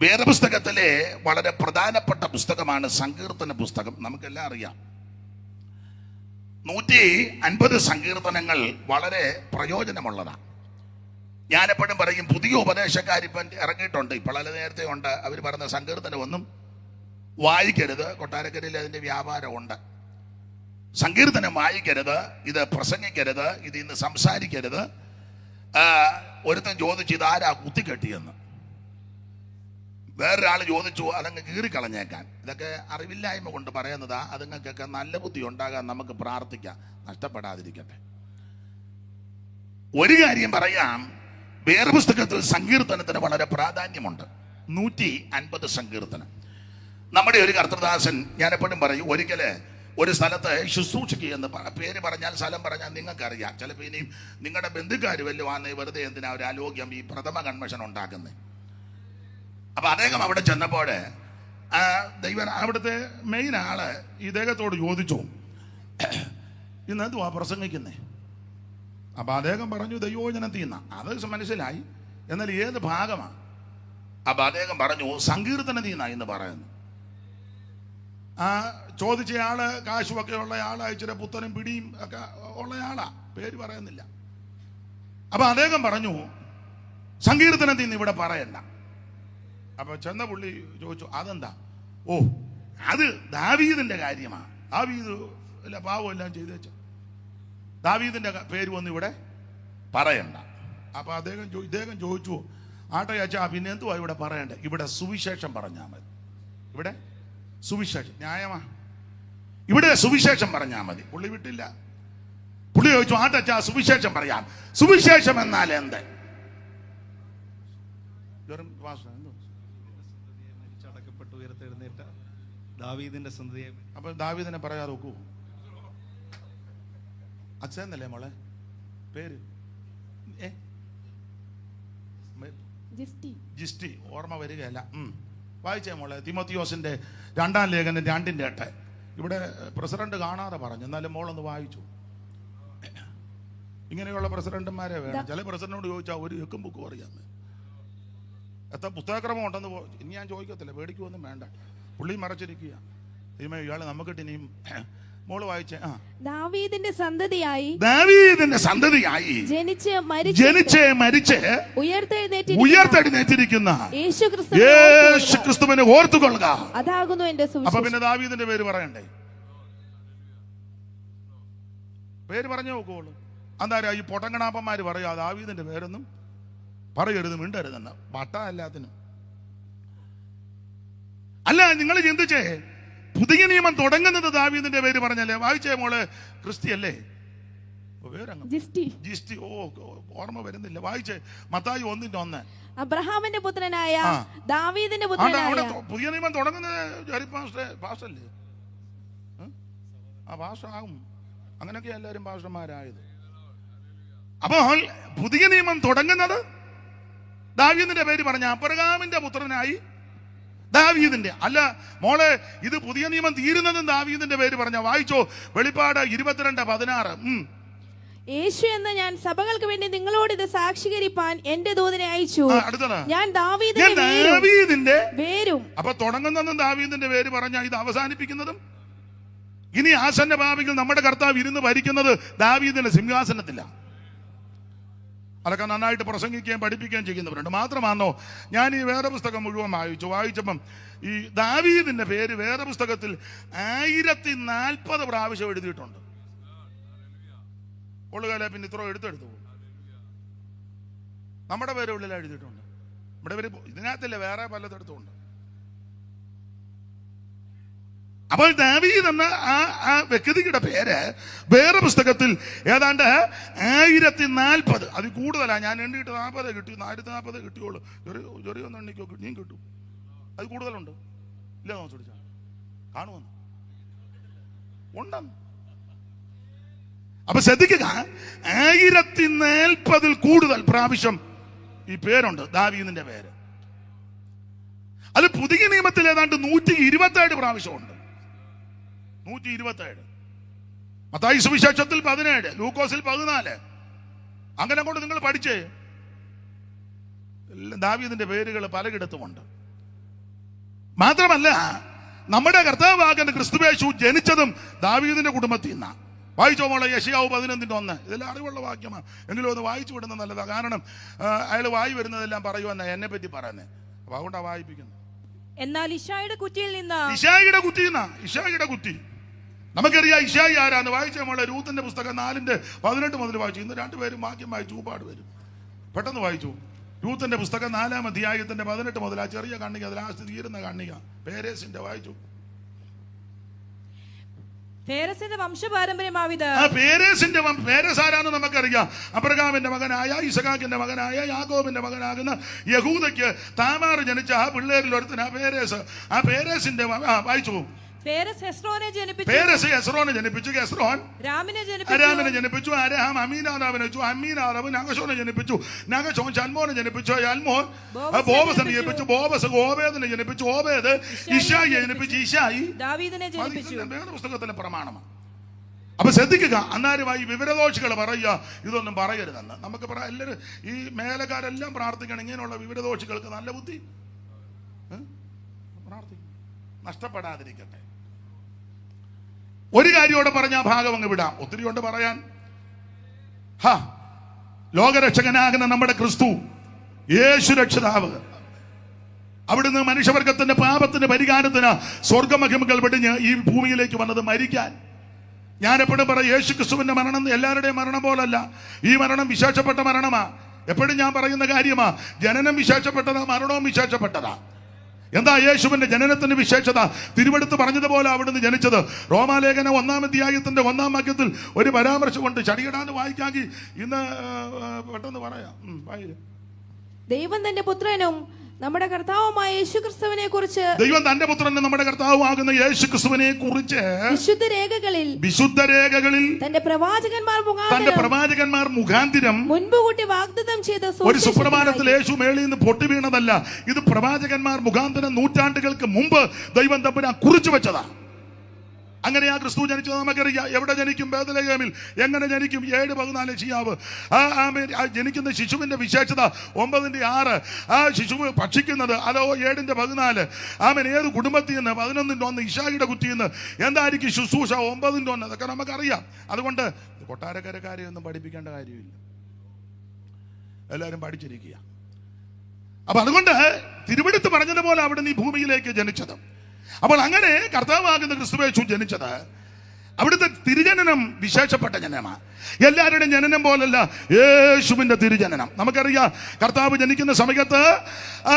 വേദപുസ്തകത്തിലെ വളരെ പ്രധാനപ്പെട്ട പുസ്തകമാണ് സങ്കീർത്തന പുസ്തകം. നമുക്കെല്ലാം അറിയാം. 150 സങ്കീർത്തനങ്ങൾ വളരെ പ്രയോജനമുള്ളതാണ്. ഞാനെപ്പോഴും പറയും, പുതിയ ഉപദേശക്കാരിപ്പം ഇറങ്ങിയിട്ടുണ്ട്, ഇപ്പോൾ അല്ല നേരത്തെ ഉണ്ട്. അവർ പറഞ്ഞ സങ്കീർത്തനമൊന്നും വായിക്കരുത്, കൊട്ടാരക്കരയിൽ അതിൻ്റെ വ്യാപാരമുണ്ട്. സങ്കീർത്തനം വായിക്കരുത്, ഇത് പ്രസംഗിക്കരുത്, ഇത് ഇന്ന് സംസാരിക്കരുത്. ഒരുത്തൻ ചോദിച്ചു, ഇതാരാ കുത്തിക്കെട്ടിയെന്ന്. വേറൊരാൾ ചോദിച്ചു, അതങ്ങ് കീറിക്കളഞ്ഞേക്കാൻ. ഇതൊക്കെ അറിവില്ലായ്മ കൊണ്ട് പറയുന്നതാ. അതുങ്ങൾക്കൊക്കെ നല്ല ബുദ്ധി ഉണ്ടാകാൻ നമുക്ക് പ്രാർത്ഥിക്കാം, നഷ്ടപ്പെടാതിരിക്കട്ടെ. ഒരു കാര്യം പറയാം, വേദപുസ്തകത്തിൽ സങ്കീർത്തനത്തിന് വളരെ പ്രാധാന്യമുണ്ട്. 150 സങ്കീർത്തനം. നമ്മുടെ ഒരു കർത്തൃദാസൻ, ഞാനെപ്പോഴും പറയും, ഒരിക്കല് ഒരു സ്ഥലത്ത് ശുശ്രൂഷിക്കുക എന്ന് പേര് പറഞ്ഞാൽ, സ്ഥലം പറഞ്ഞാൽ നിങ്ങൾക്കറിയാം. ചിലപ്പോൾ ഇനിയും നിങ്ങളുടെ ബന്ധുക്കാർ വല്ലതും ആണെന്ന് വെറുതെ എന്തിനാ ഒരു ആലോക്യം ഈ പ്രഥമ കൺവെൻഷൻ ഉണ്ടാക്കുന്നത്. അപ്പൊ അദ്ദേഹം അവിടെ ചെന്നപ്പോൾ ദൈവം അവിടുത്തെ മെയിൻ ആള് ഇദ്ദേഹത്തോട് ചോദിച്ചു, ഇന്ന് എന്തുവാ പ്രസംഗിക്കുന്നേ? അപ്പൊ അദ്ദേഹം പറഞ്ഞു, ദൈവോചനത്തിൽ നിന്ന. അത് മനസ്സിലായി, എന്നാൽ ഏത് ഭാഗമാണ്? അപ്പൊ അദ്ദേഹം പറഞ്ഞു, സങ്കീർത്തനത്തിൽ നിന്നാ എന്ന് പറയുന്നു. ചോദിച്ചയാള് കാശുമൊക്കെ ഉള്ള ആളാ, ഇച്ചിരി പുത്തനും പിടിയും ഒക്കെ ഉള്ള ആളാ, പേര് പറയുന്നില്ല. അപ്പൊ അദ്ദേഹം പറഞ്ഞു, സങ്കീർത്തനത്തിൽ നിന്ന് ഇവിടെ പറയണ്ട. അപ്പൊ ചെന്ന പുള്ളി ചോദിച്ചു, അതെന്താ? ഓ, അത് ദാവീദിന്റെ കാര്യമാണ്. ദാവീദ് ഇല്ല പാവം എല്ലാം ചെയ്തു വെച്ച, ദാവീദിന്റെ പേര് ഒന്നും ഇവിടെ പറയണ്ട. അപ്പൊ ഇദ്ദേഹം ചോദിച്ചു, ആട്ടെ അച്ഛാ, പിന്നെ എന്തുവാ ഇവിടെ പറയണ്ടേ? ഇവിടെ സുവിശേഷം പറഞ്ഞാൽ മതി. ഇവിടെ സുവിശേഷം ന്യായമാ, ഇവിടെ സുവിശേഷം പറഞ്ഞാൽ മതി. പുള്ളി വിട്ടില്ല. പുള്ളി ചോദിച്ചു, ആട്ടച്ചാ സുവിശേഷം പറയാം. സുവിശേഷം എന്നാൽ എന്ത്? അപ്പൊ ദാവീദിനെ പറയാതെ നോക്കൂ. അച്ഛന്നല്ലേ മോളെ പേര്? ജിസ്റ്റി. ഓർമ്മ വരികയല്ല. വായിച്ചേ മോളെ, തിമോത്തിയോസിന്റെ 2-ാം ലേഖനം 2:8. ഇവിടെ പ്രസിഡന്റ് കാണാതെ പറഞ്ഞു, എന്നാലും മോളൊന്ന് വായിച്ചു. ഇങ്ങനെയുള്ള പ്രസിഡന്റുമാരെ വേണം. ചില പ്രസിഡന്റിനോട് ചോദിച്ചാൽ ഒരു എക്കും ബുക്കും അറിയാമേ. എത്ര പുസ്തകക്രമം ഉണ്ടെന്ന് ഇനി ഞാൻ ചോദിക്കത്തില്ല, പേടിക്കുമൊന്നും വേണ്ട. പുള്ളി മറച്ചിരിക്കുക. ഇയാള് നമുക്കിട്ട് ഇനിയും മോള് വായിച്ചേ. ദാവീദിന്റെ സന്തതിയായി ജനിച്ച് മരിച്ച് ഉയർത്തെഴുന്നേറ്റിരിക്കുന്ന യേശുക്രിസ്തുവിനെ ഓർത്തുകൊള്ളുക, അതാകുന്നു എന്റെ സുവിശേഷം. അപ്പൊ പിന്നെ ദാവീദിന്റെ പേര് പറയണ്ടേ? പേര് പറഞ്ഞു നോക്കുള്ളൂ. എന്താ ഈ പൊട്ടങ്കണാപ്പന്മാര് പറയാ ദാവീദിന്റെ പേരൊന്നും പറയരുത്, മിണ്ടരുതെന്ന്. പട്ട എല്ലാത്തിനും അല്ല. നിങ്ങൾ ചിന്തിച്ചേ, പുതിയ നിയമം തുടങ്ങുന്നത് ദാവീദിന്റെ പേര് പറഞ്ഞല്ലേ? വായിച്ചേ മോള്, ക്രിസ്തി അല്ലേ ജിസ്റ്റി. ഓ, ഓർമ്മ വരുന്നില്ല. വായിച്ചേ, മത്തായി 1:1. അബ്രഹാമിന്റെ പുത്രനായ ദാവീദിന്റെ പുത്രനായ. പുതിയ നിയമം തുടങ്ങുന്നത് പാസ്റ്റല്ലേ? പാസ്റ്റർ ആകും. അങ്ങനെയൊക്കെ എല്ലാവരും പാസ്റ്റർമാരായത്. അപ്പോൾ പുതിയ നിയമം തുടങ്ങുന്നത് ദാവീദിന്റെ പേര് പറഞ്ഞ അബ്രഹാമിന്റെ പുത്രനായി ദാവീദിന്റെ. അല്ല മോളെ, ഇത് പുതിയ നിയമം തീരുന്നതും ദാവീദിന്റെ പേര് പറഞ്ഞ. വായിച്ചോ, വെളിപ്പാട് 22:16. യേശു എന്ന ഞാൻ സഭകൾക്ക് വേണ്ടി നിങ്ങളോട് ഇത് സാക്ഷീകരിപ്പാൻ എന്റെ ദൂതനെ അയച്ചു. ഞാൻ ദാവീദിന്റെ വേരും. അപ്പൊ തുടങ്ങുന്നതും ദാവീദിന്റെ പേര് പറഞ്ഞ, ഇത് അവസാനിപ്പിക്കുന്നതും. ഇനി ആസന്ന ഭാവിയിൽ നമ്മുടെ കർത്താവ് ഇരുന്ന് ഭരിക്കുന്നത് ദാവീദിന്റെ സിംഹാസനത്തിലാണ്. അതൊക്കെ നന്നായിട്ട് പ്രസംഗിക്കുകയും പഠിപ്പിക്കുകയും ചെയ്യുന്നവരുണ്ട്. മാത്രമാണോ, ഞാൻ ഈ വേദപുസ്തകം മുഴുവൻ വായിച്ചപ്പം ഈ ദാവീദിന്റെ പേര് വേദപുസ്തകത്തിൽ 1040 പ്രാവശ്യം എഴുതിയിട്ടുണ്ട്. ഒള്ളുകാലെ പിന്നെ ഇത്ര എടുത്തെടുത്തു. നമ്മുടെ പേര് ഉള്ളിൽ എഴുതിയിട്ടുണ്ട്. നമ്മുടെ പേര് ഇതിനകത്തില്ല, വേറെ പലതെടുത്തുണ്ട്. അപ്പോൾ ദാവീദ് എന്ന ആ വ്യക്തിയുടെ പേര് വേറെ പുസ്തകത്തിൽ ഏതാണ്ട് 1040, അതിൽ കൂടുതലാണ്. ഞാൻ എണ്ണിയിട്ട് 40 കിട്ടി, 140 കിട്ടിയോളൂ. ചെറിയൊന്നും എണ്ണിക്കോ, നീ കിട്ടും. അത് കൂടുതലുണ്ട്. ഇല്ല ചോദിച്ചാൽ കാണുമെന്ന് ഉണ്ടെന്ന്. അപ്പൊ ശ്രദ്ധിക്കുക, 1040 കൂടുതൽ പ്രാവശ്യം ഈ പേരുണ്ട്, ദാവീദിന്റെ പേര്. അത് പുതിയ നിയമത്തിൽ ഏതാണ്ട് 127 പ്രാവശ്യമുണ്ട്. 127. മത്തായി സുവിശേഷത്തിൽ 17, ലൂക്കോസിൽ 14. അങ്ങനെ കൊണ്ട് നിങ്ങൾ പഠിച്ചേ. ദാവീദിന്റെ പേരുകൾ പലയിടത്തുമുണ്ട്. മാത്രമല്ല, നമ്മുടെ കർത്താവാകുന്ന ക്രിസ്തുയേശു ജനിച്ചതും ദാവീദിന്റെ കുടുംബത്തിൽ നിന്നാണ്. വായിച്ചോ മോളെ, യെശയ്യാവ് 11:1. ഇതെല്ലാം അറിവുള്ള വാക്യമാണ്, എങ്കിലും ഒന്ന് വായിച്ചു വിടുന്നത് നല്ലതാണ്. കാരണം അയാൾ വായി വരുന്നതെല്ലാം പറയുമെന്നാ എന്നെ പറ്റി പറയുന്നത്. അപ്പൊ അതുകൊണ്ടാണ് വായിപ്പിക്കുന്നത്. എന്നാൽ ഇശായിയുടെ കുറ്റിയിൽ നിന്ന്, ഇശായിയുടെ കുറ്റി നമുക്കറിയാം. ഇശായി ആരാന്ന് വായിച്ച മോളെ, രൂത്തിന്റെ പുസ്തകം 4:18 മുതൽ വായിച്ചു. ഇന്ന് രണ്ടുപേരും വാക്യം വായിച്ചു, ഊപ്പാട് വരും. പെട്ടെന്ന് വായിച്ചു. രൂത്തിന്റെ പുസ്തകം 4-ാം അധ്യായത്തിന്റെ 18 മുതൽ ആ ചെറിയ കണ്ണിക, അത് ലാസ്റ്റ് തീരുന്ന കണ്ണിക, പേരേസിന്റെ വായിച്ചു. പേരസിന്റെ വംശപാരമ്പര്യമാവിത്. പേരസ് ആരാന്ന് നമുക്കറിയാം. അബ്രഹാമിന്റെ മകനായ, ഇസഹാക്കിന്റെ മകനായ, യാക്കോബിന്റെ മകനാകുന്ന യഹൂദയ്ക്ക് താമാർ ജനിച്ച ആ പിള്ളേരിൽ ഒരുത്തൻ ആ പേരേസ്. ആ പേരേസിന്റെ വായിച്ചു. പേരസ് ഹെസ്രോനെ ജനിപ്പിച്ചു, ഹെസ്രോൻ രാമിനെ ജനിപ്പിച്ചു, അരാം അമീനാദാബിനെ ജനിപ്പിച്ചു, അമീനാദാബ് നഗശോനെ ജനിപ്പിച്ചു, നഗശോൻ ശൽമോനെ ജനിപ്പിച്ചു, ശൽമോൻ ബോവസിനെ ജനിപ്പിച്ചു, ബോവസ് ഓബേദിനെ ജനിപ്പിച്ചു, ഓബേദ് ഇശായിയെ ജനിപ്പിച്ചു, ഇശായി ദാവീദിനെ ജനിപ്പിച്ചു. പുസ്തകത്തിലെ പ്രമാണമാണ്. അപ്പൊ ശ്രദ്ധിക്കുക. അന്നാരുമായി വിവരദോഷികൾ പറയുക ഇതൊന്നും പറയരുതെന്ന്. നമുക്ക് എല്ലാവരും ഈ മേലക്കാരെല്ലാം പ്രാർത്ഥിക്കണം, ഇങ്ങനെയുള്ള വിവരദോഷികൾക്ക് നല്ല ബുദ്ധി പ്രാർത്ഥിക്കും, നഷ്ടപ്പെടാതിരിക്കട്ടെ. ഒരു കാര്യത്തോടെ പറഞ്ഞ ആ ഭാഗം അങ്ങ് വിടാം, ഒത്തിരി കൊണ്ട് പറയാൻ. ലോകരക്ഷകനാകുന്ന നമ്മുടെ ക്രിസ്തു യേശു രക്ഷിതാവ്, അവിടുന്ന് മനുഷ്യവർഗത്തിന്റെ പാപത്തിന്റെ പരിഹാരത്തിന് സ്വർഗമഹിമകൾ വെടിഞ്ഞ് ഈ ഭൂമിയിലേക്ക് വന്നത് മരിക്കാൻ. ഞാൻ എപ്പോഴും പറയും, യേശു ക്രിസ്തുവിന്റെ മരണം എല്ലാവരുടെയും മരണം പോലല്ല. ഈ മരണം വിശേഷപ്പെട്ട മരണമാ. എപ്പോഴും ഞാൻ പറയുന്ന കാര്യമാ, ജനനം വിശേഷപ്പെട്ടതാ, മരണവും വിശേഷപ്പെട്ടതാ. എന്താ യേശുവിന്റെ ജനനത്തിന്റെ വിശേഷത? തിരുവെടുത്ത് പറഞ്ഞതുപോലെ അവിടുന്ന് ജനിച്ചത്. റോമാലേഖന 1-ാം അധ്യായത്തിന്റെ 1-ാം വാക്യത്തിൽ ഒരു പരാമർശം കൊണ്ട് ചടിയിടാന്ന് വായിക്കാമെങ്കിൽ ഇന്ന് പെട്ടെന്ന് പറയാം. ദൈവം തന്റെ പുത്രനും നമ്മുടെ കർത്താവുമായ യേശു ക്രിസ്തുവിനെ കുറിച്ച്, ദൈവം തന്റെ പുത്രനും നമ്മുടെ കർത്താവുമാകുന്ന യേശു ക്രിസ്തുവിനെ കുറിച്ച് വിശുദ്ധ രേഖകളിൽ തന്റെ പ്രവാചകന്മാർ മുഖാന്തിരം മുൻകൂട്ടി വാഗ്ദത്തം ചെയ്ത ഒരു സുപ്രഭാതത്തിൽ യേശു മേളിൽ നിന്ന് പൊട്ടി വീണതല്ല. ഇത് പ്രവാചകന്മാർ മുഖാന്തരം നൂറ്റാണ്ടുകൾക്ക് മുമ്പ് ദൈവം തമ്പുരാൻ കുറിച്ചു വെച്ചതാ. അങ്ങനെ ആ ക്രിസ്തു ജനിച്ചത് നമുക്കറിയാം. എവിടെ ജനിക്കും? ബേത്ലഹേമിൽ. എങ്ങനെ ജനിക്കും? 7:14 ഷിയാവ്. ആ ജനിക്കുന്ന ശിശുവിന്റെ വിശേഷത 9:6. ആ ശിശു ഭക്ഷിക്കുന്നത് അതോ 7:14. ആമൻ ഏത് കുടുംബത്തിൽ നിന്ന്? 11:1 ഇശായിയുടെ കുറ്റിയിൽ നിന്ന്. എന്തായിരിക്കും ശുശ്രൂഷ? 9:1. അതൊക്കെ നമുക്കറിയാം. അതുകൊണ്ട് കൊട്ടാരക്കരക്കാരെ ഒന്നും പഠിപ്പിക്കേണ്ട കാര്യമില്ല, എല്ലാവരും പഠിച്ചിരിക്കുക. അപ്പൊ അതുകൊണ്ട് തിരുവെടുത്ത് പറഞ്ഞതുപോലെ അവിടെ നീ ഭൂമിയിലേക്ക് ജനിച്ചത്. അപ്പോൾ അങ്ങനെ കർത്താവാകുന്ന ക്രിസ്തുയേശു ജനിച്ചത്, അവിടുത്തെ തിരുജനനം വിശേഷപ്പെട്ട ജനനമാണ്. എല്ലാവരുടെയും ജനനം പോലല്ല യേശുവിന്റെ തിരുജനനം. നമുക്കറിയാം, കർത്താവ് ജനിക്കുന്ന സമയത്ത് ആ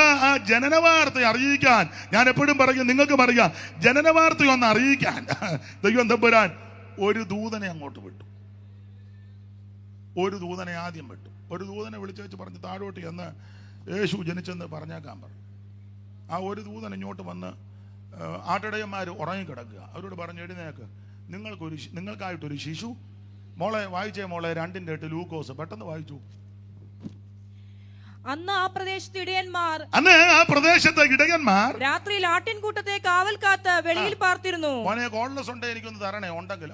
ജനനവാർത്ത അറിയിക്കാൻ, ഞാൻ എപ്പോഴും പറയും, നിങ്ങൾക്ക് പറയാം, ജനനവാർത്ത ഒന്ന് അറിയിക്കാൻ ദൈവം തമ്പുരാൻ ഒരു ദൂതനെ അങ്ങോട്ട് വിട്ടു. ഒരു ദൂതനെ ആദ്യം വിട്ടു. ഒരു ദൂതനെ വിളിച്ചു വെച്ച് പറഞ്ഞു, താഴോട്ട് എന്ന് യേശു ജനിച്ചെന്ന് പറഞ്ഞേക്കാൻ പറഞ്ഞു. ആ ഒരു ദൂതൻ ഇങ്ങോട്ട് വന്ന് ആട്ടിടയന്മാർ ഉറങ്ങിക്കിടക്കുക. അവരോട് പറഞ്ഞു, എഴുന്നേക്ക്, നിങ്ങൾക്കായിട്ടൊരു ശിശു. മോളെ വായിച്ചേ മോളെ, 2:8 ലൂക്കോസ്. പെട്ടെന്ന് വായിച്ചു. അന്ന് ആ പ്രദേശത്തെ ഇടയന്മാർ രാത്രിയിൽ ആട്ടിൻകൂട്ടത്തെ കാവൽ കാത്ത് വെളിയിൽ പാർത്തിരുന്നു. മോനെ കോൺലസ് ഉണ്ട്, എനിക്കൊന്ന് തരണേ ഉണ്ടെങ്കിൽ.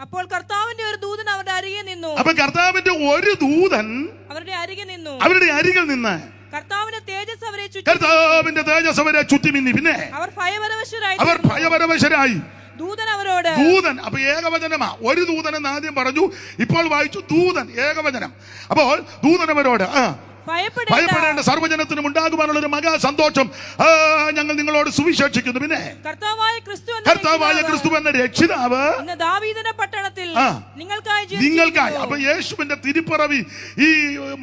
അപ്പോൾ കർത്താവിന്റെ ഒരു ദൂതൻ അവരുടെ അരികെ നിന്നു. അപ്പൊ കർത്താവിന്റെ ഒരു ദൂതൻ അവരുടെ അരികിൽ നിന്ന് കർത്താവിന്റെ തേജസ് അവരെ ചുറ്റി മിന്നി. പിന്നെ അവർ ഭയപരവശരായി. ദൂതൻ അപ്പൊ ഏകവചനമാ. ഒരു ദൂതൻ എന്ന് ആദ്യം പറഞ്ഞു, ഇപ്പോൾ വായിച്ചു ദൂതൻ ഏകവചനം. അപ്പോൾ ദൂതൻ അവരോട് ഭയപ്പെടേണ്ട, സർവ്വജനത്തിനും ഉണ്ടാകുവാനുള്ള ഒരു മഹാ സന്തോഷം ഞങ്ങൾ നിങ്ങളോട് സുവിശേഷിക്കുന്നു. പിന്നെ കർത്താവായ ക്രിസ്തു എന്ന രക്ഷിതാവ് പട്ടണത്തിൽ നിങ്ങൾക്കായി. അപ്പൊ യേശുവിന്റെ തിരുപ്പിറവി ഈ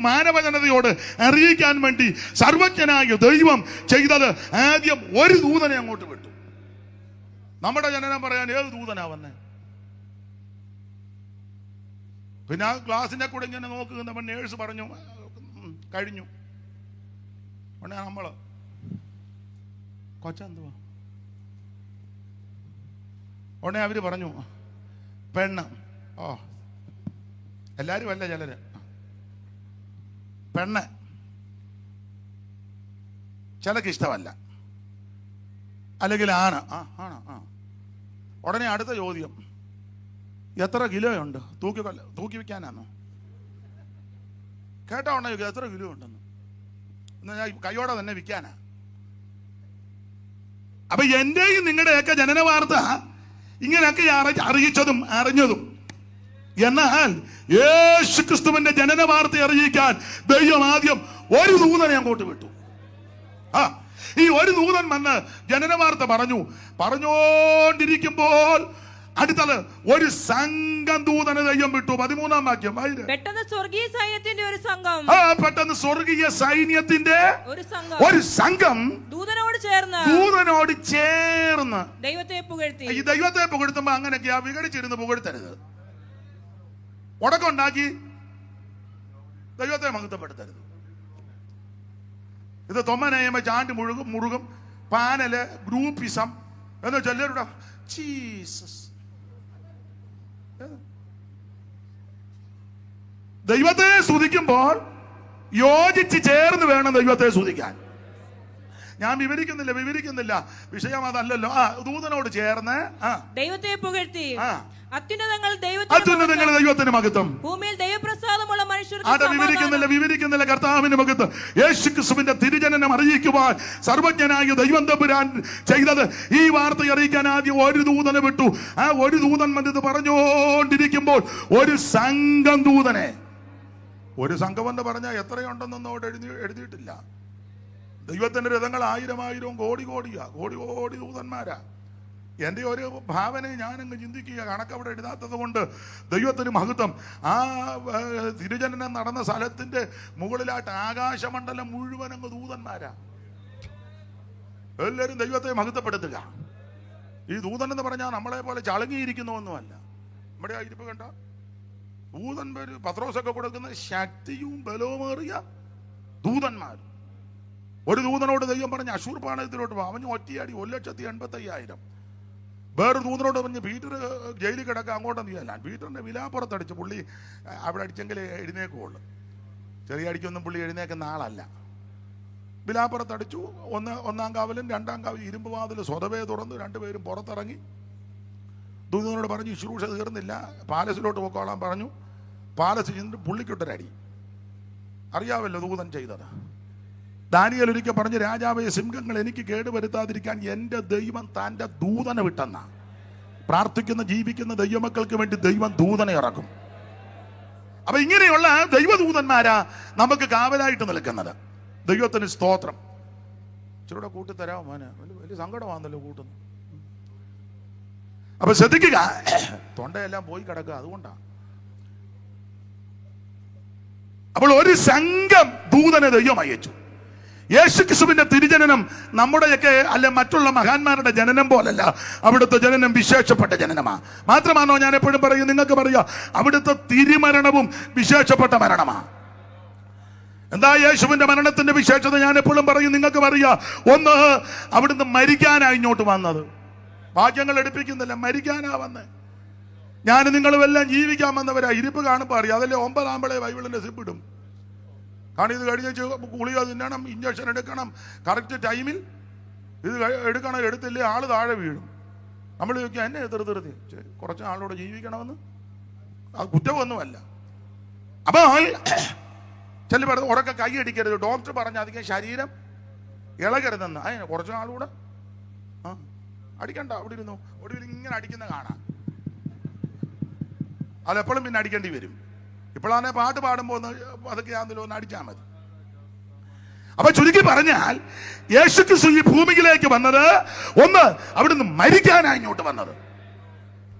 മാനവജനതയോട് അറിയിക്കാൻ വേണ്ടി സർവജ്ഞനായ ദൈവം ചെയ്തത് ആദ്യം ഒരു ദൂതനെ അങ്ങോട്ട് വിട്ടു. നമ്മുടെ ജനനം പറയാൻ ഏത് ദൂതനാ വന്നേ? പിന്നെ ആ ക്ലാസിന്റെ കൂടെ ഇങ്ങനെ നോക്കുന്ന നേഴ്സ് പറഞ്ഞു, കഴിഞ്ഞു. ഉടനെ നമ്മള് കൊച്ചെന്തുവാ? ഉടനെ അവര് പറഞ്ഞു, പെണ്ണ്. എല്ലാരും അല്ല, ചിലര് പെണ്ണ് ചിലക്ക് ഇഷ്ടമല്ല, അല്ലെങ്കിൽ ആണ്. ഉടനെ അടുത്ത ചോദ്യം, എത്ര കിലോയുണ്ട്? തൂക്കി വെക്കാനാണോ? കേട്ടോ ഉണ്ടെങ്കിൽ എത്ര കിലോ ഉണ്ടെന്ന്? എന്നാൽ ഞാൻ കൈയോടെ തന്നെ വിൽക്കാനാ. അപ്പൊ എന്റെയും നിങ്ങളുടെയൊക്കെ ജനന വാർത്ത ഇങ്ങനെയൊക്കെ അറിയിച്ചതും അറിഞ്ഞതും. എന്നാൽ യേശു ക്രിസ്തുവിന്റെ ജനന വാർത്ത അറിയിക്കാൻ ദൈവം ആദ്യം ഒരു ദൂതനെ അങ്ങോട്ട് വിട്ടു. ഈ ഒരു ദൂതൻ വന്ന് ജനന വാർത്ത പറഞ്ഞുകൊണ്ടിരിക്കുമ്പോൾ അടുത്തത് ഒരു സംഘം ദൂതനെ ദൈവം വിട്ടു. 13-ാം വാക്യം. പെട്ടെന്ന് സ്വർഗീയ സൈന്യത്തിന്റെ ഒരു സംഘം പെട്ടെന്ന് സ്വർഗീയ സൈന്യത്തിന്റെ ഒരു സംഘം ദൂതനോട് ചേർന്ന് ദൈവത്തെ പുകഴ്ത്തി. ഈ ദൈവത്തെ പുകഴ്ത്തുമ്പോ അങ്ങനെയൊക്കെയാ വിഘടിച്ചിരുന്ന് പുകഴ്ത്തരുത്. ഉടക്കുണ്ടാക്കി ദൈവത്തെ മഹത്വപ്പെടുത്തരുത്. ഇത് തൊമ്മനയമ ചാണ്ടി മുഴുകും പാനല് ഗ്രൂപ്പിസം എന്ന് ചെല്ലരുടെ ജീസസ്. ദൈവത്തെ സ്തുതിക്കുമ്പോൾ യോജിച്ച് ചേർന്ന് വേണം ദൈവത്തെ സ്തുതിക്കാൻ. ഞാൻ വിവരിക്കുന്നില്ല, വിഷയം അതല്ലല്ലോ. ദൂതനോട് ചേർന്ന് ദൈവത്തെ പുകഴ്ത്തി. അത്യുന്നതങ്ങൾ ദൈവത്തിന് മഹത്വം. ഭൂമിയിൽ ദൈവപ്രസാദമുള്ള മനുഷ്യർക്ക് വിവരിക്കുന്നില്ല കർത്താവിന് മഹത്വം. യേശുക്രിസ്തുവിന്റെ തിരുജനനം അറിയിക്കുവാൻ സർവജ്ഞനായ ദൈവം തമ്പുരാൻ ചെയ്തത് ഈ വാർത്ത അറിയിക്കാൻ ആദ്യം ഒരു ദൂതനെ വിട്ടു. ആ ഒരു ദൂതൻ വന്നത് പറഞ്ഞുകൊണ്ടിരിക്കുമ്പോൾ ഒരു സംഘം ദൂതനെ. ഒരു സംഘം എന്ന് പറഞ്ഞാൽ എത്രയുണ്ടെന്നൊന്നും അവിടെ എഴുതിയിട്ടില്ല. ദൈവത്തിന്റെ രഥങ്ങൾ 1000 കോടി ദൂതന്മാരാ. എൻ്റെ ഒരു ഭാവനയെ ഞാനങ്ങ് ചിന്തിക്കുക, കണക്കവിടെ എഴുതാത്തത് കൊണ്ട് ദൈവത്തിന് മഹത്വം. ആ തിരുജനനം നടന്ന സ്ഥലത്തിന്റെ മുകളിലായിട്ട് ആകാശമണ്ഡലം മുഴുവൻ അങ്ങ് ദൂതന്മാരാ. എല്ലാവരും ദൈവത്തെ മഹത്വപ്പെടുത്തുക. ഈ ദൂതൻ എന്ന് പറഞ്ഞാൽ നമ്മളെ പോലെ ചളുങ്ങിയിരിക്കുന്നൊന്നുമല്ല. നമ്മുടെ ആ ഇരിപ്പ് കണ്ട ദൂതൻ പേര് പത്രോസൊക്കെ കൊടുക്കുന്ന ശക്തിയും ബലവുമേറിയ ദൂതന്മാർ. ഒരു ദൂതനോട് ദൈവം പറഞ്ഞ അശൂർ പാളയത്തിലോട്ട് പോ, അവന് ഒറ്റയാടി 1,85,000. വേറൊരു ദൂതനോട് പറഞ്ഞ് പീറ്റർ ജയിലിൽ കിടക്കുക, അങ്ങോട്ടൊന്നും ചെയ്യല്ല. പീറ്ററിന്റെ വിലാപ്പുറത്തടിച്ച് പുള്ളി അവിടെ അടിച്ചെങ്കിലേ എഴുന്നേക്കുള്ളൂ. ചെറിയ അടിക്കൊന്നും പുള്ളി എഴുന്നേക്കുന്ന ആളല്ല. വിലാപ്പുറത്തടിച്ചു. ഒന്നാം കാവലും 2-ാം കാവലും ഇരുമ്പ് വാതിൽ സ്വതവേ തുറന്നു. 2 പേരും പുറത്തിറങ്ങി. ദൂതനോട് പറഞ്ഞു ശുശ്രൂഷ തീർന്നില്ല, പാലസിലോട്ട് പോക്കോളാൻ പറഞ്ഞു. പാലസ് ചെന്നിട്ട് പുള്ളിക്കൊട്ടൊരടി. അറിയാവല്ലോ ദൂതൻ ചെയ്തത്. ദാനിയേൽ ഒരിക്കൽ പറഞ്ഞ്, രാജാവേ, സിംഹങ്ങൾ എനിക്ക് കേടുവരുത്താതിരിക്കാൻ എൻ്റെ ദൈവം തൻ്റെ ദൂതനെ വിട്ടെന്ന. പ്രാർത്ഥിക്കുന്ന ജീവിക്കുന്ന ദൈവമക്കൾക്ക് വേണ്ടി ദൈവം ദൂതനെ ഇറക്കും. അപ്പൊ ഇങ്ങനെയുള്ള ദൈവദൂതന്മാരാ നമുക്ക് കാവലായിട്ട് നിൽക്കുന്നത്. ദൈവത്തിന് സ്തോത്രം. ഇച്ചിരൂടെ കൂട്ടിത്തരാമോ മോനെ? വലിയ സങ്കടമാണല്ലോ കൂട്ടുന്നു. അപ്പൊ ശ്രദ്ധിക്കുക, തൊണ്ടയെല്ലാം പോയി കിടക്കുക, അതുകൊണ്ടാണ്. അപ്പോൾ ഒരു സംഘം ദൂതനെ ദൈവം അയച്ചു. യേശുക്രിസ്തുവിന്റെ തിരുജനനം നമ്മുടെയൊക്കെ അല്ലെ മറ്റുള്ള മഹാന്മാരുടെ ജനനം പോലല്ല. അവിടുത്തെ ജനനം വിശേഷപ്പെട്ട ജനനമാണ്. മാത്രമാണോ ഞാൻ എപ്പോഴും പറയും, നിങ്ങൾക്ക് പറയാ, അവിടുത്തെ തിരുമരണവും വിശേഷപ്പെട്ട മരണമാണ്. എന്താ യേശുവിന്റെ മരണത്തിന്റെ വിശേഷത? ഞാൻ എപ്പോഴും പറയും, നിങ്ങൾക്ക് പറയാ, ഒന്ന്, അവിടുന്ന് മരിക്കാനായി ഇങ്ങോട്ട് വന്നത്. ഭാഗ്യങ്ങൾ എടുപ്പിക്കുന്നില്ല, മരിക്കാനാ വന്നേ. ഞാൻ നിങ്ങളും എല്ലാം ജീവിക്കാൻ വന്നവരാ. ഇരിപ്പ് കാണുമ്പോൾ അറിയാം. അതല്ലേ 9 ബൈബിളിന്റെ സിപ്പിടും. കാരണം ഇത് കഴിഞ്ഞ് ഗുളിക തിന്നണം, ഇഞ്ചക്ഷൻ എടുക്കണം, കറക്റ്റ് ടൈമിൽ ഇത് എടുക്കണം. എടുത്തില്ലേ ആള് താഴെ വീഴും. നമ്മൾ ചോദിക്കുക, എന്നെ എതിർത്തി കുറച്ച് ആളോട് ജീവിക്കണമെന്ന്. അത് കുറ്റമൊന്നുമല്ല. അപ്പോൾ ചില പറഞ്ഞ ഉറക്കെ കൈ അടിക്കരുത്, ഡോക്ടർ പറഞ്ഞ അധികം ശരീരം ഇളകരുതെന്ന്. അതിന് കുറച്ച് നാളുകൂടെ അടിക്കണ്ട, അവിടെ ഇരുന്നു. ഒടുവിൽ ഇങ്ങനെ അടിക്കുന്ന കാണാം. അതെപ്പോഴും പിന്നെ അടിക്കേണ്ടി വരും. ഇപ്പോഴാണ് പാട്ട് പാടുമ്പോൾ അതൊക്കെ ആണെങ്കിലും ഒന്ന് അടിച്ചാൽ മതി. അപ്പൊ ചുരുക്കി പറഞ്ഞാൽ യേശുക്രിസ്തു ഈ ഭൂമിയിലേക്ക് വന്നത്, ഒന്ന്, അവിടുന്ന് മരിക്കാനായി ഇങ്ങോട്ട് വന്നത്.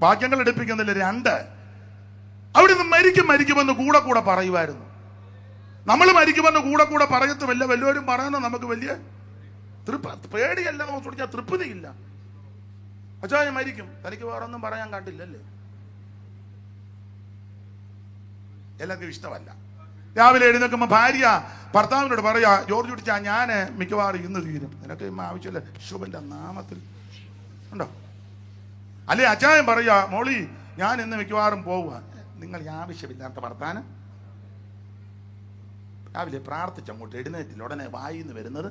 വാക്യങ്ങൾ എടുപ്പിക്കുന്നില്ല. 2, അവിടുന്ന് മരിക്കുമെന്ന് കൂടെ പറയുമായിരുന്നു. നമ്മൾ മരിക്കുമെന്ന് കൂടെ പറയത്തുമില്ല. വല്ലവരും പറയുന്നത് നമുക്ക് വലിയ പേടിയല്ല, നമുക്ക് ചോദിച്ചാൽ തൃപ്തിയില്ല. അച്ചായ മരിക്കും, തനിക്ക് വേറൊന്നും പറയാൻ കണ്ടില്ലല്ലേ? എല്ലാവർക്കും ഇഷ്ടമല്ല. രാവിലെ എഴുന്നേൽക്കുമ്പോൾ ഭാര്യ ഭർത്താവിനോട് പറയാ, ജോർജ് കുടിച്ചാ ഞാൻ മിക്കവാറും ഇന്ന് തീരും, നിനക്ക് ആവശ്യമില്ല, ശുഭന്റെ നാമത്തിൽ ഉണ്ടോ? അല്ലെ അച്ചായൻ പറയാ, മോളി ഞാൻ ഇന്ന് മിക്കവാറും പോവുക. നിങ്ങൾ ആവശ്യമില്ലാത്ത വർത്താനം. രാവിലെ പ്രാർത്ഥിച്ചങ്ങോട്ട് എഴുന്നേറ്റില്ല, ഉടനെ വായിന്ന് വരുന്നത്.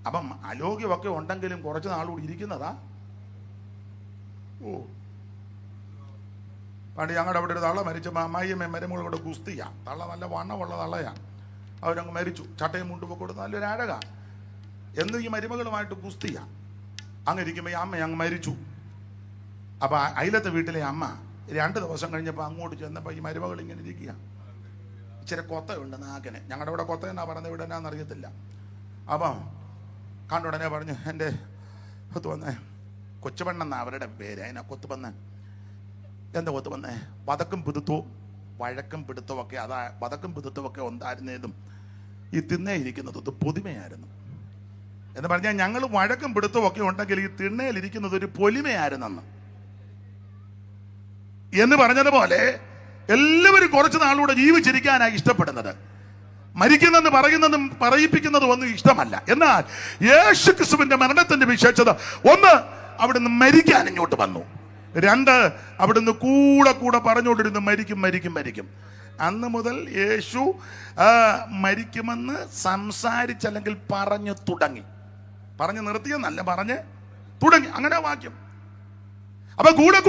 അപ്പം അലോഗ്യമൊക്കെ ഉണ്ടെങ്കിലും കുറച്ച് നാളുകൂടി ഇരിക്കുന്നതാ. ഓ, പണ്ട് ഞങ്ങളുടെ അവിടെ ഒരു തള്ള മരിച്ച അമ്മായിയമ്മ മരുമകൾ കൂടെ ഗുസ്തിയാ. തള്ള നല്ല വണ്ണമുള്ള തള്ളയാ. അവരങ്ങ് മരിച്ചു. ചട്ടയും മുണ്ടും കൊടുത്ത് നല്ലൊരു അഴകാ. എന്ന് ഈ മരുമകളുമായിട്ട് കുസ്തിയ. അങ്ങ് ഇരിക്കുമ്പോൾ ഈ അമ്മ അങ്ങ് മരിച്ചു. അപ്പൊ അയലത്തെ വീട്ടിലെ അമ്മ 2 ദിവസം കഴിഞ്ഞപ്പോൾ അങ്ങോട്ട് ചെന്നപ്പോൾ ഈ മരുമകൾ ഇങ്ങനെ ഇരിക്കുക. ഇച്ചിരി കൊത്തയുണ്ട് നാക്കിന്. ഞങ്ങളുടെ ഇവിടെ കൊത്ത എന്നാ പറഞ്ഞത്, ഇവിടെ എന്നാന്ന് അറിയത്തില്ല. അപ്പം കണ്ടുടനെ പറഞ്ഞു, എൻ്റെ കൊത്തു വന്നേ, കൊച്ചുപെണ്ണെന്നാ അവരുടെ പേര്. അതിനാ കൊത്തു വന്നേ. എന്താ കൊത്തു വന്നേ? വതക്കും പിടുത്തവും വഴക്കും പിടുത്തവും ഒക്കെ, അതാ വതക്കും പിടുത്തവും ഒക്കെ ഉണ്ടായിരുന്നതും ഈ തിണ്ണേ ഇരിക്കുന്നത് പൊലിമയായിരുന്നു എന്ന് പറഞ്ഞാൽ, ഞങ്ങൾ വഴക്കും പിടുത്തവും ഒക്കെ ഉണ്ടെങ്കിൽ ഈ തിണ്ണയിലിരിക്കുന്നത് ഒരു പൊലിമയായിരുന്നെന്ന് എന്ന് പറഞ്ഞതുപോലെ എല്ലാവരും കുറച്ച് നാളുകൂടെ ജീവിച്ചിരിക്കാനായി ഇഷ്ടപ്പെടുന്നത്. മരിക്കുന്നെന്ന് പറയുന്നതും പറയിപ്പിക്കുന്നതും ഒന്നും ഇഷ്ടമല്ല. എന്നാൽ യേശു ക്രിസ്തുവിന്റെ മരണത്തിന്റെ വിശേഷത, 1, അവിടുന്ന് മരിക്കാൻ ഇങ്ങോട്ട് വന്നു. 2, അവിടുന്ന് കൂടെ പറഞ്ഞുകൊണ്ടിരുന്നു മരിക്കും മരിക്കും മരിക്കും. അന്ന് മുതൽ യേശു മരിക്കുമെന്ന് സംസാരിച്ചല്ലെങ്കിൽ പറഞ്ഞു തുടങ്ങി. പറഞ്ഞു നിർത്തിയെന്നല്ല, പറഞ്ഞ് തുടങ്ങി. അങ്ങനെ വാക്യം. അപ്പൊ കൂടെ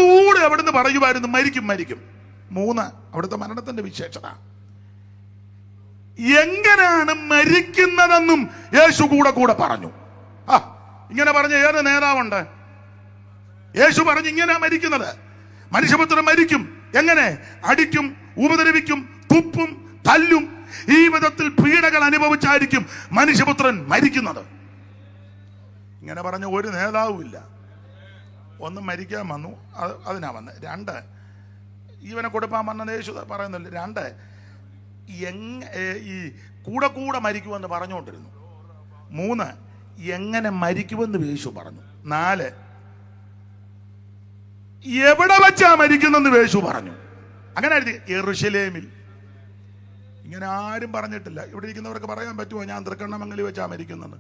അവിടുന്ന് പറയുമായിരുന്നു മരിക്കും മരിക്കും. 3, അവിടുത്തെ മരണത്തിന്റെ വിശേഷത. എങ്ങനെയാണ് മരിക്കുന്നതെന്നും യേശു കൂടെ പറഞ്ഞു. ഇങ്ങനെ പറഞ്ഞ ഏത് നേതാവുണ്ട്? യേശു പറഞ്ഞു ഇങ്ങനെ മരിക്കുന്നത്. മനുഷ്യപുത്രൻ മരിക്കും. എങ്ങനെ? അടിക്കും, ഉപദ്രവിക്കും, തുപ്പും, തല്ലും, ഈ വിധത്തിൽ പീഡകൾ അനുഭവിച്ചായിരിക്കും മനുഷ്യപുത്രൻ മരിക്കുന്നത്. ഇങ്ങനെ പറഞ്ഞ ഒരു നേതാവും ഇല്ല. 1, മരിക്കാൻ വന്നു, അതിനാ വന്ന്. 2, ജീവനെ കൊടുപ്പാൻ വന്ന യേശു പറയുന്നില്ല. 2, ഈ കൂടെ മരിക്കുമെന്ന് പറഞ്ഞുകൊണ്ടിരുന്നു. 3, എങ്ങനെ മരിക്കുമെന്ന് യേശു പറഞ്ഞു. 4, എവിടെ വെച്ചാ മരിക്കുന്നെന്ന് യേശു പറഞ്ഞു. അങ്ങനെ എഴുതി, യെരൂശലേമിൽ. ഇങ്ങനെ ആരും പറഞ്ഞിട്ടില്ല. ഇവിടെ ഇരിക്കുന്നവർക്ക് പറയാൻ പറ്റുമോ ഞാൻ തൃക്കണ്ണമംഗലി വെച്ചാ മരിക്കുന്നത്?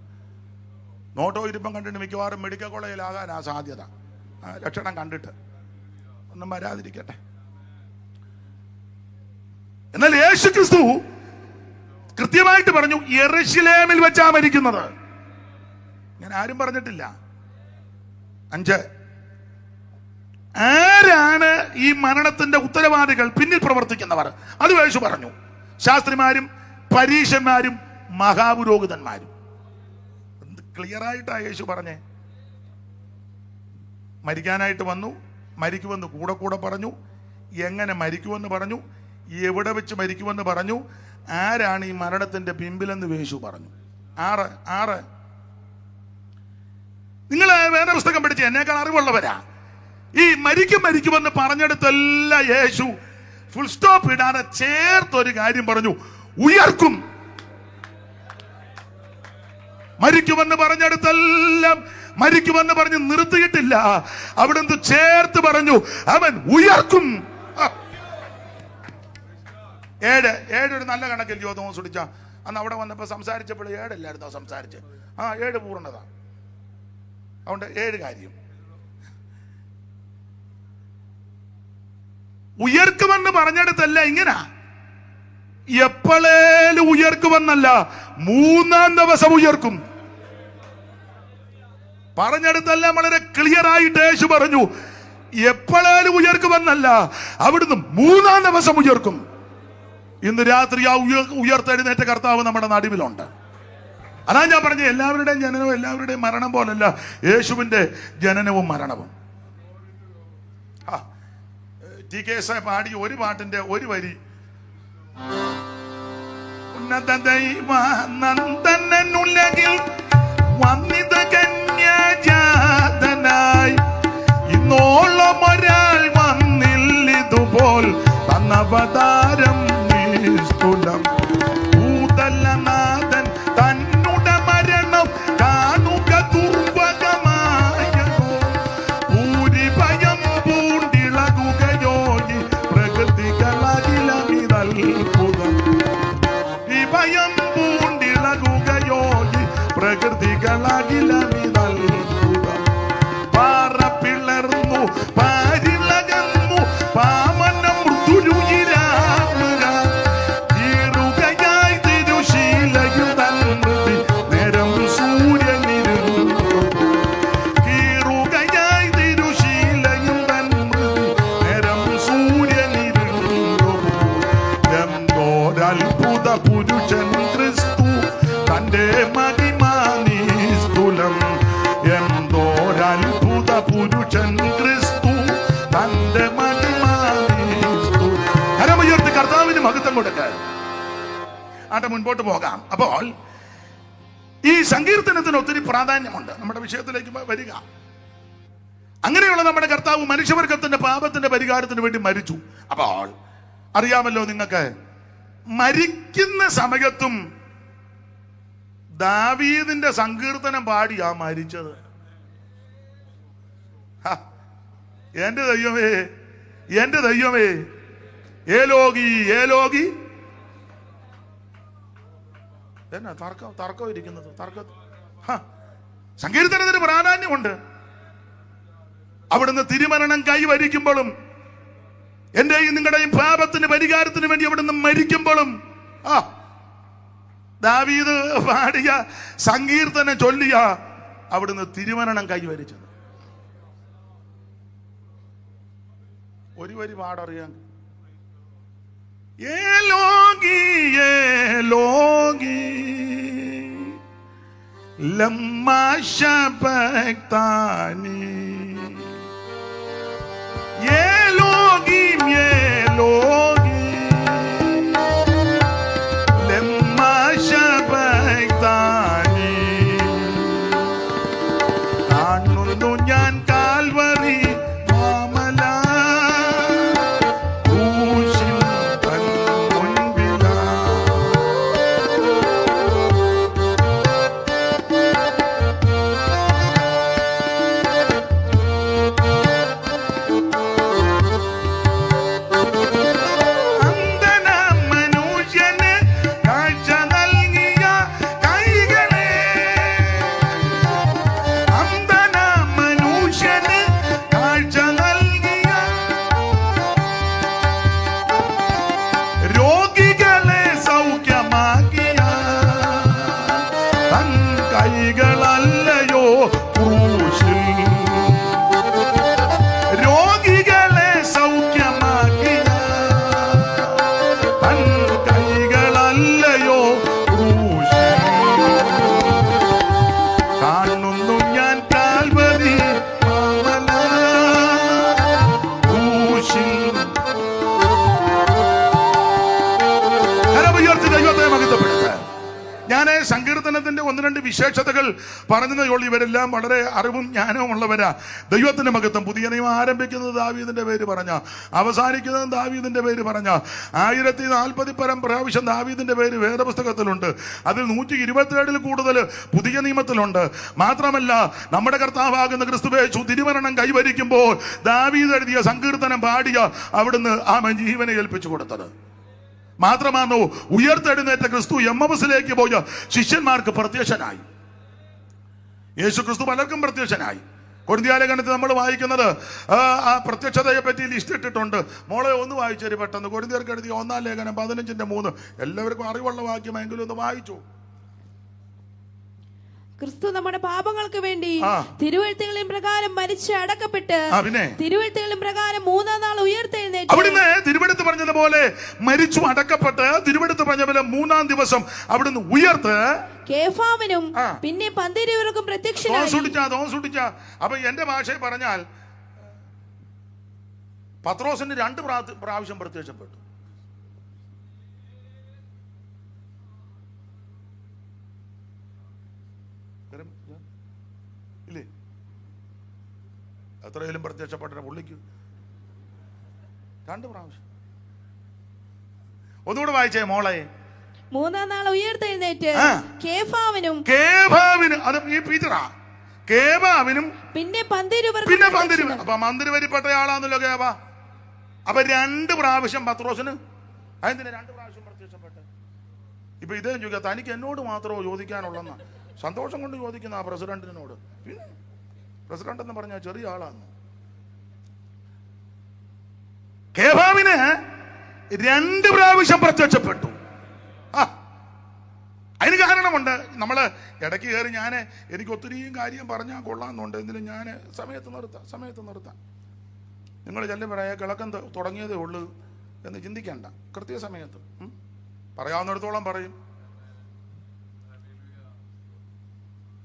നോട്ടോ ഇരിപ്പം കണ്ടിട്ട് മിക്കവാറും മെഡിക്കൽ കോളേജിലാകാനാ സാധ്യത. ലക്ഷണം കണ്ടിട്ട് ഒന്നും വരാതിരിക്കട്ടെ. എന്നാൽ യേശു ക്രിസ്തു കൃത്യമായിട്ട് പറഞ്ഞു യെരൂശലേമിൽ വെച്ചാ മരിക്കുന്നത്. ഇങ്ങനെ ആരും പറഞ്ഞിട്ടില്ല. 5, ആരാണ് ഈ മരണത്തിന്റെ ഉത്തരവാദികൾ, പിന്നിൽ പ്രവർത്തിക്കുന്നവർ? അത് യേശു പറഞ്ഞു. ശാസ്ത്രിമാരും പരീശന്മാരും മഹാപുരോഹിതന്മാരും. ക്ലിയർ ആയിട്ടാ യേശു പറഞ്ഞേ. മരിക്കാനായിട്ട് വന്നു, മരിക്കുമെന്ന് കൂടെ പറഞ്ഞു, എങ്ങനെ മരിക്കുമെന്ന് പറഞ്ഞു, എവിടെ വെച്ച് മരിക്കുമെന്ന് പറഞ്ഞു, ആരാണ് ഈ മരണത്തിന്റെ പിമ്പിലെന്ന് യേശു പറഞ്ഞു. 6 നിങ്ങൾ വേറെ പുസ്തകം പഠിച്ച് എന്നേക്കാൾ അറിവുള്ളവരാ. ഈ മരിക്കുമെന്ന് പറഞ്ഞെടുത്തെല്ലാം യേശു ഫുൾ സ്റ്റോപ്പ് ഇടാതെ ചേർത്തൊരു കാര്യം പറഞ്ഞു, ഉയർക്കും. മരിക്കുമെന്ന് പറഞ്ഞെടുത്തെല്ലാം മരിക്കുമെന്ന് പറഞ്ഞ് നിർത്തിയിട്ടില്ല. അവിടുന്ന് ചേർത്ത് പറഞ്ഞു അവൻ ഉയർക്കും. 7 ഒരു നല്ല കണക്കിൽ തോമസ് പിടിച്ച അന്ന് അവിടെ വന്നപ്പോ സംസാരിച്ചപ്പോൾ 7 അല്ലായിരുന്നോ സംസാരിച്ച്? 7 പൂർണ്ണത. അതുകൊണ്ട് 7 കാര്യം ഉയർക്കുമെന്ന് പറഞ്ഞെടുത്തല്ല. ഇങ്ങനെ എപ്പോഴേലും ഉയർക്കുമെന്നല്ല, 3-ാം ദിവസം ഉയർക്കും. പറഞ്ഞെടുത്തെല്ലാം വളരെ ക്ലിയർ ആയിട്ട് യേശു പറഞ്ഞു എപ്പോഴേലും ഉയർക്കുമെന്നല്ല, അവിടുന്ന് 3-ാം ദിവസം ഉയർക്കും. ഇന്ന് രാത്രി ആ ഉയർത്തെഴുന്നേറ്റ കർത്താവ് നമ്മുടെ നടുവിലുണ്ട്. അതാ ഞാൻ പറഞ്ഞ എല്ലാവരുടെയും ജനനവും എല്ലാവരുടെയും മരണം പോലല്ല യേശുവിന്റെ ജനനവും മരണവും. TKS പാടി ഒരു പാട്ടിന്റെ ഒരു വരി, ഉന്നത ദൈവ നന്ദനുലകിൽ വന്നിത കന്യാജാതനായി ഇന്നോളം ഒരാൾ വന്നില്ലിതുപോൽ തന്നവതാരം നിസ്തുലം. ഭൂതലനാഥൻ തന്നുടെ മരണം കാണുക ദുർഭഗമായതോ, ഭൂരിഭയം പൂണ്ടിളകുകയോ ഈ പ്രകൃതികളകിലമിതൽപുതം. ഈ ഭയം പൂണ്ടിളകുകയോ ഈ പ്രകൃതികളകിലമിതൽപുതം. പാറ പിളർന്നു പാരിളകന്നു പാമനം മൃദുരുയിരാകുക, തീറുകയായി തിരുശീലയും തൻമൃതി നേരം സൂര്യനിരുന്നു. കീറുകയായി തിരുശീലയും തൻമൃതി നേരം സൂര്യനിരുന്നു. എന്തോരത്ഭുത പുരുഷൻ ക്രിസ്തു തന്റെ മഹിമാ ചിന്തയോടെ മുൻപോട്ട് പോകാം. അപ്പോൾ ഈ സങ്കീർത്തനത്തിന് ഒത്തിരി പ്രാധാന്യമുണ്ട്. നമ്മുടെ വിഷയത്തിലേക്ക് വരിക. അങ്ങനെയുള്ള നമ്മുടെ കർത്താവ് മനുഷ്യവർഗത്തിന്റെ പാപത്തിന്റെ പരിഹാരത്തിന് വേണ്ടി മരിച്ചു. അപ്പോൾ അറിയാമല്ലോ നിങ്ങൾക്ക്, മരിക്കുന്ന സമയത്തും ദാവീദിന്റെ സങ്കീർത്തനം പാടിയാ മരിച്ചത്. എന്റെ ദൈവമേ, എന്റെ ദൈവമേ, ഏലോകി ഏലോകി. എന്നാ തർക്കം ഇരിക്കുന്നത്? സങ്കീർത്തനത്തിന് പ്രാധാന്യമുണ്ട്. അവിടുന്ന് തിരുമരണം കൈവരിക്കുമ്പോഴും എന്റെയും നിങ്ങളുടെയും പാപത്തിന് പരിഹാരത്തിന് വേണ്ടി അവിടുന്ന് മരിക്കുമ്പോഴും ദാവീദ് പാടിയ സങ്കീർത്തനം ചൊല്ലിയ അവിടുന്ന് തിരുമരണം കൈവരിച്ചത്. ഒരു വരി പാടറിയാം. ഏലോകി ഏലോകി ലമ്മാ ശബക്താനി ഏലോകി ഏലോകി ലമ്മാ ശബക്താനി. കാണുന്നു ഞാൻ കാൽവരി മാമല സങ്കീർത്തനത്തിന്റെ ഒന്ന് രണ്ട് വിശേഷതകൾ പറഞ്ഞതേയുള്ളൂ. ഇവരെല്ലാം വളരെ അറിവും ജ്ഞാനവും ഉള്ളവരാ. ദൈവത്തിന്റെ മഹത്വം. പുതിയ നിയമം ആരംഭിക്കുന്നത് ദാവീദിന്റെ പേര് പറഞ്ഞ, അവസാനിക്കുന്നത് ദാവീദിന്റെ പേര് പറഞ്ഞ 1040 പരം പ്രാവശ്യം ദാവീദിന്റെ പേര് വേദപുസ്തകത്തിലുണ്ട്. അതിൽ 127 കൂടുതൽ പുതിയ നിയമത്തിലുണ്ട്. മാത്രമല്ല, നമ്മുടെ കർത്താവാകുന്ന ക്രിസ്തുയേശു തിരുമരണം കൈവരിക്കുമ്പോൾ ദാവീദ് എഴുതിയ സങ്കീർത്തനം പാടിയ അവിടുന്ന് ജീവനെ ഏൽപ്പിച്ചു കൊടുത്തത്. മാത്രമാണോ, ഉയർത്തെഴുന്നേറ്റ ക്രിസ്തു എമ്മവസിലേക്ക് പോയ ശിഷ്യന്മാർക്ക് പ്രത്യക്ഷനായി. യേശു ക്രിസ്തു പലർക്കും പ്രത്യക്ഷനായി. കൊരിന്ത്യലേഖനത്തിൽ നമ്മൾ വായിക്കുന്നത് ആ പ്രത്യക്ഷതയെ പറ്റി ലിസ്റ്റ് ഇട്ടിട്ടുണ്ട്. മോളെ ഒന്ന് വായിച്ചേര് പെട്ടെന്ന്. കൊരിന്ത്യർക്ക് എഴുതിയ 1-ാം ലേഖനം 15:3. എല്ലാവർക്കും അറിവുള്ള വാക്യമെങ്കിലും ഒന്ന് വായിച്ചു. ക്രിസ്തു നമ്മുടെ പാപങ്ങൾക്ക് വേണ്ടി തിരുവെഴുത്തുകളിൻ പ്രകാരം മരിച്ച് അടക്കപ്പെട്ട് തിരുവെഴുത്തുകളിൻ പ്രകാരം 3-ാം നാൾ ഉയർത്തെഴുന്നേറ്റു. അവിടുന്ന് തിരുവെടുത്ത് പറഞ്ഞതുപോലെ മരിച്ചു അടക്കപ്പെട്ട് തിരുവെടുത്ത് പറഞ്ഞ പോലെ 3-ാം ദിവസം അവിടുന്ന് ഉയർത്ത് കേഫാവിനും പിന്നെ 12 പ്രത്യക്ഷനായി. അപ്പൊ എന്റെ ഭാഷയിൽ പറഞ്ഞാൽ പത്രോസിന് 2 പ്രാവശ്യം പ്രത്യക്ഷപ്പെട്ടു. ഇല്ലേ? എത്രയിലും പ്രത്യക്ഷപ്പെട്ട പുള്ളിക്ക് 2 പ്രാവശ്യം. ഒന്നുകൂടെ വായിച്ചേ മോളെ. 3-ാം നാൾ ഉയർത്തെഴുന്നേറ്റ് കേഫാവിനും അത് ഈ പീറ്ററാ. കേബാവിനും പിന്നെ 12 അപ്പൊ മന്ദിര വരിപ്പെട്ട ആളാന്നല്ലോ കേബ. അപ്പൊ 2 പ്രാവശ്യം പത്രോസിന്. അതെന്തിനാ 2 പ്രാവശ്യം പ്രത്യക്ഷപ്പെട്ടെ? ഇപ്പൊ ഇതേ ചോദിക്കുക, തനിക്ക് എന്നോട് മാത്രമോ ചോദിക്കാനുള്ളെന്ന സന്തോഷം കൊണ്ട് ചോദിക്കുന്ന ആ പ്രസിഡന്റിനോട്. പ്രസിഡന്റ് എന്ന് പറഞ്ഞാൽ ചെറിയ ആളാണ്. കേബാവിന് 2 പ്രാവശ്യം പ്രത്യക്ഷപ്പെട്ടു. അതിന് കാരണമുണ്ട്. നമ്മള് ഇടയ്ക്ക് കയറി എനിക്ക് ഒത്തിരിയും കാര്യം പറഞ്ഞാൽ കൊള്ളാമെന്നുണ്ട്. എന്തിനും ഞാൻ സമയത്ത് നിർത്താം. നിങ്ങൾ ചെല്ലം പറയാ കിളക്കം തുടങ്ങിയതേ ഉള്ളൂ എന്ന് ചിന്തിക്കേണ്ട. കൃത്യസമയത്ത് പറയാവുന്നിടത്തോളം പറയും.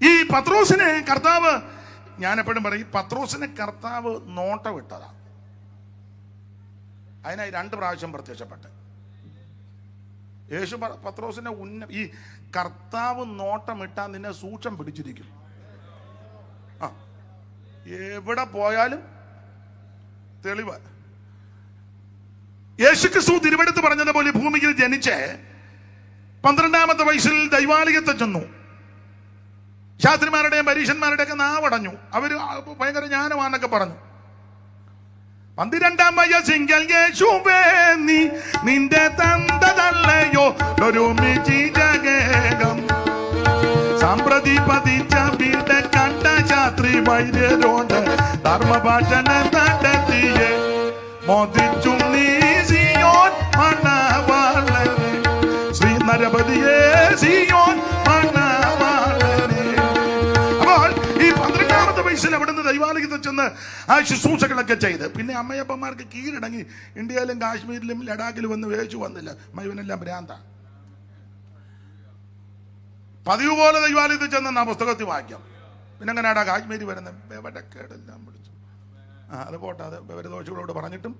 ഈ പത്രോസിനെ കർത്താവ്, ഞാൻ എപ്പോഴും പറയും, പത്രോസിനെ കർത്താവ് നോട്ടം ഇട്ടതാ. അതിനായി 2 പ്രാവശ്യം പ്രത്യക്ഷപ്പെട്ടെ. യേശു പത്രോസിനെ ഈ കർത്താവ് നോട്ടമിട്ടാൻ നിന്നെ സൂക്ഷം പിടിച്ചിരിക്കും. ആ, എവിടെ പോയാലും തെളിവ്. യേശുക്രിസ്തു തിരുവെടുത്ത് പറഞ്ഞതുപോലെ ഭൂമിയിൽ ജനിച്ച് 12-ാമത്തെ വയസ്സിൽ ദൈവാലയത്തിൽ ചെന്നു. ശാസ്ത്രിമാരുടെയും പരീക്ഷന്മാരുടെയും ഒക്കെ നാവടഞ്ഞു. അവര് ഭയങ്കര ജ്ഞാനമാണെന്നൊക്കെ പറഞ്ഞു. 12-ാം വയസ്സിങ്കൽ യേശുവേ നീ നിന്റെ തന്തതല്ലയോ ഒരുമിച്ചിജഗം സാമ്പ്രതി പതിച്ച വീട കണ്ട ശാസ്ത്രി വൈദ്യരോട് ധർമ്മഭാഷണ നടത്തിയെ മോദിച്ചു നീ സിയോൻ മണവാളനെ ശ്രീ നരപതിയെ സിയോൻ മണവാളനെ. അപ്പോൾ ഈ 12-ാമത്തെ വയസ്സിൽ അവിടുന്ന് ദൈവാലയത്തിൽ ചെന്ന് ആ ശുശ്രൂഷകളൊക്കെ ചെയ്ത് പിന്നെ അമ്മയപ്പന്മാർക്ക് കീഴടങ്ങി ഇന്ത്യയിലും കാശ്മീരിലും ലഡാക്കിലും ഒന്നും വേച്ചു വന്നില്ല. ഇവനെല്ലാം ഭ്രാന്ത. പതിവ് പോലെ ദൈവാലയത്തിൽ ചെന്ന പുസ്തകത്തിൽ വായിക്കാം. പിന്നെ അങ്ങനെയാടാ കാശ്മീരി വരുന്ന കേടെല്ലാം പിടിച്ചു. അത് പോട്ടെ, അത് വിവരദോഷികളോട് പറഞ്ഞിട്ടും.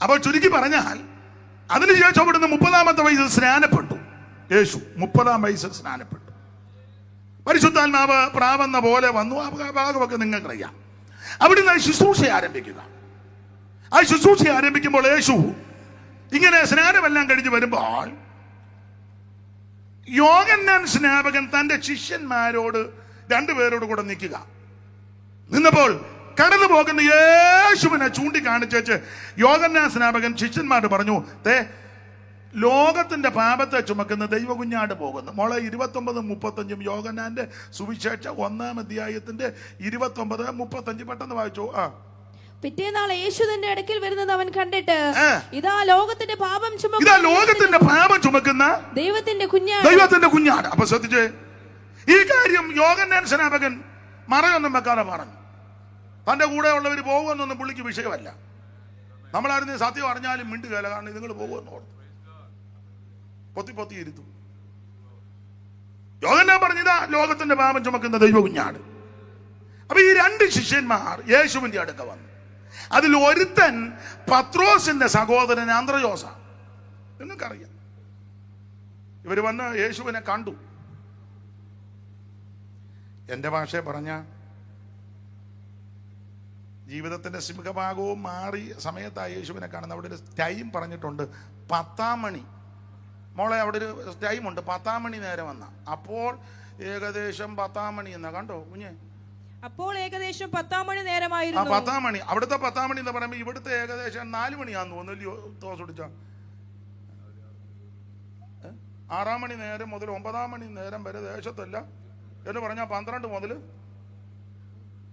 അപ്പോൾ ചുരുക്കി പറഞ്ഞാൽ അതിനുശേഷം അവിടുന്ന് 30-ാമത്തെ വയസ്സിൽ സ്നാനപ്പെട്ടു. യേശു 30-ാം വയസ്സിൽ സ്നാനപ്പെട്ടു. പരിശുദ്ധാത്മാവ് പ്രാവെന്ന പോലെ വന്നു. ആ ഭാഗമൊക്കെ നിങ്ങൾക്കറിയാം. അവിടുന്ന് ശുശ്രൂഷ ആരംഭിക്കുക. ആ ശുശ്രൂഷ ആരംഭിക്കുമ്പോൾ യേശു ഇങ്ങനെ സ്നാനമെല്ലാം കഴിഞ്ഞ് വരുമ്പോൾ യോഹന്നാൻ സ്നാപകൻ തന്റെ ശിഷ്യന്മാരോട് 2 പേരോട് കൂടെ നിന്നപ്പോൾ കടന്നു പോകുന്ന യേശുവിനെ ചൂണ്ടിക്കാണിച്ചു യോഹന്നാൻ സ്നാപകൻ ശിഷ്യന്മാരോട് പറഞ്ഞു, ലോകത്തിന്റെ പാപത്തെ ചുമക്കുന്ന ദൈവകുഞ്ഞാട് പോകുന്നു. മോളെ 29-35 യോഹന്നാന്റെ സുവിശേഷ 1-ാം അധ്യായത്തിന്റെ 29-35 പെട്ടെന്ന് വായിച്ചു. പിറ്റേന്നാൾ യേശു തന്റെ അടുക്കൽ വരുന്നത് അവൻ കണ്ടിട്ട് ഇതാ ലോകത്തിന്റെ പാപം ചുമക്കുന്ന ദൈവത്തിന്റെ കുഞ്ഞാട്. അപ്പൊ ശ്രദ്ധിച്ചേ, ഈ കാര്യം യോഹന്നാൻ സ്നാപകൻ മറയൊന്നും വെക്കാതെ പറഞ്ഞു. തന്റെ കൂടെ ഉള്ളവർ പോകുമെന്നൊന്നും പുള്ളിക്ക് വിഷയമല്ല. നമ്മളായിരുന്നു സത്യം അറിഞ്ഞാലും മിണ്ടുകയല്ല. കാരണം നിങ്ങൾ പോകുമെന്ന് ഓർത്തു പൊത്തി ഇരുത്തു. യോഹന്നാൻ പറഞ്ഞതാ ലോകത്തിന്റെ പാപം ചുമക്കുന്ന ദൈവ കുഞ്ഞാട്. അപ്പൊ ഈ 2 ശിഷ്യന്മാർ യേശുവിന്റെ അടുക്ക വന്നു. അതിൽ ഒരുത്തൻ പത്രോസിന്റെ സഹോദരൻ അന്ത്രയോസ. നിങ്ങൾക്കറിയാം. ഇവര് വന്ന് യേശുവിനെ കണ്ടു. എന്റെ ഭാഷയെ പറഞ്ഞ ജീവിതത്തിന്റെ സിംഹഭാഗവും മാറി സമയത്തായി യേശുവിനെ കാണുന്നത്. അവിടെ ഒരു ടൈം പറഞ്ഞിട്ടുണ്ട്, 10-ാം മണി. മോളെ അവിടെ ഒരു ടൈമുണ്ട്, 10-ാം മണി നേരം വന്ന. അപ്പോൾ ഏകദേശം 10-ാം മണി എന്നാ കണ്ടോ കുഞ്ഞെ? അപ്പോൾ ഏകദേശം 10-ാം മണി നേരമായിരുന്നു. 10-ാം മണി. അവിടുത്തെ 10-ാം മണി എന്ന് പറയുമ്പോൾ ഇവിടുത്തെ ഏകദേശം 4 മണിയാന്ന് തോന്നുന്നു. തോസ് പിടിച്ച 6-ാം മണി നേരം മുതൽ 9-ാം മണി നേരം വരെ ദേശത്തല്ല എന്ന് പറഞ്ഞാൽ 12 മുതൽ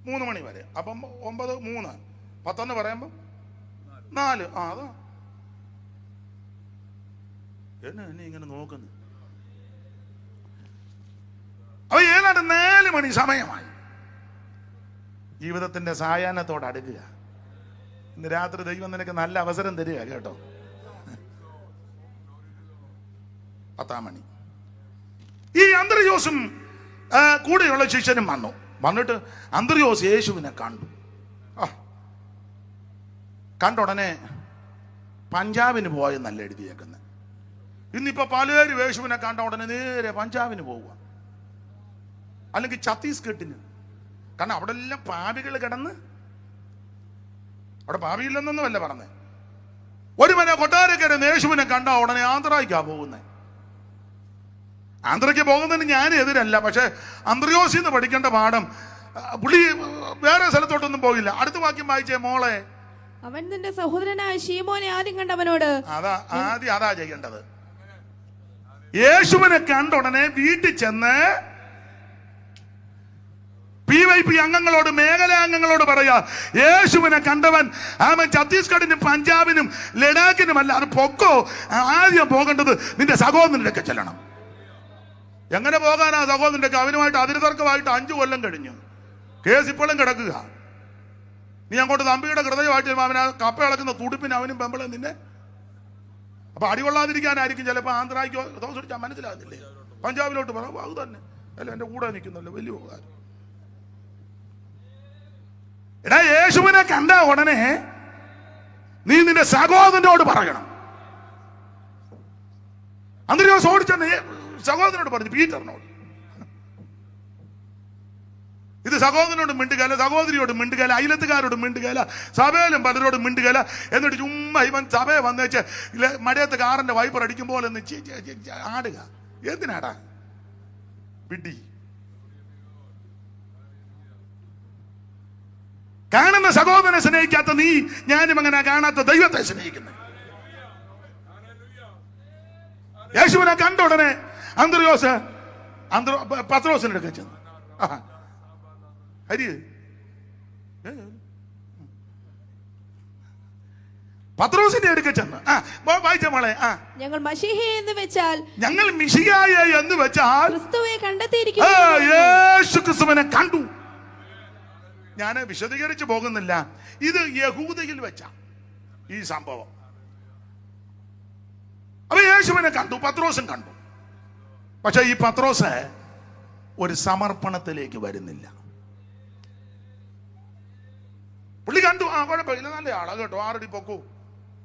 3 മണി വരെ. അപ്പം 9, 3, 10 പറയുമ്പോ 4. അതാ എന്നെ ഇങ്ങനെ നോക്കുന്നു. അപ്പൊ ഏതാണ്ട് 4 മണി സമയമായി. ജീവിതത്തിന്റെ സായാഹ്നത്തോട് അടുക്കുക. ഇന്ന് രാത്രി ദൈവം നിനക്ക് നല്ല അവസരം തരിക കേട്ടോ. 10-ാം മണി. ഈ അന്ത്രയോസും കൂടെയുള്ള ശിഷ്യനും വന്നിട്ട് അന്ത്രയോസ് യേശുവിനെ കണ്ട ഉടനെ പഞ്ചാബിന് പോയെന്നല്ല എഴുതിയേക്കുന്നത്. ഇന്നിപ്പോ പലരും യേശുവിനെ കണ്ട ഉടനെ നേരെ പഞ്ചാബിന് പോവുക, അല്ലെങ്കിൽ ഛത്തീസ്ഗഡിന്. കാരണം അവിടെ എല്ലാം പാപികൾ കിടന്ന്, അവിടെ പാപിയില്ലെന്നൊന്നുമല്ല പറഞ്ഞേ. ഒരുവനെ കൊട്ടാരക്കര യേശുവിനെ കണ്ട ഉടനെ ആന്ധ്രയ്ക്കാ പോകുന്നത്. ആന്ധ്രയ്ക്ക് പോകുന്നതിന് ഞാൻ എതിരല്ല. പക്ഷെ അന്ത്രയോസിൽ നിന്ന് പഠിക്കേണ്ട പാഠം, പുള്ളി വേറെ സ്ഥലത്തോട്ടൊന്നും പോകില്ല. അടുത്ത വാക്യം വായിച്ചേ മോളെ. അവൻ തന്റെ സഹോദരനായ ശീമോനെ ആദ്യം കണ്ടവനോട് അതാ ചെയ്യേണ്ടത്. യേശുവിനെ കണ്ട ഉടനെ വീട്ടിൽ ചെന്ന് PYP അംഗങ്ങളോട്, മേഖലാംഗങ്ങളോട് പറയാ, യേശുവിനെ കണ്ടവൻ അവൻ ഛത്തീസ്ഗഡിനും പഞ്ചാബിനും ലഡാക്കിനും അല്ല, അത് പൊക്കോ. ആദ്യം പോകേണ്ടത് നിന്റെ സഹോദരൻ്റെ ഒക്കെ ചെല്ലണം. എങ്ങനെ പോകാനാ സഹോദരൻ്റെ? അവനുമായിട്ട് അതിർതർക്കമായിട്ട് 5 കൊല്ലം കഴിഞ്ഞു. കേസ് ഇപ്പോഴും കിടക്കുക. നീ അങ്ങോട്ട് തമ്പിയുടെ ഹൃദയമായിട്ട് അവന് കപ്പ ഇളക്കുന്ന തുടുപ്പിന് അവനും പെമ്പളും നിന്നെ. അപ്പൊ അടികൊള്ളാതിരിക്കാനായിരിക്കും ചിലപ്പോൾ ആന്ധ്രയ്ക്കോ തോന്നിച്ചാൽ മനസ്സിലാകുന്നില്ലേ, പഞ്ചാബിലോട്ട് പറയാം. അത് തന്നെ അല്ല, എന്റെ കൂടെ നിൽക്കുന്നല്ലോ, വലിയ ഉപകാരം. എടാ, യേശുവിനെ കണ്ട ഉടനെ നീ നിന്റെ സഹോദരനോട് പറയണം. അന്ത്രയോസ് ഓടിച്ചെന്ന് സഹോദരനോട് പറഞ്ഞു, പീറ്ററിനോട്, ഇത് സഹോദരനോട് മിണ്ടുകല, സഹോദരിയോട് മിണ്ടുകല, അയലത്തുകാരോട് മിണ്ടുകല, സഭയിലും പലരോടും മിണ്ടുകല. എന്നിട്ട് ചുമ്മാ ഇവൻ സഭയെ വന്നേച്ച് മഴയത്ത് കാറിന്റെ വൈപ്പർ അടിക്കുമ്പോൾ എന്ന് ആടുക. എന്തിനാടാ വിഡ്ഢി? കാണുന്ന സഹോദരനെ സ്നേഹിക്കാത്ത നീ, ഞാനും അങ്ങനെ കാണാത്ത ദൈവത്തെ സ്നേഹിക്കുന്നത്. യേശുവിനെ കണ്ട ഉടനെ അന്ത്രയോസ് പത്രോസിന്റെ അടുക്കൽ ചെന്നു. ഹരി പത്രോസിന്റെ അടുക്കൽ ചെന്ന് വായിച്ച മോളെ, ഞങ്ങൾ മശീഹയെ എന്ന് വെച്ചാൽ, ഞങ്ങൾ മിശിഹായെ എന്ന് വെച്ചാൽ ക്രിസ്തുവെ കണ്ടെത്തിയിരിക്കുന്നു. യേശു ക്രിസ്തുവിനെ കണ്ടു. ഞാൻ വിശദീകരിച്ചു പോകുന്നില്ല. ഇത് യഹൂദയിൽ വെച്ച ഈ സംഭവം. അപ്പൊ യേശുവിനെ കണ്ടു, പത്രോസും കണ്ടു. പക്ഷെ ഈ പത്രോസ് ഒരു സമർപ്പണത്തിലേക്ക് വരുന്നില്ല. പുള്ളി കണ്ടു, കുഴപ്പമില്ല, നല്ല ആളാ കേട്ടോ, 6 അടി പൊക്കൂ,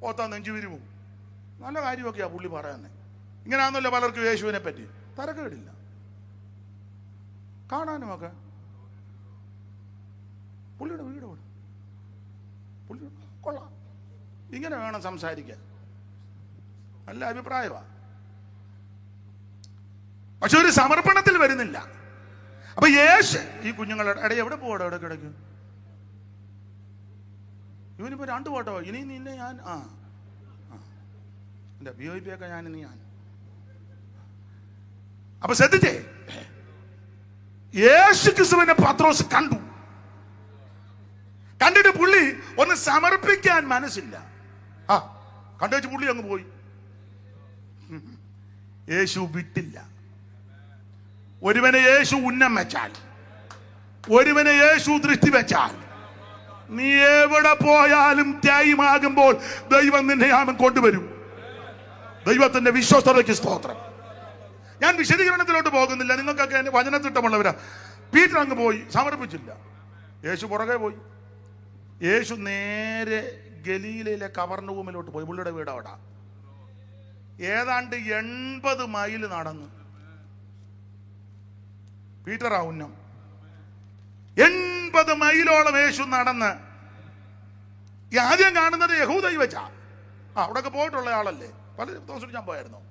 ഓത്താ നെഞ്ചു വിരിവും, നല്ല കാര്യമൊക്കെയാ പുള്ളി പറയുന്നത്. ഇങ്ങനെയാണല്ലോ പലർക്കും യേശുവിനെ പറ്റി. തരക്കേടില്ല, കാണാനുമൊക്കെ. പുള്ളിയുടെ വീട് പുള്ളി കൊള്ളാം, ഇങ്ങനെ വേണം സംസാരിക്കാൻ, നല്ല അഭിപ്രായമാണ്. പക്ഷെ ഒരു സമർപ്പണത്തിൽ വരുന്നില്ല. അപ്പൊ യേശു ഈ കുഞ്ഞുങ്ങളുടെ ഇടയിൽ എവിടെ പോകണം? എവിടെ കിടക്കും? ഇവനിപ്പോ 2 ഫോട്ടോ, ഇനി നിന്നെ ഞാൻ എന്റെ VIP ഒക്കെ ഞാൻ ഇനി ഞാൻ. അപ്പൊ ശ്രദ്ധിച്ചേ, യേശു ക്രിസ്തുവിനെ പത്രോസ് കണ്ടു. കണ്ടിട്ട് പുള്ളി ഒന്ന് സമർപ്പിക്കാൻ മനസ്സില്ല. കണ്ടുവെച്ച് പുള്ളി അങ്ങ് പോയി. യേശു വിട്ടില്ല. ഒരുവനെ യേശു ഉന്നം വെച്ചാൽ, ഒരുവനെ യേശു ദൃഷ്ടി വെച്ചാൽ, നീ എവിടെ പോയാലും ത്യാഗമാകുമ്പോൾ ദൈവം നിന്നെ അവൻ കൊണ്ടുവരും. ദൈവത്തിന്റെ വിശ്വസ്തതയ്ക്ക് സ്തോത്രം. ഞാൻ വിശദീകരണത്തിലോട്ട് പോകുന്നില്ല, നിങ്ങൾക്കൊക്കെ എന്റെ വചനത്തിട്ടമുള്ളവരാ. പീറ്റർ അങ്ങ് പോയി, സമർപ്പിച്ചില്ല. യേശു പുറകെ പോയി. യേശു നേരെ ഗലീലയിലെ കവർന്നഭൂമിയിലോട്ട് പോയി. പുള്ളിയുടെ വീട് അവിടെ. ഏതാണ്ട് 80 മൈൽ നടന്നു. പീറ്ററാ ഉന്നം. 80 മൈലോളം യേശു നടന്ന്. ആദ്യം കാണുന്നത് യഹൂദയിൽ വെച്ചാ. അവിടെയൊക്കെ പോയിട്ടുള്ള ആളല്ലേ, പല ദിവസം ഞാൻ പോയായിരുന്നു.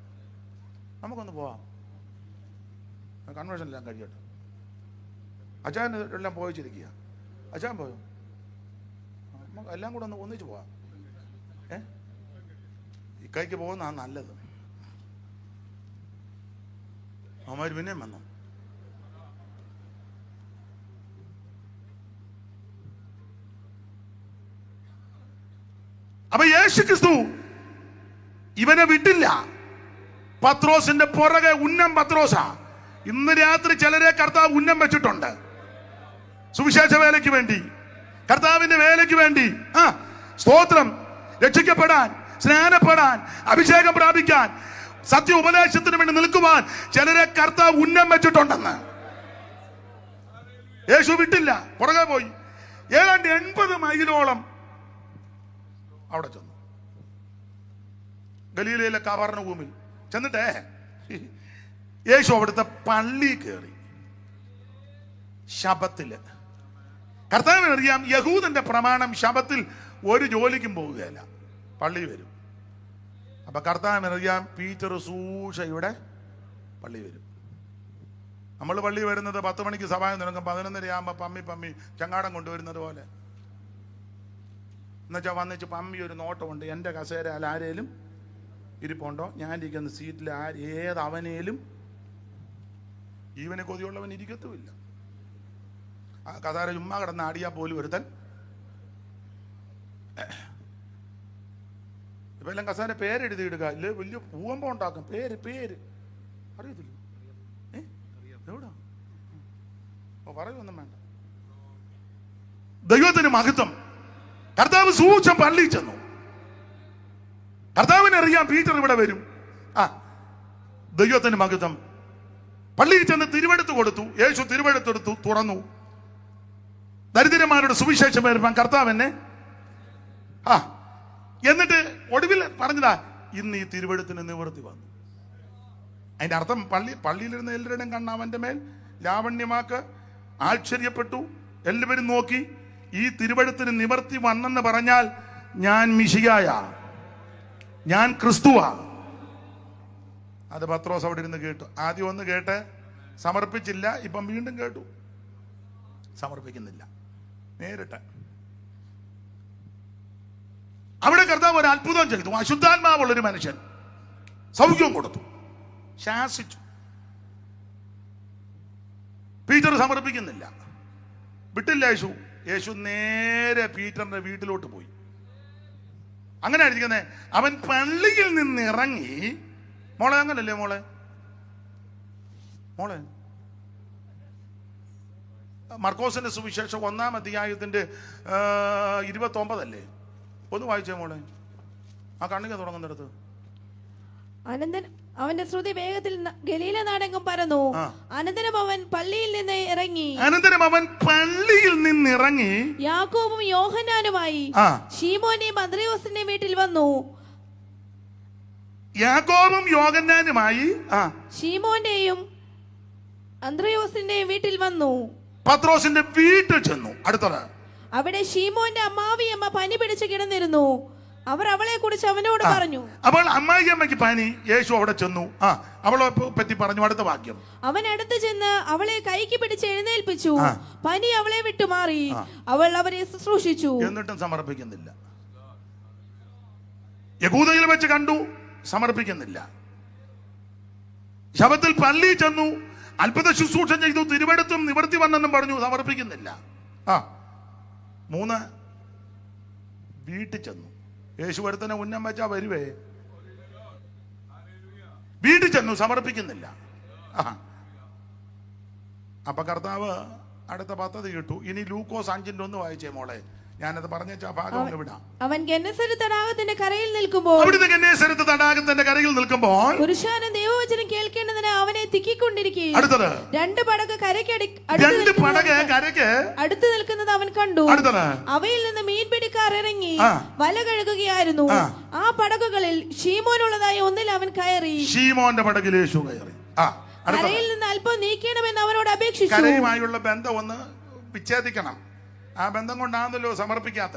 നമുക്കൊന്ന് പോവാം, കൺവെൻഷനെല്ലാം കഴിയട്ടെ. അച്ഛൻ എല്ലാം പോയിച്ചിരിക്കുക. അച്ഛൻ പോയോ? എല്ലാം കൂടെ ഒന്ന് ഒന്നിച്ച് പോവാം. ഇക്കൈക്ക് പോകുന്നതാണ് നല്ലത്. അവന്മാർ പിന്നെയും വന്നു. അപ്പൊ യേശു ക്രിസ്തു ഇവനെ വിട്ടില്ല. പത്രോസിന്റെ പുറകെ ഉന്നം പത്രോസാ. ഇന്ന് രാത്രി ചിലരെ കർത്താവ് ഉന്നം വെച്ചിട്ടുണ്ട്, സുവിശേഷ വേലയ്ക്ക് വേണ്ടി, കർത്താവിന്റെ വേലയ്ക്ക് വേണ്ടി. സ്തോത്രം. രക്ഷിക്കപ്പെടാൻ, സ്നാനപ്പെടാൻ, അഭിഷേകം പ്രാപിക്കാൻ, സത്യ ഉപദേശത്തിന് വേണ്ടി നിൽക്കുവാൻ ചിലരെ കർത്താവ് ഉന്നം വെച്ചിട്ടുണ്ടെന്ന്. യേശു വിട്ടില്ല, പുറകെ പോയി. ഏതാണ്ട് 80 മൈലോളം അവിടെ ചെന്നു. ഗലീലയിലെ കവർന്നഭൂമിയിൽ ചെന്നിട്ടേ യേശു അവിടുത്തെ പള്ളി കയറി. ശബത്തില് കർത്താവിന് അറിയാം, യഹൂദന്റെ പ്രമാണം ശബത്തിൽ ഒരു ജോലിക്കും പോവുകയല്ല, പള്ളി വരും. അപ്പൊ കർത്താവിന് അറിയാം, പീറ്റർ സൂഷയുടെ പള്ളി വരും. നമ്മൾ പള്ളി വരുന്നത് 10 മണിക്ക് സഭായം തുടങ്ങും, 11:30 ആകുമ്പോൾ പമ്മി ചങ്ങാടം കൊണ്ടുവരുന്നത് പോലെ. എന്നുവെച്ചാൽ വന്നിച്ച് പമ്മി ഒരു നോട്ടമുണ്ട്, എൻ്റെ കസേര ആരേലും ഇരിപ്പുണ്ടോ, ഞാൻ ഇരിക്കുന്ന സീറ്റിൽ ഏതവനേലും ഈവനെ കൊതിയുള്ളവൻ ഇരിക്കത്തുമില്ല. ആ കസേര ചുമ്മാ കിടന്ന് ആടിയാൽ പോലും ഒരുത്തൻ. ഇപ്പൊ എല്ലാം കസേര പേരെഴുതിയിടുക, ഇല്ലേ വലിയ പൂവമ്പം ഉണ്ടാക്കും. പേര് അറിയത്തില്ല. എവിടാ പറയൊന്നും വേണ്ട. ദൈവത്തിന് മഹത്വം. കർത്താവ് സൂക്ഷം പള്ളി ചെന്നു. കർത്താവിനറിയാം പീറ്റർ ഇവിടെ വരും. ദൈവത്തിന് മഹത്വം. പള്ളിയിൽ ചെന്ന് തിരുവെടുത്ത് കൊടുത്തു. യേശു തിരുവെടുത്തെടുത്തു, തുറന്നു. ദരിദ്രന്മാരുടെ സുവിശേഷം വരുമ്പോൾ കർത്താവ് എന്നെ എന്നിട്ട് ഒടുവിൽ പറഞ്ഞതാ, ഇന്ന് ഈ തിരുവെടുത്തിന് നിവൃത്തി വന്നു. അതിന്റെ അർത്ഥം പള്ളിയിലിരുന്ന എല്ലാവരുടെയും കണ്ണ് അവന്റെ മേൽ ലാവണ്യമാക്ക്, ആശ്ചര്യപ്പെട്ടു. എല്ലാവരും നോക്കി. ഈ തിരുവഴുത്തിന് നിവർത്തി വന്നെന്ന് പറഞ്ഞാൽ ഞാൻ മിശിഹായ, ഞാൻ ക്രിസ്തുവാ. അത് പത്രോസ് അവിടെ ഇരുന്ന് കേട്ടു. ആദ്യം ഒന്ന് കേട്ട് സമർപ്പിച്ചില്ല, ഇപ്പം വീണ്ടും കേട്ടു, സമർപ്പിക്കുന്നില്ല. നേരിട്ട് അവിടെ കർത്താവ് ഒരു അത്ഭുതം ചെയ്തു. അശുദ്ധാത്മാവുള്ളൊരു മനുഷ്യൻ സൗഖ്യം കൊടുത്തു, ശാസിച്ചു. പീറ്റർ സമർപ്പിക്കുന്നില്ല, വിട്ടില്ല യേശു. യേശു നേരെ പീറ്ററിന്റെ വീട്ടിലോട്ട് പോയി. അങ്ങനെ ആയിരിക്കുന്നേ. അവൻ പള്ളിയിൽ നിന്ന് ഇറങ്ങി, മോളെ അങ്ങനല്ലേ മോളെ, മോളെ മർക്കോസിന്റെ സുവിശേഷം 1-ാം അധ്യായത്തിന്റെ 29 അല്ലേ? ഒന്ന് വായിച്ചേ മോളെ, ആ കണ്ണിക തുടങ്ങുന്നിടത്ത്. അനന്തരം അവന്റെ ശ്രുതി വേഗത്തിൽ ഗലീല നാടെങ്ങും പരന്നു. അനന്തരം അവൻ പള്ളിയിൽ നിന്ന് ഇറങ്ങി യാക്കോബും യോഹന്നാനുമായി ശീമോന്റെയും അന്ത്രയോസിന്റെയും വീട്ടിൽ വന്നു. യാക്കോബും യോഹന്നാനുമായി ശീമോന്റെയും അന്ത്രയോസിന്റെയും വീട്ടിൽ വന്നു. പത്രോസിന്റെ വീട്ടിൽ ചെന്നു. അടുത്തത്, അവിടെ ശീമോന്റെ അമ്മാവിയമ്മ പനി പിടിച്ച് കിടന്നിരുന്നു. അവർ അവളെ കുറിച്ച് അവനോട് പറഞ്ഞു. അപ്പോൾ അമ്മായിയമ്മയ്ക്ക് പനി. യേശു അവിടെ ചെന്നു, അവളെ പറ്റി പറഞ്ഞു. അടുത്ത വാക്യം, അവൻ അടുത്ത് ചെന്ന് അവളെ കൈക്ക് പിടിച്ച് എഴുന്നേൽപ്പിച്ചു. പനി അവളെ വിട്ടുമാറി. അവൾ അവരെ ശുശ്രൂഷിച്ചു. എന്നിട്ടും സമർപ്പിക്കുന്നില്ല. യഹൂദയിൽ വെച്ച് കണ്ടു, സമർപ്പിക്കുന്നില്ല. ശബത്തിൽ പള്ളി ചെന്നു, അത്ഭുത ശുശ്രൂഷ ചെയ്തു, തിരുവെടുത്തും നിവർത്തി വന്നെന്നും പറഞ്ഞു, സമർപ്പിക്കുന്നില്ല. 3 വീട്ടിൽ ചെന്നു. യേശു ഒരുത്തനെ ഉന്നം വെച്ചാ വരുവേ. വീട്ടിൽ ചെന്നു, സമർപ്പിക്കുന്നില്ല. അപ്പൊ കർത്താവ് അടുത്ത പദ്ധതി കിട്ടു. ഇനി ലൂക്കോസ് 5:1 വായിച്ചേ മോളെ. ഞാനത് പറഞ്ഞാ ഭാഗം ഒന്ന് വിടാം. അവൻ ഗന്നേസരത്ത് തടാകത്തിന്റെ കരയിൽ നിൽക്കുമ്പോൾ പുരുഷാരം ദൈവവചനം കേൾക്കേണ്ടതിന് അവനെ തിക്കിക്കൊണ്ടിരിക്കുകയും അടുത്തത് 2 പടക് കരയ്ക്ക് അടുത്ത് നിൽക്കുന്നത് അവൻ കണ്ടു. അവയിൽ നിന്ന് മീൻപിടിക്കാർ ഇറങ്ങി വല കഴുകുകയായിരുന്നു. ആ പടകുകളിൽ ശീമോനുള്ളതായി ഒന്നിൽ അവൻ കയറി. ശീമോന്റെ പടകിൽ യേശു കയറി. കരയിൽ നിന്ന് അല്പം നീക്കണമെന്ന് അവനോട് അപേക്ഷിച്ചു. കരയുമായുള്ള ബന്ധം ഒന്ന് വിച്ഛേദിക്കണം. ആ ബന്ധം കൊണ്ടാണല്ലോ സമർപ്പിക്കാത്ത.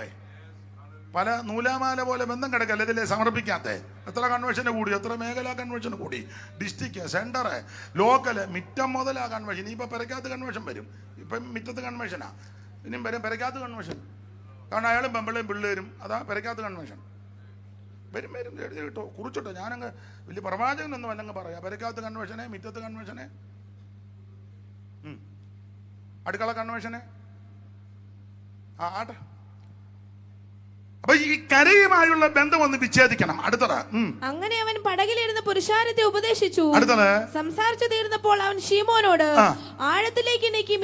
പല നൂലാമാല പോലെ ബന്ധം കിടക്കല്ല ഇതിലെ സമർപ്പിക്കാത്ത. എത്ര കൺവെൻഷന് കൂടി, എത്ര മേഖലാ കൺവെൻഷന് കൂടി, ഡിസ്ട്രിക്ട്, സെന്റർ, ലോക്കല്, മിറ്റം മുതലാ കൺവെൻഷൻ. ഇനിയിപ്പോൾ പെരക്കാത്ത കൺവെൻഷൻ വരും. ഇപ്പം മിറ്റത്ത് കൺവെൻഷനാ, ഇനിയും വരും പെരക്കാത്ത കൺവെൻഷൻ. കാരണം അയാളും പെമ്പിളയും പിള്ളേരും, അതാ പെരക്കാത്ത കൺവെൻഷൻ. വരും എഴുതി കിട്ടോ, കുറിച്ചിട്ടോ. ഞാനങ്ങ് വലിയ പ്രവാചകനൊന്നും അല്ലങ്ങ് പറയാം. പെരക്കാത്ത കൺവെൻഷനെ, മിറ്റത്ത് കൺവെൻഷനെ, അടുക്കള കൺവെൻഷനെ. ആട്ടെ. അപ്പൊ ഈ കരയുമായുള്ള ബന്ധം ഒന്ന് വിച്ഛേദിക്കണം. അടുത്തത്, അങ്ങനെ അവൻ പടകിലിരുന്ന് പുരുഷാരത്തെ ഉപദേശിച്ചു. അടുത്തത്, സംസാരിച്ചു തീർന്നപ്പോൾ അവൻ ശീമോനോട് ആഴത്തിലേക്ക് നീക്കി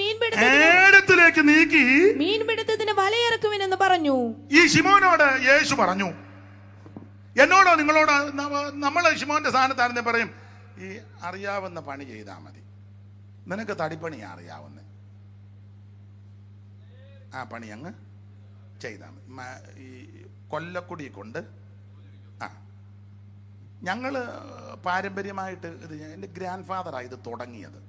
മീൻപിടുത്തത്തിന് വലയിറക്കുവിനെന്ന് പറഞ്ഞു. ഈ ശിമോനോട് യേശു പറഞ്ഞു, എന്നോടോ നിങ്ങളോടോ, നമ്മള് ശിമോന്റെ സ്ഥാനത്താണെന്ന് പറയും, ഈ അറിയാവുന്ന പണി ചെയ്താൽ മതി, നിനക്ക് തടിപ്പണിയാ അറിയാവുന്ന, ആ പണി അങ്ങ് ചെയ്താൽ മതി. ഈ കൊല്ലക്കുടി കൊണ്ട് ഞങ്ങള് പാരമ്പര്യമായിട്ട് ഇത്, എൻ്റെ ഗ്രാൻഡ് ഫാദറാണ് ഇത് തുടങ്ങിയത്.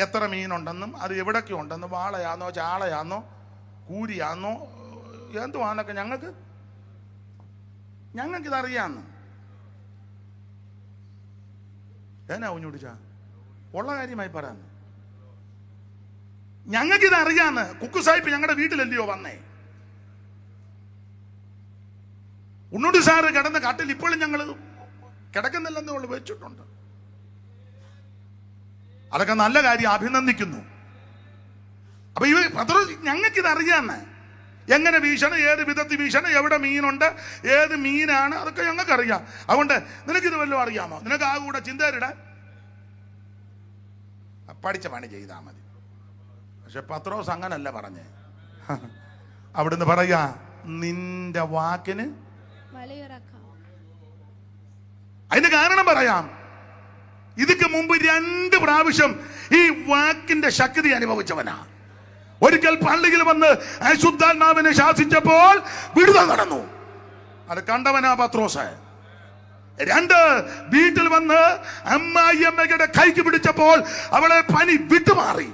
എത്ര മീനുണ്ടെന്നും അത് എവിടൊക്കെ ഉണ്ടെന്നും, വാളയാന്നോ ചാളയാന്നോ കൂരിയാന്നോ എന്തുവാന്നൊക്കെ ഞങ്ങൾക്കിതറിയാന്ന്. എന്നാ കുഞ്ഞുടിച്ചാ ഉള്ള കാര്യമായി പറയാന്ന്. ഞങ്ങൾക്കിത് അറിയാന്ന്. കുക്കു സാഹിബ് ഞങ്ങളുടെ വീട്ടിലല്ലയോ വന്നേ. ഉണ്ണുടി സാറ് കിടന്ന കാട്ടിൽ ഇപ്പോഴും ഞങ്ങൾ കിടക്കുന്നില്ലെന്നേ ഉള്ളു, വെച്ചിട്ടുണ്ട്. അതൊക്കെ നല്ല കാര്യം, അഭിനന്ദിക്കുന്നു. അപ്പൊ ഞങ്ങൾക്കിത് അറിയാന്ന്. എങ്ങനെ വീശണം, ഏത് വിധത്തിൽ വീശണം, എവിടെ മീനുണ്ട്, ഏത് മീനാണ്, അതൊക്കെ ഞങ്ങൾക്കറിയാം. അതുകൊണ്ട് നിനക്കിത് വല്ലതും അറിയാമോ? നിനക്ക് ആ കൂടെ ചിന്തയിടാൻ പഠിച്ച പണി ചെയ്താൽ മതി. പക്ഷെ പത്രോസ് അങ്ങനല്ല പറഞ്ഞേ. അവിടുന്ന് പറയാ, നിന്റെ വാക്കിന്. അതിന്റെ കാരണം പറയാം. ഇതിക്ക് മുമ്പ് 2 പ്രാവശ്യം ഈ വാക്കിന്റെ ശക്തി അനുഭവിച്ചവനാ. ഒരിക്കൽ പള്ളിയിൽ വന്ന് അശുദ്ധാത്മാവിനെ ശാസിച്ചപ്പോൾ വിടുതൽ നടന്നു. അത് കണ്ടവനാ പത്രോസ്. 2, വീട്ടിൽ വന്ന് അമ്മായിയമ്മയുടെ കൈക്ക് പിടിച്ചപ്പോൾ അവളെ പനി വിട്ടുമാറി.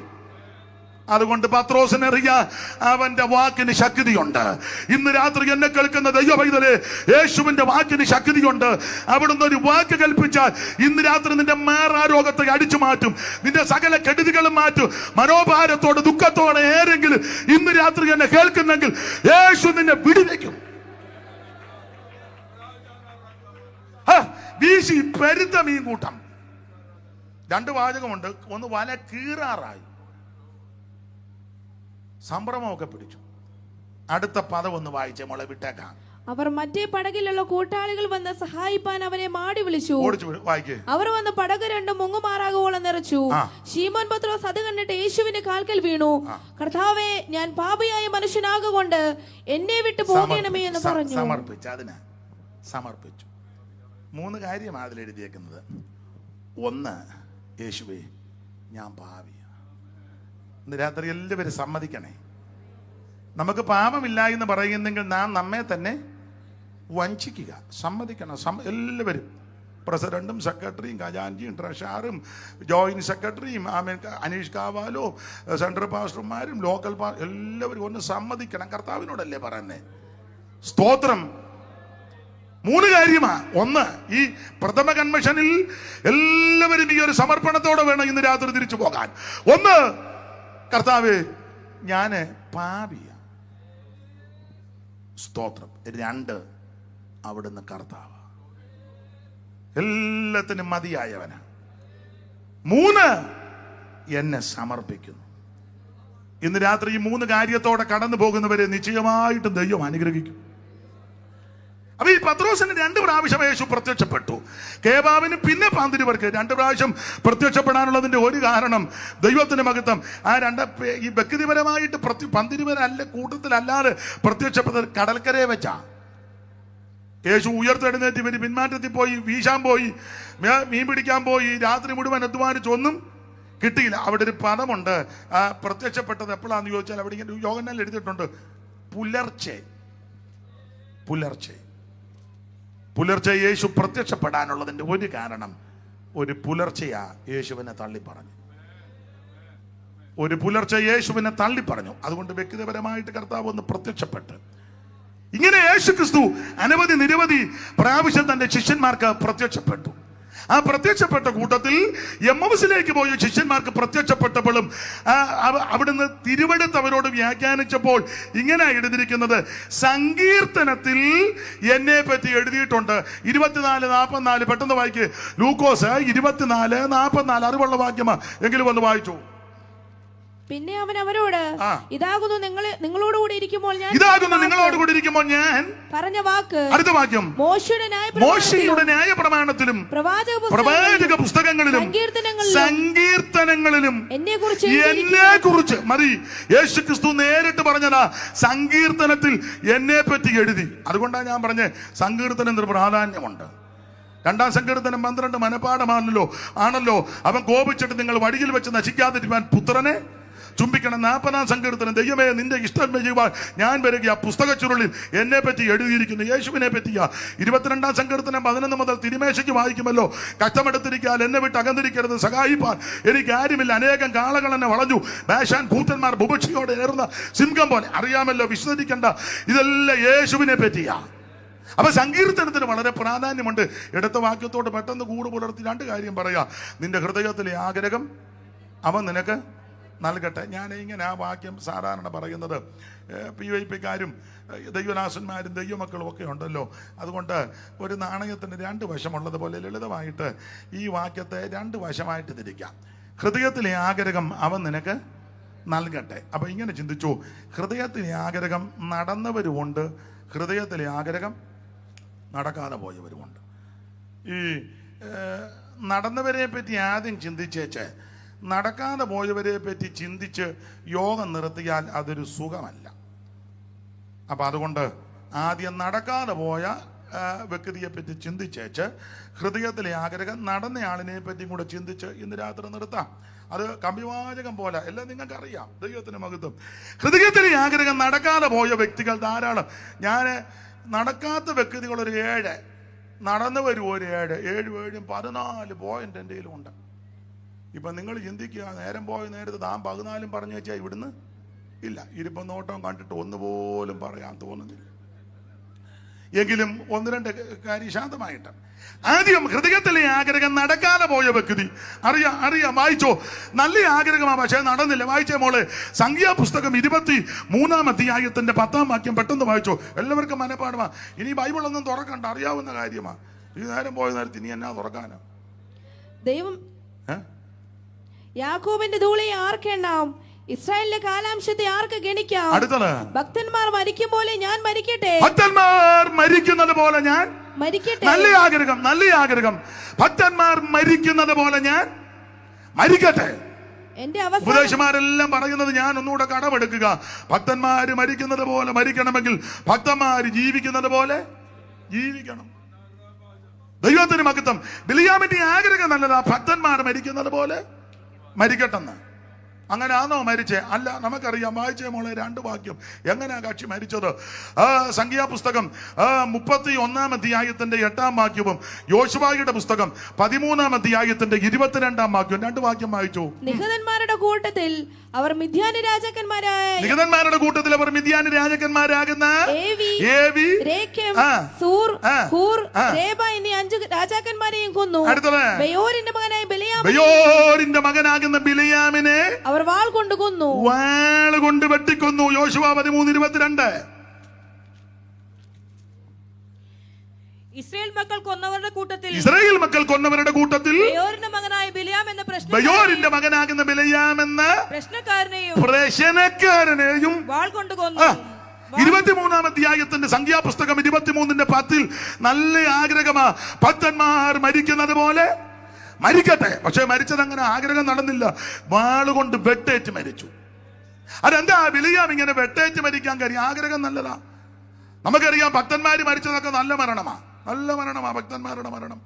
അതുകൊണ്ട് പത്രോസിനറിയാം അവന്റെ വാക്കിന് ശക്തിയുണ്ട്. ഇന്ന് രാത്രി എന്നെ കേൾക്കുന്ന ദൈവ പൈതലേ, യേശുവിന്റെ വാക്കിന് ശക്തിയുണ്ട്. അവിടുന്ന് ഒരു വാക്ക് കൽപ്പിച്ചാൽ ഇന്ന് രാത്രി നിന്റെ മാറാരോഗത്തെ അടിച്ചു മാറ്റും, നിന്റെ സകല കെടുതികളും മാറ്റും. മനോഭാരത്തോടെ ദുഃഖത്തോടെ ഏതെങ്കിലും ഇന്ന് രാത്രി എന്നെ കേൾക്കുന്നെങ്കിൽ യേശു നിന്നെ വിടുവിക്കും. വീശി പെരുത്ത മീൻ കൂട്ടം. 2 വാചകമുണ്ട്. ഒന്ന്, വല കീറാറായി, സംഭ്രമമൊക്കെ പിടിച്ചു. അടുത്ത പദം ഒന്ന് വായിച്ചേ മോളെ, വിട്ടേക്കാം. അവർ മറ്റേ പടകിലുള്ള കൂട്ടാളികൾ വന്ന് സഹായിപ്പാൻ അവനെ മാടി വിളിച്ചു. അവർ വന്ന് പടക് 2 മുങ്ങുമാറാകുവോളം നിറച്ചു. ശീമോൻ പത്രോസ് അത് കണ്ടിട്ട് യേശുവിന്റെ കാൽക്കൽ വീണു. കർത്താവേ, ഞാൻ പാപിയായ മനുഷ്യനാകൊണ്ട് എന്നെ വിട്ടു പോകണമേ എന്ന് പറഞ്ഞു. സമർപ്പിച്ചു. 3 കാര്യമാണ് അതിൽ എഴുതിയേക്കുന്നത്. 1, യേശുവേ ഞാൻ പാപിയാ. ഇന്ന് രാത്രി എല്ലാവരും സമ്മതിക്കണേ. നമുക്ക് പാപമില്ല എന്ന് പറയുന്നെങ്കിൽ നാം നമ്മെ തന്നെ വഞ്ചിക്കുക. സമ്മതിക്കണം. എല്ലാവരും, പ്രസിഡന്റും സെക്രട്ടറിയും ഖജാൻജിയും ട്രഷററും ജോയിന്റ് സെക്രട്ടറിയും അനീഷ് കാവാലോ സെൻട്രൽ പാസ്റ്റർമാരും ലോക്കൽ എല്ലാവരും ഒന്ന് സമ്മതിക്കണം. കർത്താവിനോടല്ലേ പറയുന്നേ? സ്തോത്രം. 3 കാര്യമാ. 1, ഈ പ്രഥമ കൺവെൻഷനിൽ എല്ലാവരും ഈ ഒരു സമർപ്പണത്തോടെ വേണം ഇന്ന് രാത്രി തിരിച്ചു പോകാൻ. 1, കർത്താവേ ഞാന് പാപിയ. സ്തോത്രം. 2, അവിടുന്ന് കർത്താവ് എല്ലാത്തിനും മതിയായവനാ. 3, എന്നെ സമർപ്പിക്കുന്നു. ഇന്ന് രാത്രി ഈ 3 കാര്യത്തോടെ കടന്നു പോകുന്നവരെ നിശ്ചയമായിട്ടും ദൈവം അനുഗ്രഹിക്കും. അപ്പൊ ഈ പത്രോസിന് 2 പ്രാവശ്യം യേശു പ്രത്യക്ഷപ്പെട്ടു. കേബാവിന് പിന്നെ പാന്തിരിവർക്ക് 2 പ്രാവശ്യം പ്രത്യക്ഷപ്പെടാനുള്ളതിന്റെ ഒരു കാരണം ദൈവത്തിന്റെ മഹത്വം. ആ 2 ഈ വ്യക്തിപരമായിട്ട് പന്തിരിവരല്ല, കൂട്ടത്തിലല്ലാതെ പ്രത്യക്ഷപ്പെട്ടത് കടൽക്കരയെ വെച്ചാ. യേശു ഉയർത്തെഴുന്നേറ്റ് ഇവര് പിന്മാറ്റത്തിൽ പോയി, വീശാൻ പോയി, മീൻ പിടിക്കാൻ പോയി, രാത്രി മുഴുവൻ അധ്വാനിച്ചൊന്നും കിട്ടിയില്ല. അവിടെ ഒരു പദമുണ്ട്. പ്രത്യക്ഷപ്പെട്ടത് എപ്പോഴാന്ന് ചോദിച്ചാൽ അവിടെ ഇങ്ങനെ യോഹന്നാൻ എഴുതിയിട്ടുണ്ട്, പുലർച്ചെ. പുലർച്ചെ പുലർച്ചെ യേശു പ്രത്യക്ഷപ്പെടാനുള്ളതിന്റെ ഒരു കാരണം ഒരു പുലർച്ചെയാ യേശുവിനെ തള്ളി പറഞ്ഞു. ഒരു പുലർച്ചെ യേശുവിനെ തള്ളി പറഞ്ഞു. അതുകൊണ്ട് വ്യക്തിപരമായിട്ട് കർത്താവ് ഒന്ന് പ്രത്യക്ഷപ്പെട്ട് ഇങ്ങനെ യേശു ക്രിസ്തു നിരവധി പ്രാവശ്യം തന്റെ ശിഷ്യന്മാർക്ക് പ്രത്യക്ഷപ്പെട്ടു. ആ പ്രത്യക്ഷപ്പെട്ട കൂട്ടത്തിൽ എമ്മൗസിലേക്ക് പോയ ശിഷ്യന്മാർക്ക് പ്രത്യക്ഷപ്പെട്ടപ്പോഴും അവിടുന്ന് തിരുവെടുത്ത് അവരോട് വ്യാഖ്യാനിച്ചപ്പോൾ ഇങ്ങനെ എഴുതിയിരിക്കുന്നത്, സങ്കീർത്തനത്തിൽ എന്നെ പറ്റി എഴുതിയിട്ടുണ്ട്. 24:44 പെട്ടെന്ന് വായിക്ക്. ലൂക്കോസ് 24:44 അറിവുള്ള വാക്യമാ, എങ്കിലും ഒന്ന് വായിച്ചു. പിന്നെ അവൻ അവരോട്, ഇതാകുന്നു നിങ്ങളോടുകൂടി ഇരിക്കുമ്പോൾ ഞാൻ പറഞ്ഞ വാക്ക്. അടുത്ത വാക്യം, മോശയുടെ ന്യായപ്രമാണത്തിലും പ്രവാചക പുസ്തകങ്ങളിലും സങ്കീർത്തനങ്ങളിലും എന്നെ കുറിച്ച് മതി. യേശു ക്രിസ്തു നേരിട്ട് പറഞ്ഞതാ, സങ്കീർത്തനത്തിൽ എന്നെ പറ്റി എഴുതി. അതുകൊണ്ടാണ് ഞാൻ പറഞ്ഞ സങ്കീർത്തനത്തിന് പ്രാധാന്യമുണ്ട്. 2-ാം സങ്കീർത്തനം 12 മനപ്പാഠമാണല്ലോ. അവൻ കോപിച്ചിട്ട് നിങ്ങൾ വടിയിൽ വെച്ച് നശിക്കാതിരിക്കാൻ പുത്രനെ ചുംബിക്കണം. 40-ാം സങ്കീർത്തനം, ദൈവമേ നിന്റെ ഇഷ്ടം ചെയ്യുവാൻ ഞാൻ വരിക, പുസ്തക ചുരുളിൽ എന്നെ പറ്റി എഴുതിയിരിക്കുന്നു, യേശുവിനെ പറ്റിയാ. 22-ാം സങ്കീർത്തനം 11 മുതൽ തിരുമേശയ്ക്ക് വായിക്കുമല്ലോ, കഷ്ടമെടുത്തിരിക്കാൻ എന്നെ വിട്ട് അകന്നിരിക്കരുത്, സഹായിപ്പാൻ എനിക്ക് ആരുമില്ല, അനേകം കാളകൾ എന്നെ വളഞ്ഞു, ബാശാൻ കൂറ്റന്മാർ ബുഭക്ഷിയോടെ ഏറുന്ന സിംഹം പോലെ. അറിയാമല്ലോ, വിശദീകരിക്കണ്ട, ഇതെല്ലാം യേശുവിനെ പറ്റിയാ. അപ്പൊ സങ്കീർത്തനത്തിന് വളരെ പ്രാധാന്യമുണ്ട്. എടുത്ത വാക്യത്തോട് പെട്ടെന്ന് കൂട് പുലർത്തി 2 കാര്യം പറയാ. നിന്റെ ഹൃദയത്തിലെ ആഗ്രഹം അവൻ നിനക്ക് നൽകട്ടെ. ഞാൻ ഇങ്ങനെ ആ വാക്യം സാധാരണ പറയുന്നത് PYPക്കാരും ദൈവദാസന്മാരും ദൈവമക്കളും ഒക്കെ ഉണ്ടല്ലോ. അതുകൊണ്ട് ഒരു നാണയത്തിന് 2 വശമുള്ളതുപോലെ ലളിതമായിട്ട് ഈ വാക്യത്തെ 2 വശമായിട്ട് തിരിക്കാം. ഹൃദയത്തിലെ ആഗ്രഹം അവൻ നിനക്ക് നൽകട്ടെ. അപ്പൊ ഇങ്ങനെ ചിന്തിച്ചു, ഹൃദയത്തിലെ ആഗ്രഹം നടന്നവരുമുണ്ട്, ഹൃദയത്തിലെ ആഗ്രഹം നടക്കാതെ പോയവരുമുണ്ട്. ഈ നടന്നവരെ പറ്റി ആദ്യം ചിന്തിച്ചേച്ച് നടക്കാതെ പോയവരെ പറ്റി ചിന്തിച്ച് യോഗം നിർത്തിയാൽ അതൊരു സുഖമല്ല. അപ്പം അതുകൊണ്ട് ആദ്യം നടക്കാതെ പോയ വ്യക്തിയെ പറ്റി ചിന്തിച്ചേച്ച് ഹൃദയത്തിലെ ആഗ്രഹം നടന്നയാളിനെ പറ്റിയും കൂടെ ചിന്തിച്ച് ഇന്ന് രാത്രി നിർത്താം. അത് കമ്പിവാചകം പോലെ എല്ലാം നിങ്ങൾക്ക് അറിയാം. ദൈവത്തിന് മഹത്വം. ഹൃദയത്തിലെ ആഗ്രഹം നടക്കാതെ പോയ വ്യക്തികൾ ധാരാളം. ഞാൻ നടക്കാത്ത വ്യക്തികൾ ഒരു 7 നടന്നു വരും ഒരു 7 പോയിന്റ് എൻ്റെ ഉണ്ട്. ഇപ്പൊ നിങ്ങൾ ചിന്തിക്കുക, നേരം പോയ നേരത്ത് താൻ 14 പറഞ്ഞു വെച്ചാൽ ഇവിടുന്ന് ഇല്ല. ഇരിപ്പം നോട്ടം കണ്ടിട്ട് ഒന്നുപോലും പറയാൻ തോന്നുന്നില്ല. എങ്കിലും 1-2 കാര്യം ശാന്തമായിട്ട്. ആദ്യം ഹൃദയത്തിലെ ആഗ്രഹം നടക്കാതെ പോയ വ്യക്തി അറിയാം വായിച്ചോ. നല്ല ആഗ്രഹമാണ്, പക്ഷേ നടന്നില്ല. വായിച്ചേ മോളെ, സംഖ്യാപുസ്തകം 23-ാം അധ്യായത്തിന്റെ 10-ാം വാക്യം പെട്ടെന്ന് വായിച്ചോ. എല്ലാവർക്കും മനപ്പാടമാ. ഇനി ബൈബിളൊന്നും തുറക്കണ്ട, അറിയാവുന്ന കാര്യമാ. ഈ നേരം പോയ നേരത്ത് ഇനി എന്നാ തുറക്കാനോ? ദൈവം യാക്കോബിന്റെ ധൂളിയെ ആർക്കെണ്ണാം, ഇസ്രായേലിന്റെ കാലാംശത്തെ ആർക്ക് ഗണിക്കാം? അടുത്തത്, ഭക്തന്മാർ മരിക്കും പോലെ ഞാൻ മരിക്കട്ടെ. ഭക്തന്മാർ മരിക്കുന്നത് പോലെ ഞാൻ മരിക്കട്ടെ. നല്ല ആഗ്രഹം. ഭക്തന്മാർ മരിക്കുന്നത് പോലെ ഞാൻ മരിക്കട്ടെ. എന്റെ അവസാനം ഉപദേശമാരെല്ലാം പറയുന്നത് ഞാൻ ഒന്നുകൂടെ കടമെടുക്കുക. ഭക്തന്മാര് മരിക്കുന്നത് പോലെ മരിക്കണമെങ്കിൽ ഭക്തന്മാര് ജീവിക്കുന്നത് പോലെ ജീവിക്കണം. ദൈവത്തിന് മഹത്വം. ബിലിയാമിന്റെ ആഗ്രഹം നല്ലതാ, ഭക്തന്മാർ മരിക്കുന്നത് പോലെ മരിക്കട്ടെന്ന്. അങ്ങനെ ആണോ മരിച്ചേ? അല്ല, നമുക്കറിയാം. വായിച്ചേ മോളെ 2 വാക്യം. എങ്ങനെയാ കക്ഷി മരിച്ചത്? സംഖ്യാപുസ്തകം 31-ാം അധ്യായത്തിന്റെ 8-ാം വാക്യവും യോശുവയുടെ പുസ്തകം 13-ാം അധ്യായത്തിന്റെ 22-ാം വാക്യവും 2 വാക്യം വായിച്ചു. നിഹതന്മാരുടെ കൂട്ടത്തിൽ അവർ മിദ്യാനി രാജാക്കന്മാരാകുന്ന ഏവി, രേക്കെം, സൂർ, ഹൂർ, രേബ എന്നീ 5 രാജാക്കന്മാരെയും കൊന്നു. ബെയോരിന്റെ മകനാകുന്ന ബിലിയാമിനെ അവർ വാൾ കൊണ്ട് കൊന്നു, വാൾ കൊണ്ട് വെട്ടിക്കൊന്നു. യോശുവ 13:22. ഇസ്രായേൽ മക്കൾ കൊന്നവരുടെ കൂട്ടത്തിൽ ബെയോരിന്റെ മകനായ ബിലിയാം എന്ന ബെയോരിന്റെ മകനാകുന്ന ബിലിയാം എന്ന പ്രശ്നക്കാരനെയും വാൾ കൊണ്ട് കൊന്നു. 23-ാം അധ്യായത്തിന്റെ സംഖ്യാപുസ്തകം 23-10 നല്ല ആഗ്രഹമാ, ഭക്തന്മാർ മരിക്കുന്നത് പോലെ മരിക്കട്ടെ. പക്ഷെ മരിച്ചത് അങ്ങനെ ആഗ്രഹം നടന്നില്ല, വാളുകൊണ്ട് വെട്ടേറ്റ് മരിച്ചു. അതെന്താ ബിലിയാം ഇങ്ങനെ വെട്ടേറ്റ് മരിക്കാൻ കാര്യം? ആഗ്രഹം നല്ലതാ. നമുക്കറിയാം ഭക്തന്മാര് മരിച്ചതൊക്കെ നല്ല മരണമാ ഭക്തന്മാരുടെ മരണം.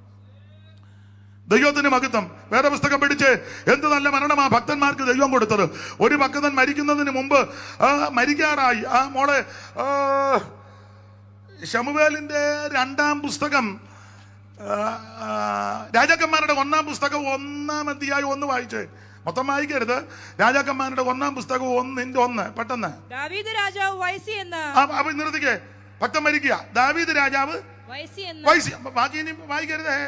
ദൈവത്തിന് മഹത്വം. വേദപുസ്തകം പിടിച്ച് എന്ത് നല്ല മരണമാ ഭക്തന്മാർക്ക് ദൈവം കൊടുത്തത്. ഒരു ഭക്തൻ മരിക്കുന്നതിന് മുമ്പ് മരിക്കാറായി. മോളെ, ശമൂവേലിന്റെ 2-ാം പുസ്തകം, രാജാക്കന്മാരുടെ 1-ാം പുസ്തകം 1-ാം അധ്യായം 1 വായിച്ചേ. മൊത്തം വായിക്കരുത്. രാജാക്കന്മാരുടെ 1-ാം പുസ്തകം 1:1 പെട്ടെന്ന്. ദാവീദ് രാജാവ് വയസ്സി എന്ന്. അപ്പൊ നിർത്തിക്കേ, ഭക്തൻ മരിക്കുക. ദാവീദ് രാജാവ് വയസ്സി. ബാക്കി ഇനി വായിക്കരുതേ.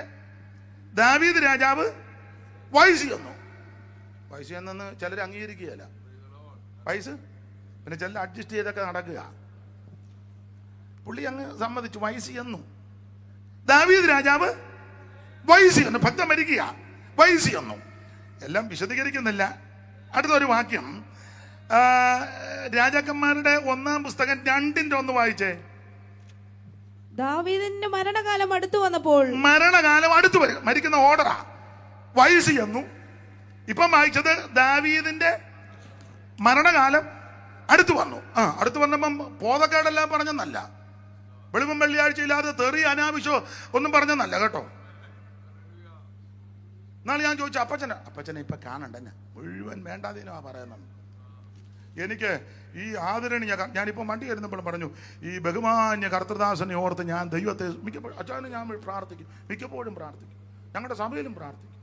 ദാവീദ് രാജാവ് വയസ്സി എന്നു ചിലർ അംഗീകരിക്കുകയല്ല. വയസ്സ് പിന്നെ ചിലർ അഡ്ജസ്റ്റ് ചെയ്തൊക്കെ നടക്കുക. പുള്ളി അങ്ങ് സമ്മതിച്ചു, വയസ്സി എന്നു. ദാവീദ് രാജാവ് വയസ്സി എന്നു. ഭക്തൻ മരിക്കുക, വയസ്സി എന്നു. എല്ലാം വിശദീകരിക്കുന്നില്ല. അടുത്തൊരു വാക്യം, രാജാക്കന്മാരുടെ 1-ാം പുസ്തകം 2:1 വായിച്ചേ. ദാവീദിന്റെ മരണകാലം അടുത്തു വന്നപ്പോൾ, മരണകാലം അടുത്തു വരും, മരിക്കുന്ന ഓർഡറാ, വയസ്സ് എന്നു. ഇപ്പം വായിച്ചത് ദാവീദിന്റെ മരണകാലം അടുത്തു വന്നു. അടുത്തു വന്നപ്പം ബോധക്കേടെല്ലാം പറഞ്ഞെന്നല്ല, വെളിവും വെള്ളിയാഴ്ച ഇല്ലാതെ തെറി അനാവശ്യം ഒന്നും പറഞ്ഞെന്നല്ല കേട്ടോ. എന്നാലും ഞാൻ ചോദിച്ചു, അപ്പച്ചനെ ഇപ്പൊ കാണണ്ട, മുഴുവൻ വേണ്ടാതീനോ പറയുന്നത്. എനിക്ക് ഈ ആദരണി ഞാനിപ്പോൾ വണ്ടി വരുന്നപ്പോൾ പറഞ്ഞു, ഈ ബഹുമാന്യ കർത്തൃദാസനെ ഓർത്ത് ഞാൻ ദൈവത്തെ മിക്കപ്പോഴും, അച്ഛനും ഞാൻ പ്രാർത്ഥിക്കും, മിക്കപ്പോഴും പ്രാർത്ഥിക്കും, ഞങ്ങളുടെ സഭയിലും പ്രാർത്ഥിക്കും.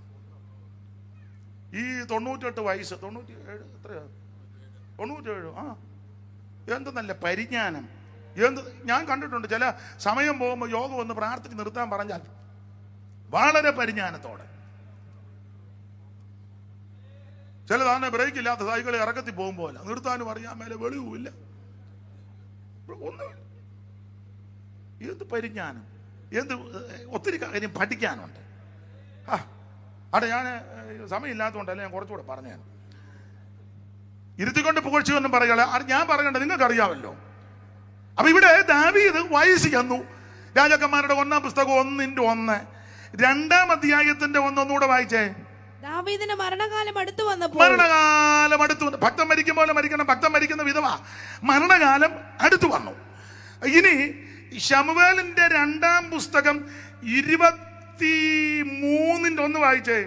ഈ 98 വയസ്സ്, 97 എത്രയാ, 97, എന്ത് നല്ല പരിജ്ഞാനം, എന്ത് ഞാൻ കണ്ടിട്ടുണ്ട്. ചില സമയം പോകുമ്പോൾ യോഗം ഒന്ന് പ്രാർത്ഥിച്ച് നിർത്താൻ പറഞ്ഞാൽ വളരെ പരിജ്ഞാനത്തോടെ. ചിലതാണ് ബ്രേക്ക് ഇല്ലാത്ത സൈക്കിൾ ഇറക്കത്തിൽ പോകുമ്പോൾ നിർത്താനും അറിയാൻ മേലെ വെളിവുമില്ല, ഒന്നുമില്ല. എന്ത് പരിജ്ഞാനം, എന്ത് ഒത്തിരി കാര്യം പഠിക്കാനുണ്ട്. അവിടെ ഞാൻ സമയമില്ലാത്തതുകൊണ്ടല്ല ഞാൻ കുറച്ചുകൂടെ പറഞ്ഞു. ഇരുത്തിക്കൊണ്ട് പുകഴ്ചയൊന്നും പറയുക, ഞാൻ പറയണ്ട, നിങ്ങൾക്കറിയാമല്ലോ. അപ്പൊ ഇവിടെ ദാവീദ് വയസ്സ് ചെന്നു. രാജാക്കന്മാരുടെ 1-ാം പുസ്തകം 1:1, 2-ാം അധ്യായത്തിന്റെ 1 ഒന്നുകൂടെ വായിച്ചേ. ദാവീദിന്റെ മരണകാലം അടുത്തു വന്നപ്പോൾ, മരണകാലം അടുത്തു വന്നു. ഭക്തൻ മരിക്കും പോലെ മരിക്കണം, ഭക്തൻ മരിക്കുന്ന വിധവ. മരണകാലം അടുത്തു വന്നു. ഇനി ശമൂവേലിന്റെ 2-ാം പുസ്തകം 23:1 വായിച്ചേ.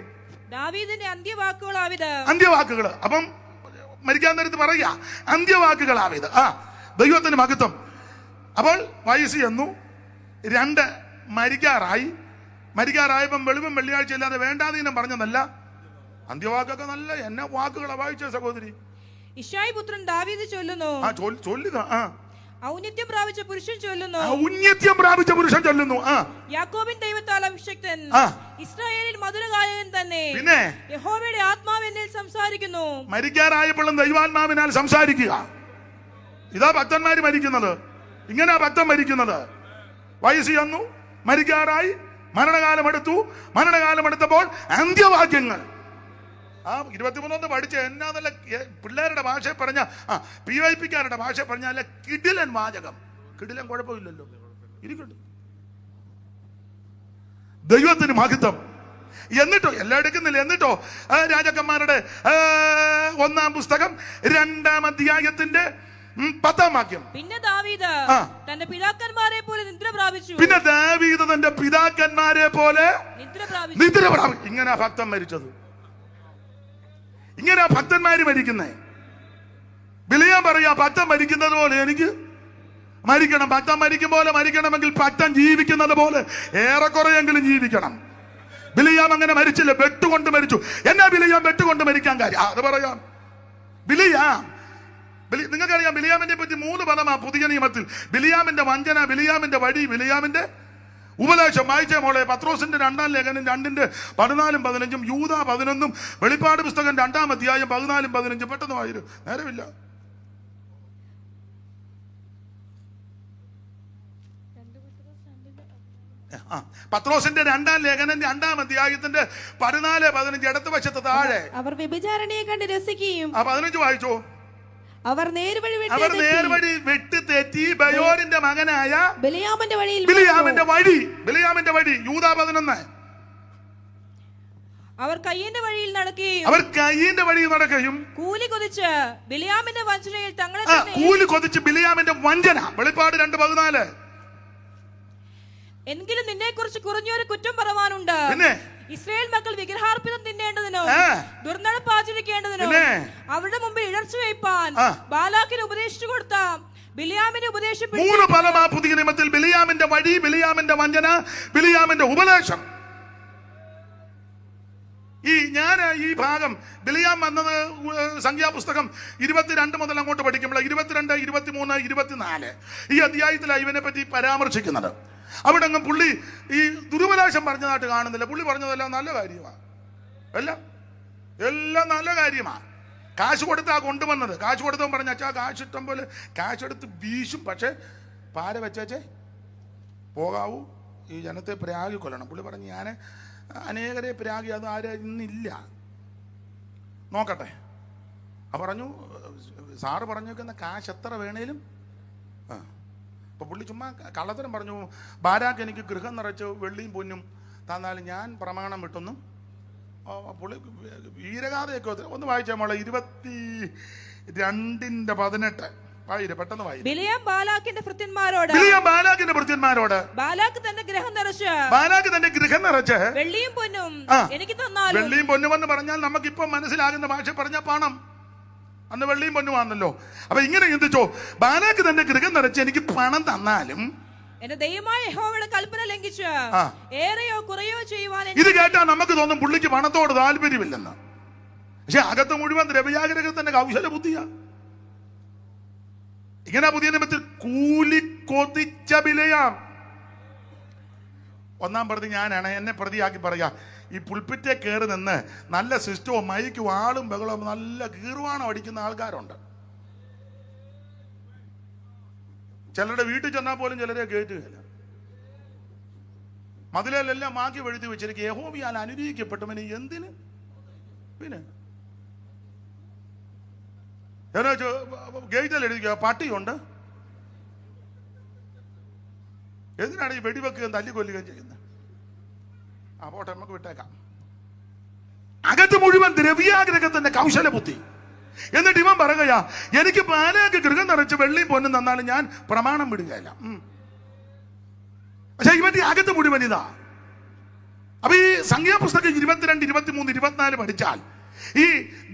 ദാവീദിന്റെ അന്ത്യവാക്കുകൾ. അപ്പം മരിക്കാൻ നേരത്ത് പറയുക അന്ത്യവാക്കുകളാവിത്. ദൈവത്തിന് മഹത്വം. അപ്പോൾ വയസ്സ് എന്നു. 2 മരിക്കാറായപ്പം വെളിവും വെള്ളിയാഴ്ച ഇല്ലാതെ വേണ്ടാതീനം പറഞ്ഞതല്ല. അന്ത്യവാക്കൊക്കെ നല്ല എന്നെ വാക്കുകളെ വായിച്ച സഹോദരി. ഇശ്ശായി പുത്രൻ ദാവീദ് ചൊല്ലുന്നു. ഔന്നത്യം പ്രാപിച്ച പുരുഷൻ ചൊല്ലുന്നു. യാക്കോബിൻ ദൈവത്താൽ അഭിഷിക്തൻ, ഇസ്രായേലിൽ മധുരഗായകൻ തന്നെ. പിന്നെ യഹോവയുടെ ആത്മാവ് എന്നിൽ സംസാരിക്കുന്നു. മരിക്കാറായപ്പോഴും ദൈവാത്മാവിനാൽ സംസാരിക്കുക. ഇതാ ഭക്തന്മാര് മരിക്കുന്നത്. ഇങ്ങനെ ഭക്തൻ മരിക്കുന്നത്. വയസ്സ് ചെന്നു, മരിക്കാറായി, മരണകാലം എടുത്തപ്പോൾ അന്ത്യവാക്യങ്ങൾ. 23 പഠിച്ച എന്നാ നല്ല പിള്ളേരുടെ ഭാഷ പറഞ്ഞ PYPക്കാരുടെ ഭാഷ പറഞ്ഞ അല്ല കിടിലൻ വാചകം. കിടിലൻ കുഴപ്പമില്ലല്ലോ, ഇരിക്കട്ടെ. ദൈവത്തിന് മഹത്വം. എന്നിട്ടോ എല്ലാം എടുക്കുന്നില്ല. എന്നിട്ടോ രാജാക്കന്മാരുടെ 1-ാം പുസ്തകം 2-ാം അധ്യായത്തിന്റെ 10-ാം വാക്യം. പിന്നെ ദാവീദ് തന്റെ പിതാക്കന്മാരെ പോലെ നിദ്ര പ്രാപിച്ചു. ഇങ്ങനെ ഭക്തൻ മരിച്ചത്. ഇങ്ങനെ ഭക്തന്മാര് മരിക്കുന്നേ. ബിലിയാം പറയാ ഭക്തൻ മരിക്കുന്നത് പോലെ എനിക്ക് മരിക്കണം. ഭക്തൻ മരിക്കും പോലെ മരിക്കണമെങ്കിൽ ഭക്തൻ ജീവിക്കുന്നത് പോലെ ഏറെക്കുറെയെങ്കിലും ജീവിക്കണം. ബിലിയാം അങ്ങനെ മരിച്ചില്ല, വെട്ടുകൊണ്ട് മരിച്ചു. എന്നാ ബിലിയാം വെട്ടുകൊണ്ട് മരിക്കാൻ കാര്യം? അത് പറയാം. നിങ്ങൾക്കറിയാം ബിലിയാമിനെ പറ്റി 3 പദമാ പുതിയ നിയമത്തിൽ. ബിലിയാമിന്റെ വഞ്ചന, ബിലിയാമിന്റെ വഴി, ബിലിയാമിന്റെ ഉപദേശം. വായിച്ചേ മോളെ. പത്രോസിന്റെ 2-ാം ലേഖനം 2:14-15, യൂദ 11, വെളിപ്പാട് പുസ്തകം 2-ാം അധ്യായം 14-15. പെട്ടെന്ന് വായിരും, നേരമില്ല. പത്രോസിന്റെ 2-ാം ലേഖനം 2-ാം അധ്യായത്തിന്റെ 14-15 ഇടത്ത് വശത്ത് താഴെ. അവർ വ്യഭിചാരിണിയെ കണ്ട് രസിക്കുകയും. 15 വായിച്ചോ. അവർ നേർവഴി വെട്ടി തെറ്റി ബയോരിന്റെ മകനായ ബിലിയാമിന്റെ വഴി. യൂദ 11. അവർ കയ്യിന്റെ വഴിയിൽ നടക്കുകയും കൂലി കൊതിച്ച് ബിലിയാമിന്റെ വഞ്ചനയിൽ തങ്ങളെ ബിലിയാമിന്റെ വഞ്ചന. വെളിപ്പാട് 2:14. എങ്കിലും നിന്നെ കുറിച്ച് കുറഞ്ഞൊരു കുറ്റം പറവാനുണ്ട്. ഇസ്രായേൽ മക്കൾ വിഗ്രഹാർപ്പിതം തിന്നേണ്ടതിനോ ദുർനടപ്പ് ആചരിക്കേണ്ടതിനോ അവരുടെ മുമ്പിൽ ഇടർച്ച വയ്പാൻ ബാലാക്കിന് ഉപദേശിച്ചു കൊടുത്ത ബിലിയാമിന്റെ ഉപദേശം. 3 ഫലമാ പുതിയ നിയമത്തിൽ. ബിലിയാമിന്റെ വഴി, ബിലിയാമിന്റെ വഞ്ചന, ബിലിയാമിന്റെ ഉപദേശം. ഞാൻ ഈ ഭാഗം ബിലിയാം വന്നത് സംഖ്യാപുസ്തകം 22 മുതൽ അങ്ങോട്ട് പഠിക്കുമ്പോൾ 22, 23, 24 ഈ അധ്യായത്തിലാണ് ഇവനെ പറ്റി പരാമർശിക്കുന്നത്. അവിടെ അങ്ങ് പുള്ളി ഈ ദുരുപദേശം പറഞ്ഞതായിട്ട് കാണുന്നില്ല. പുള്ളി പറഞ്ഞതെല്ലാം നല്ല കാര്യമാണ്. എല്ലാം നല്ല കാര്യമാണ്. കാശ് കൊടുത്താ കൊണ്ടുവന്നത്. കാശ് കൊടുത്തവൻ പറഞ്ഞ അച്ഛാ കാശ് ഇഷ്ടം പോലെ കാശ് എടുത്ത് വീശും, പക്ഷെ പാര വെച്ചേ പോകാവൂ, ഈ ജനത്തെ പ്രാഗി കൊല്ലണം. പുള്ളി പറഞ്ഞു ഞാൻ അനേകരെ പ്രാഗി, അത് ആരും ഇന്നില്ല, നോക്കട്ടെ. പറഞ്ഞു സാറ് പറഞ്ഞേക്കുന്ന കാശ് എത്ര വേണേലും. അപ്പൊ പുള്ളി ചുമ്മാ കള്ളത്തരം പറഞ്ഞു. ബാരാക്ക് എനിക്ക് ഗൃഹം നിറച്ച് വെള്ളിയും പൊന്നും തന്നാലും ഞാൻ പ്രമാണം വിട്ടൊന്നും. പുള്ളി വീരഗാഥയൊക്കെ ഒന്ന് വായിച്ചാൽ മോളെ. 22:18 പെട്ടെന്ന് വായി. ബിലിയാം ബാലാക്കിന്റെ ഭൃത്യന്മാരോട് ബാലാക്ക് തന്റെ ഗൃഹം നിറച്ച് വെള്ളിയും പൊന്നും എനിക്ക് തന്നാലും. വെള്ളിയും പൊന്നും എന്ന് പറഞ്ഞാൽ നമുക്കിപ്പോ മനസ്സിലാകുന്ന ഭാഷ പറഞ്ഞ പണം. അന്ന് വെള്ളിയും പൊന്നുമാണല്ലോ. അപ്പൊ ഇങ്ങനെ ചിന്തിച്ചോ, ബാലാക്ക് തന്റെ ഗൃഹം നിറച്ച് എനിക്ക് പണം തന്നാലും എന്റെ ദൈവമായ യഹോവയുടെ കൽപ്പന ലംഘിച്ച് ഏറെയോ കുറയോ ചെയ്യുവാൻ. ഇത് കേട്ടാ നമുക്ക് തോന്നും പുള്ളിക്ക് പണത്തോട് താല്പര്യമില്ലെന്ന്. പക്ഷെ അകത്ത് മുഴുവൻ ദ്രവ്യാഗ്രഹത്തിന്റെ കൗശല ബുദ്ധിയാ. ഇങ്ങനെ പുതിയ നിയമത്തിൽ കൂലി കൊതിച്ച ബിലിയാം. 1-ാം പ്രതി ഞാനാണ്, എന്നെ പ്രതിയാക്കി പറയാ. ഈ പുൽപ്പിറ്റെ കയറി നിന്ന് നല്ല സിസ്റ്റവും മൈക്കും ആളും ബഹളവും നല്ല കീറുവാണം അടിക്കുന്ന ആൾക്കാരുണ്ട്. ചിലരുടെ വീട്ടിൽ ചെന്നാൽ പോലും ചിലരെ കയറ്റുകയില്ല. മതിലെല്ലാം മാക്കി വെഴുതി വെച്ചിരിക്കും. യഹോവയാൽ അനുഗ്രഹിക്കപ്പെട്ടവന് എന്തിന്? പിന്നെ ഗേറ്റിൽ എഴുതിക്കുക പട്ടിയുണ്ട്. എന്തിനാണ് ഈ വെടിവെക്കുകയും തല്ലിക്കൊല്ലുകയും ചെയ്യുന്നത്? പോട്ടെ, നമുക്ക് വിട്ടേക്കാം. അകത്ത് മുഴുവൻ ദ്രവ്യാഗ്രഹത്തിന്റെ കൗശല ബുദ്ധി. എന്നിട്ട് ഇവൻ പറയുകയാ എനിക്ക് ബാലാക്ക് ഗൃഹം നിറച്ച് വെള്ളിയും പൊന്നും തന്നാലും ഞാൻ പ്രമാണം വിടുകയില്ല. പക്ഷെ ഇവന്റെ അകത്ത് മുഴുവൻ ഇതാ. അപ്പൊ ഈ സംഖ്യാപുസ്തകം 22, 23, 24 പഠിച്ചാൽ ഈ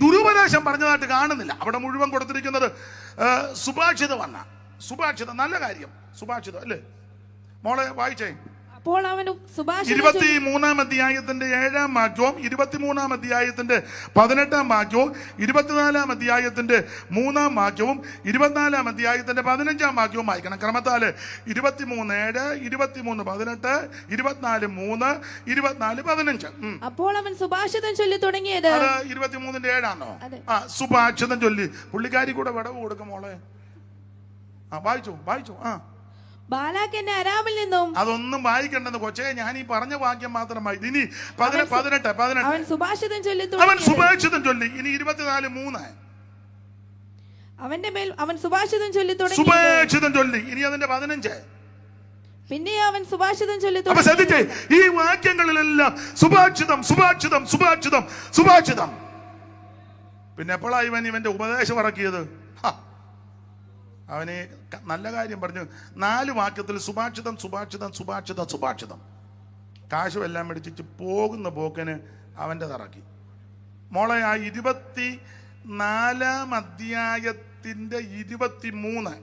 ദുരുപദേശം പറഞ്ഞതായിട്ട് കാണുന്നില്ല. അവിടെ മുഴുവൻ കൊടുത്തിരിക്കുന്നത് സുഭാഷിതം. നല്ല കാര്യം സുഭാഷിതം അല്ലേ മോളെ? വായിച്ചേ. അപ്പോൾ അവൻ സുഭാഷിതം 23-ാം അധ്യായത്തിന്റെ 7-ാം വാക്യവും 23-ാം അധ്യായത്തിന്റെ 18-ാം വാക്യവും 24-ാം അധ്യായത്തിന്റെ 3-ാം വാക്യവും 24-ാം അധ്യായത്തിന്റെ 15-ാം വാക്യവും വായിക്കണം. ക്രമത്താല് 23:7, 23:18, 24:3, 24:15. അപ്പോൾ അവൻ സുഭാഷിതം ചൊല്ലി തുടങ്ങിയത് 23-ന്റെ 7 ആ സുഭാഷിതം ചൊല്ലി. പുള്ളിക്കാരി കൂടെ വിടവ് കൊടുക്കും മോളെ. വായിച്ചു. ബാലാക്ക് എന്നെ അരാമിൽ നിന്നും. അതൊന്നും വായിക്കണ്ടെന്ന് കൊച്ചേ, ഞാൻ ഈ പറഞ്ഞ വാക്യം മാത്രമായി. ഇനി 18 അവൻ സുഭാഷിതം ചൊല്ലി. ഇനി 24:3 അവന്റെ മേൽ അവൻ സുഭാഷിതം ചൊല്ലി. ഇനി അതിന്റെ 15 പിന്നെ അവൻ സുഭാഷിതം ചൊല്ലി. ശ്രദ്ധിച്ചേ, ഈ വാക്യങ്ങളിലെല്ലാം സുഭാഷിതം. പിന്നെ എപ്പോഴാണ് ഇവന്റെ ഉപദേശം ഇറക്കിയത്? അവനെ നല്ല കാര്യം പറഞ്ഞു. 4 വാക്യത്തിൽ സുഭാഷിതം. കാശും എല്ലാം മേടിച്ച് പോകുന്ന പോക്കന് അവന്റെ തറക്കി. മോളെ, ആ 24-ാം അധ്യായത്തിന്റെ 23.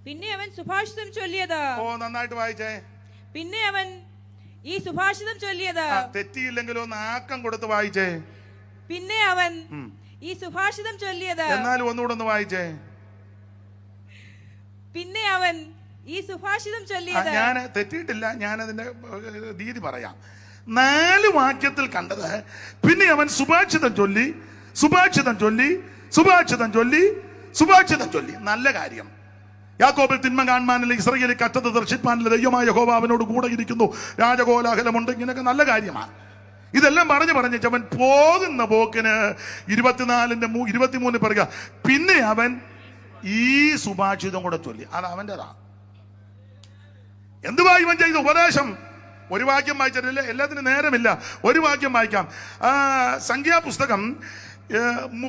പിന്നെ അവൻ സുഭാഷിതം ചൊല്ലിയത്. നന്നായിട്ട് വായിച്ചേ. പിന്നെ അവൻ ഈ സുഭാഷിതം ചൊല്ലിയത്. തെറ്റിയില്ലെങ്കിലോ നാക്കം കൊടുത്ത് വായിച്ചേ. പിന്നെ അവൻ ഈ സുഭാഷിതം ചൊല്ലിയത്. എന്നാലും ഒന്നുകൂടെ ഒന്ന് വായിച്ചേ. പിന്നെ അവൻ ഈ സുഭാഷിതം ചൊല്ലിയത്. ഞാൻ തെറ്റിയിട്ടില്ല, ഞാൻ അതിന്റെ രീതി പറയാം. 4 വാക്യത്തിൽ കണ്ടത് പിന്നെ അവൻ സുഭാഷിതം ചൊല്ലി. നല്ല കാര്യം. യാക്കോബിൽ തിന്മ കാണുവാനില്ല, ഇസ്രായേലിൽ കറ്റത് ദർശിപ്പാനില്ല, ദൈവമായ യഹോവ അവനോട് കൂടെ ഇരിക്കുന്നു, രാജകോലാഹലമുണ്ട്. ഇങ്ങനെയൊക്കെ നല്ല കാര്യമാണ്. ഇതെല്ലാം പറഞ്ഞ് അവൻ പോകുന്ന പോക്കിന് 24-ന്റെ 23 പറയുക, പിന്നെ അവൻ ഈ സുഭാഷിതം കൂടെ ചൊല്ലി. അത് അവൻ്റെതാ. എന്തുവാ ഇവൻ ചെയ്ത ഉപദേശം? ഒരു വാക്യം വായിച്ചിട്ടില്ല, എല്ലാത്തിനും നേരമില്ല. ഒരു വാക്യം വായിക്കാം. സംഖ്യാപുസ്തകം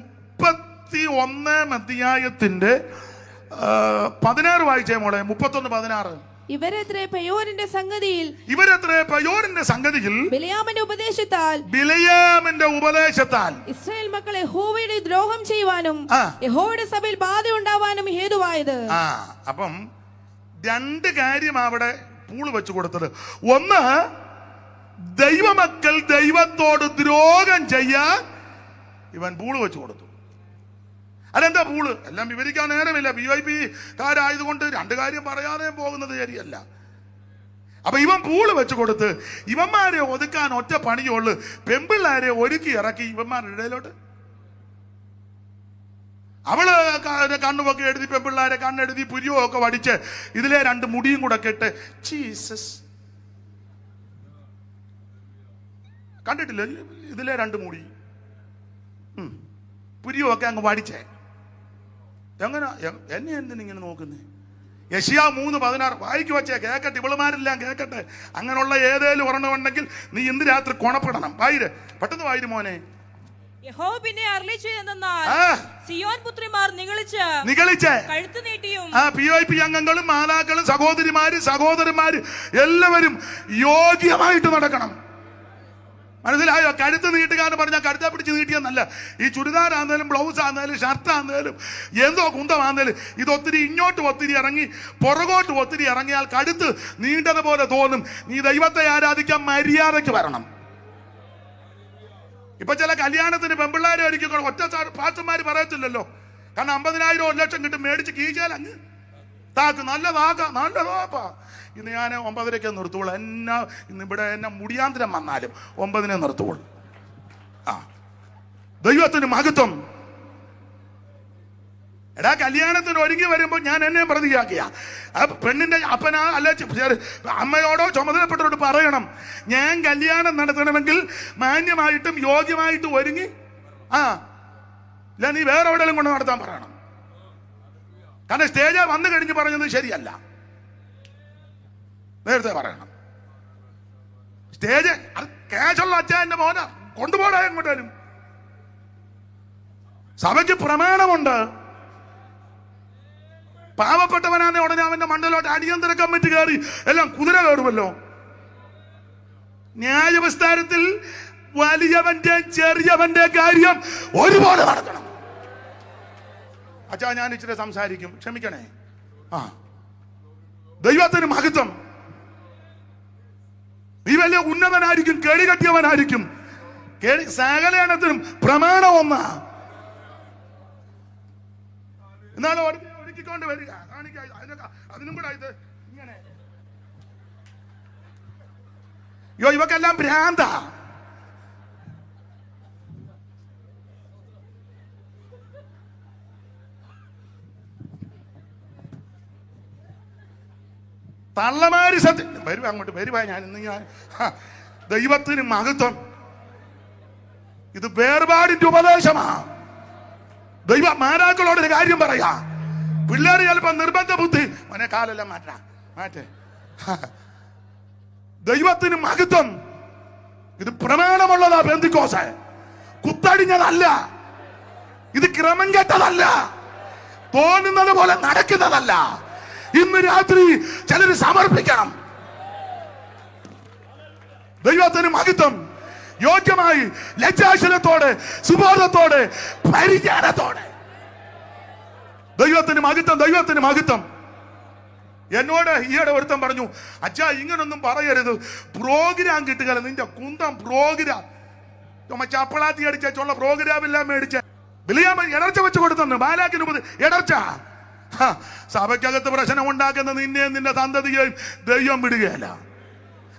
31-ാം അധ്യായത്തിന്റെ 16 വായിച്ചേ മോളെ. 31:16. ഇവരത്രേ പെയോരിന്റെ സംഗതിയിൽ ബിലെയാമിന്റെ ഉപദേശത്താൽ ഇസ്രായേൽ മക്കളെ യഹോവയുടെ ദ്രോഹം ചെയ്യുവാനും യഹോവയുടെ സഭയിൽ ബാധ ഉണ്ടാവാനും ഹേതുവായത്. അപ്പം 2 കാര്യം അവിടെ പൂള് വെച്ച് കൊടുത്തത്. ഒന്ന്, ദൈവമക്കൾ ദൈവത്തോട് ദ്രോഹം ചെയ്യാൻ ഇവൻ പൂള് വെച്ച് കൊടുത്തു. അതെന്താ പൂള്? എല്ലാം വിവരിക്കാൻ നേരമില്ല. VIP കാരായതുകൊണ്ട് 2 കാര്യം പറയാതെ പോകുന്നത് ശരിയല്ല. അപ്പൊ ഇവൻ പൂള് വെച്ച് കൊടുത്ത് ഇവന്മാരെ ഒതുക്കാൻ ഒറ്റ പണിയുള്ളു. പെമ്പിള്ളാരെ ഒരുക്കി ഇറക്കി ഇവന്മാരുടെ ഇടയിലോട്ട്. അവള് കണ്ണുമൊക്കെ എഴുതി, പെമ്പിള്ളാരെ കണ്ണെഴുതി, പുരിയൊക്കെ വടിച്ച് ഇതിലെ 2 മുടിയും കൂടെ കെട്ട്. ജീസസ് കണ്ടിട്ടില്ല? ഇതിലെ 2 മുടി പുരിയൊക്കെ അങ്ങ് വടിച്ചേ. എങ്ങനെ എന്നെ എന്തിനിങ്ങനെ നോക്കുന്നേ? യെശയ്യാ 3:16 വായിക്കു വച്ചേ, കേക്കട്ടെ, ഇവളുമാരെല്ലാം കേക്കട്ടെ. അങ്ങനെയുള്ള ഏതേലും ഒരെണ്ണമുണ്ടെങ്കിൽ നീ ഇന്ന് രാത്രി കൊണപ്പെടണം. വായിര്, പെട്ടെന്ന് വായിര് മോനെ. യഹോവ പിന്നെ അരുളിച്ചെയ്തെന്നാൽ സിയോൻ പുത്രിമാർ നിഗളിച്ച് കഴുത്ത് നീട്ടിയും. PYP അംഗങ്ങളും മാതാക്കളും സഹോദരന്മാര് എല്ലാവരും യോഗ്യമായിട്ട് നടക്കണം. മനസ്സിലായോ? കഴുത്ത് നീട്ടുക എന്ന് പറഞ്ഞാൽ കഴുത്തെ പിടിച്ച് നീട്ടിയെന്നല്ല. ഈ ചുരിദാർ ആണെങ്കിലും ബ്ലൗസ് ആണെങ്കിലും ഷർട്ട് ആണെങ്കിലും എന്തോ കുന്തമാണെങ്കിലും ഇതൊത്തിരി ഇങ്ങോട്ട് ഒത്തിരി ഇറങ്ങി പുറകോട്ട് ഒത്തിരി ഇറങ്ങിയാൽ കഴുത്ത് നീണ്ടതുപോലെ തോന്നും. നീ ദൈവത്തെ ആരാധിക്കാൻ മര്യാദയ്ക്ക് വരണം. ഇപ്പൊ ചില കല്യാണത്തിന് പെമ്പിള്ളാരെ ഒരിക്കൽ ഒറ്റ പാച്ചന്മാര് പറയത്തില്ലല്ലോ. കാരണം 50,000 1 ലക്ഷം കിട്ടും, മേടിച്ച് കീച്ചാൽ അങ്ങ് താക്ക്. നല്ല താപ്പാ. ഇന്ന് ഞാൻ 9:30 നിർത്തുള്ളൂ. ഇന്ന് ഇവിടെ എന്നെ മുടിയാന്തരം വന്നാലും 9 നിർത്തുള്ളൂ. ദൈവത്തിന് മഹത്വം. എടാ, കല്യാണത്തിന് ഒരുങ്ങി വരുമ്പോൾ ഞാൻ എന്നെ പ്രതിയാക്കിയ പെണ്ണിന്റെ അപ്പനാ അല്ല അമ്മയോടോ ചുമതലപ്പെട്ടവരോട് പറയണം, ഞാൻ കല്യാണം നടത്തണമെങ്കിൽ മാന്യമായിട്ടും യോഗ്യമായിട്ടും ഒരുങ്ങി ഇല്ല നീ വേറെ എവിടെയെങ്കിലും കൊണ്ട് നടത്താൻ പറയണം. കാരണം സ്റ്റേജ് വന്നു കഴിഞ്ഞ് പറഞ്ഞത് ശരിയല്ല, നേരത്തെ പറയണം. സ്റ്റേജ് കേശുള്ള അച്ഛൻ്റെ മോന കൊണ്ടുപോടാ എങ്ങോട്ടേലും. സഭയ്ക്ക് പ്രമാണമുണ്ട്. പാവപ്പെട്ടവനാന്നെ ഉടനെ അവന്റെ മണ്ടലോട്ട് അടിയന്തര കമ്മിറ്റി കയറി എല്ലാം കുതിര കയറുമല്ലോ. ന്യായവിസ്താരത്തിൽ വലിയവന്റെ ചെറിയവന്റെ കാര്യം ഒരുപോലെ നടക്കണം. അച്ഛാ, ഞാൻ ഇച്ചിരി സംസാരിക്കും, ക്ഷമിക്കണേ. ദൈവത്തിന് മഹത്വം. നീ വലിയ ഉന്നതനായിരിക്കും, കേളി കെട്ടിയവനായിരിക്കും. സകലത്തിനും പ്രമാണം ഒന്നാ. എന്നാലും ഒരുക്കിക്കൊണ്ട് വരിക, കാണിക്ക. അതിനും കൂടെ ഇത് ഇങ്ങനെ. യോ, ഇവക്കെല്ലാം ഭ്രാന്ത. തള്ളമാരി സത്യം വരുവാ, അങ്ങോട്ട് വരുവാ. ഞാൻ ദൈവത്തിന് മഹത്വം. ഇത് വേർപാടിന്റെ ഉപദേശമാ. ദൈവ മാതാക്കളോടൊരു കാര്യം പറയാ. പിള്ളേര് ചിലപ്പോ നിർബന്ധ ബുദ്ധി, മോനെ കാലെല്ലാം മാറ്റേ. ദൈവത്തിന് മഹത്വം. ഇത് പ്രമാണമുള്ളതാ. പെന്തിക്കോസ് കുത്തടിഞ്ഞതല്ല, ഇത് ക്രമം കെട്ടതല്ല, തോന്നുന്നത് പോലെ നടക്കുന്നതല്ല. ഇന്ന് രാത്രി ചിലര് സമർപ്പിക്കണം. ദൈവത്തിന് മഹത്വം. യോഗ്യമായി, ലജ്ജാശനത്തോടെ, സുബോധത്തോടെ, പരിജ്ഞാനത്തോടെ. ദൈവത്തിന് മഹത്വം, ദൈവത്തിന് മഹത്വം. എന്നോട് ഈയിടെ ഒരുത്തൻ പറഞ്ഞു, അച്ഛാ ഇങ്ങനൊന്നും പറയരുത്, പ്രോഗ്രാം കിട്ടുകയല്ല. നിന്റെ കുന്തം പ്രോഗ്രാം ചപ്പളാത്തി അടിച്ചുള്ള പ്രോഗ്രാം എല്ലാം മേടിച്ച വിളിയാൻ ഇടർച്ച വെച്ച് കൊടുത്തു. ബാലാക്കിന് ഇടർച്ച. സഭയ്ക്കകത്ത് പ്രശ്നം ഉണ്ടാക്കുന്ന നിന്നെ നിന്റെ സന്തതിയെയും ദൈവം വിടുകയല്ല.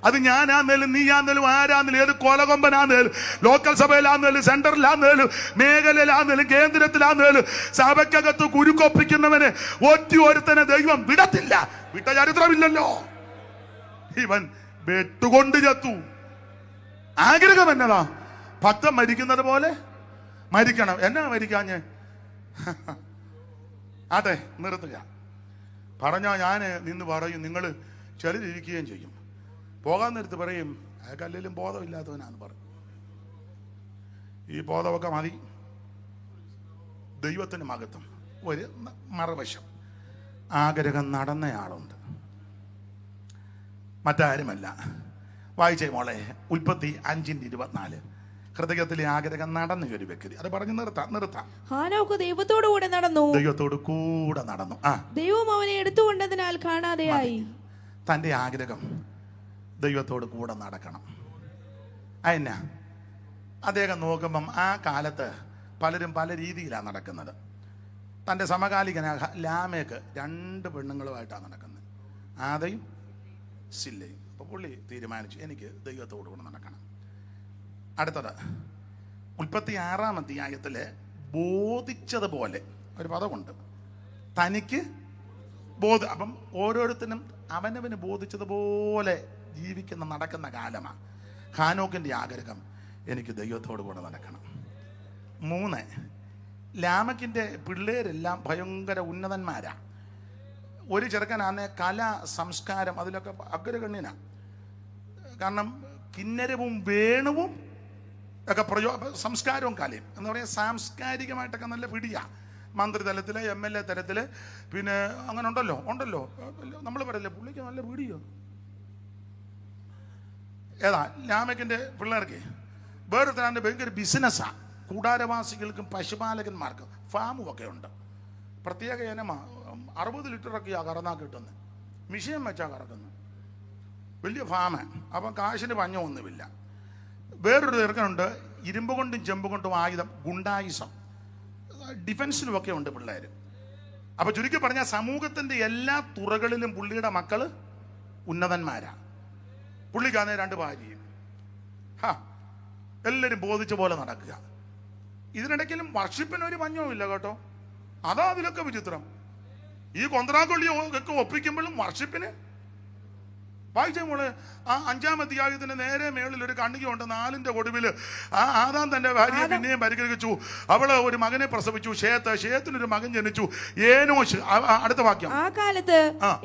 അത് ഞാനാന്നേലും നീയാന്നേലും ആരാന്നേലും ഏത് കൊലകൊമ്പനാന്നേലും ലോക്കൽ സഭയിലാന്നേലും സെന്ററിലാന്നേലും മേഖലയിലാന്നേലും കേന്ദ്രത്തിലാന്നേലും സഭയ്ക്കകത്ത് കുരുക്കൊപ്പിക്കുന്നവനെ ഒരുത്തനെ ദൈവം വിടത്തില്ല. വിട്ട ചരിത്രമില്ലല്ലോ. ഇവൻ വെട്ടുകൊണ്ട് ചത്തു. ആഗ്രഹം എന്നതാ? ഭക്തൻ മരിക്കുന്നത് പോലെ മരിക്കണം. എന്നാ മരിക്കാഞ്ഞ്? അതെ, നിർത്തുക. പറഞ്ഞാ ഞാൻ നിന്ന് പറയും, നിങ്ങൾ ചിലരിയ്ക്കുകയും ചെയ്യും. പോകാൻ നേരത്ത് പറയും, അയാൾക്ക് അല്ലെങ്കിലും ബോധമില്ലാത്തവനാന്ന് പറയും. ഈ ബോധമൊക്കെ മതി. ദൈവത്തിന് മഹത്വം. ഒരു മറുവശം, ആഗ്രഹം നടന്നയാളുണ്ട്, മറ്റാരുമല്ല. വായിച്ചേ മോളെ, ഉൽപ്പത്തി 5:24. ഹൃദയത്തിലെ ആഗ്രഹം നടന്ന ഒരു വ്യക്തി. അത് പറഞ്ഞ് നിർത്താം. ഹാനോക്ക് ദൈവത്തോടു കൂടെ നടന്നു. ദൈവത്തോട് കൂടെ നടന്നു. ദൈവം അവനെ എടുത്തുകൊണ്ടതിനാൽ കാണാതെയായി. തന്റെ ആഗ്രഹം ദൈവത്തോട് കൂടെ നടക്കണം. അതെന്നാ? അദ്ദേഹം നോക്കുമ്പം ആ കാലത്ത് പലരും പല രീതിയിലാണ് നടക്കുന്നത്. തൻ്റെ സമകാലികനായ ലാമേക്ക് 2 പെണ്ണുങ്ങളുമായിട്ടാണ് നടക്കുന്നത്, ആദയും സില്ലയും. അപ്പോൾ പുള്ളി തീരുമാനിച്ചു, എനിക്ക് ദൈവത്തോടു കൂടെ നടക്കണം. അടുത്തത് ഉൽപ്പത്തി 6-ാം അധ്യായത്തില് ബോധിച്ചതുപോലെ ഒരു പദമുണ്ട്, തനിക്ക് അപ്പം ഓരോരുത്തരും അവനവന് ബോധിച്ചതുപോലെ ജീവിക്കുന്ന നടക്കുന്ന കാലമാണ്. ഹാനോക്കിന്റെ ആഗ്രഹം, എനിക്ക് ദൈവത്തോടു കൂടെ നടക്കണം. 3, ലാമക്കിന്റെ പിള്ളേരെല്ലാം ഭയങ്കര ഉന്നതന്മാരാ. ഒരു ചെറുക്കനാണ് കല സംസ്കാരം അതിലൊക്കെ അഗ്രഗണ്യനാ. കാരണം കിന്നരവും വേണുവും ഒക്കെ സംസ്കാരവും കലയും എന്ന് പറയാൻ സാംസ്കാരികമായിട്ടൊക്കെ നല്ല പിടിയാ. മന്ത്രിതലത്തില്, MLA തലത്തില്, പിന്നെ അങ്ങനെ ഉണ്ടല്ലോ. നമ്മൾ പറയല്ലേ, പുള്ളിക്ക് നല്ല പിടിയോ. ഏതാ ലാമക്കിന്റെ പിള്ളേർക്ക് വേറൊരുത്തരാൻ്റെ ഭയങ്കര ബിസിനസ്സാ. കൂടാരവാസികൾക്കും പശുപാലകന്മാർക്കും ഫാമും ഒക്കെ ഉണ്ട്. പ്രത്യേക ഇനമാ. 60 ലിറ്ററൊക്കെയാ കറന്നാ കിട്ടുന്നത്. മിഷ്യൻ വെച്ചാ കറക്കുന്നത്. വലിയ ഫാമ്. അപ്പം കാശിന് പഞ്ഞമൊന്നുമില്ല. വേറൊരു ചെറുക്കനുണ്ട്, ഇരുമ്പ് കൊണ്ടും ചെമ്പ് കൊണ്ടും ആയുധം, ഗുണ്ടായുസം, ഡിഫൻസിനുമൊക്കെ ഉണ്ട് പിള്ളേർ. അപ്പൊ ചുരുക്കി പറഞ്ഞാൽ സമൂഹത്തിന്റെ എല്ലാ തുറകളിലും പുള്ളിയുടെ മക്കള് ഉന്നതന്മാരാ. പുള്ളിക്കാന്നെ 2 ഭാര്യയും. എല്ലാരും ബോധിച്ച പോലെ നടക്കുക. ഇതിനിടയ്ക്കിലും വർഷിപ്പിന് ഒരു പഞ്ഞവും ഇല്ല കേട്ടോ. അതാ അതിലൊക്കെ വിചിത്രം. ഈ കൊന്ത്രാക്കൊള്ളി ഒക്കെ ഒപ്പിക്കുമ്പോഴും വർഷിപ്പിന്. വായിച്ച മോള് ആ 5-ാം അധ്യായത്തിന്റെ നേരെ മേളിൽ ഒരു കണ്ണികയുണ്ട്. 4-ന്റെ ഒടുവിൽ ആദാം തന്റെ ഭാര്യയെ പിന്നെയും പരിഗ്രഹിച്ചു. അവള് ഒരു മകനെ പ്രസവിച്ചു, ഷേത്തിനൊരു മകൻ ജനിച്ചു, ഏനോശ്. അടുത്ത വാക്യം, ആ കാലത്ത്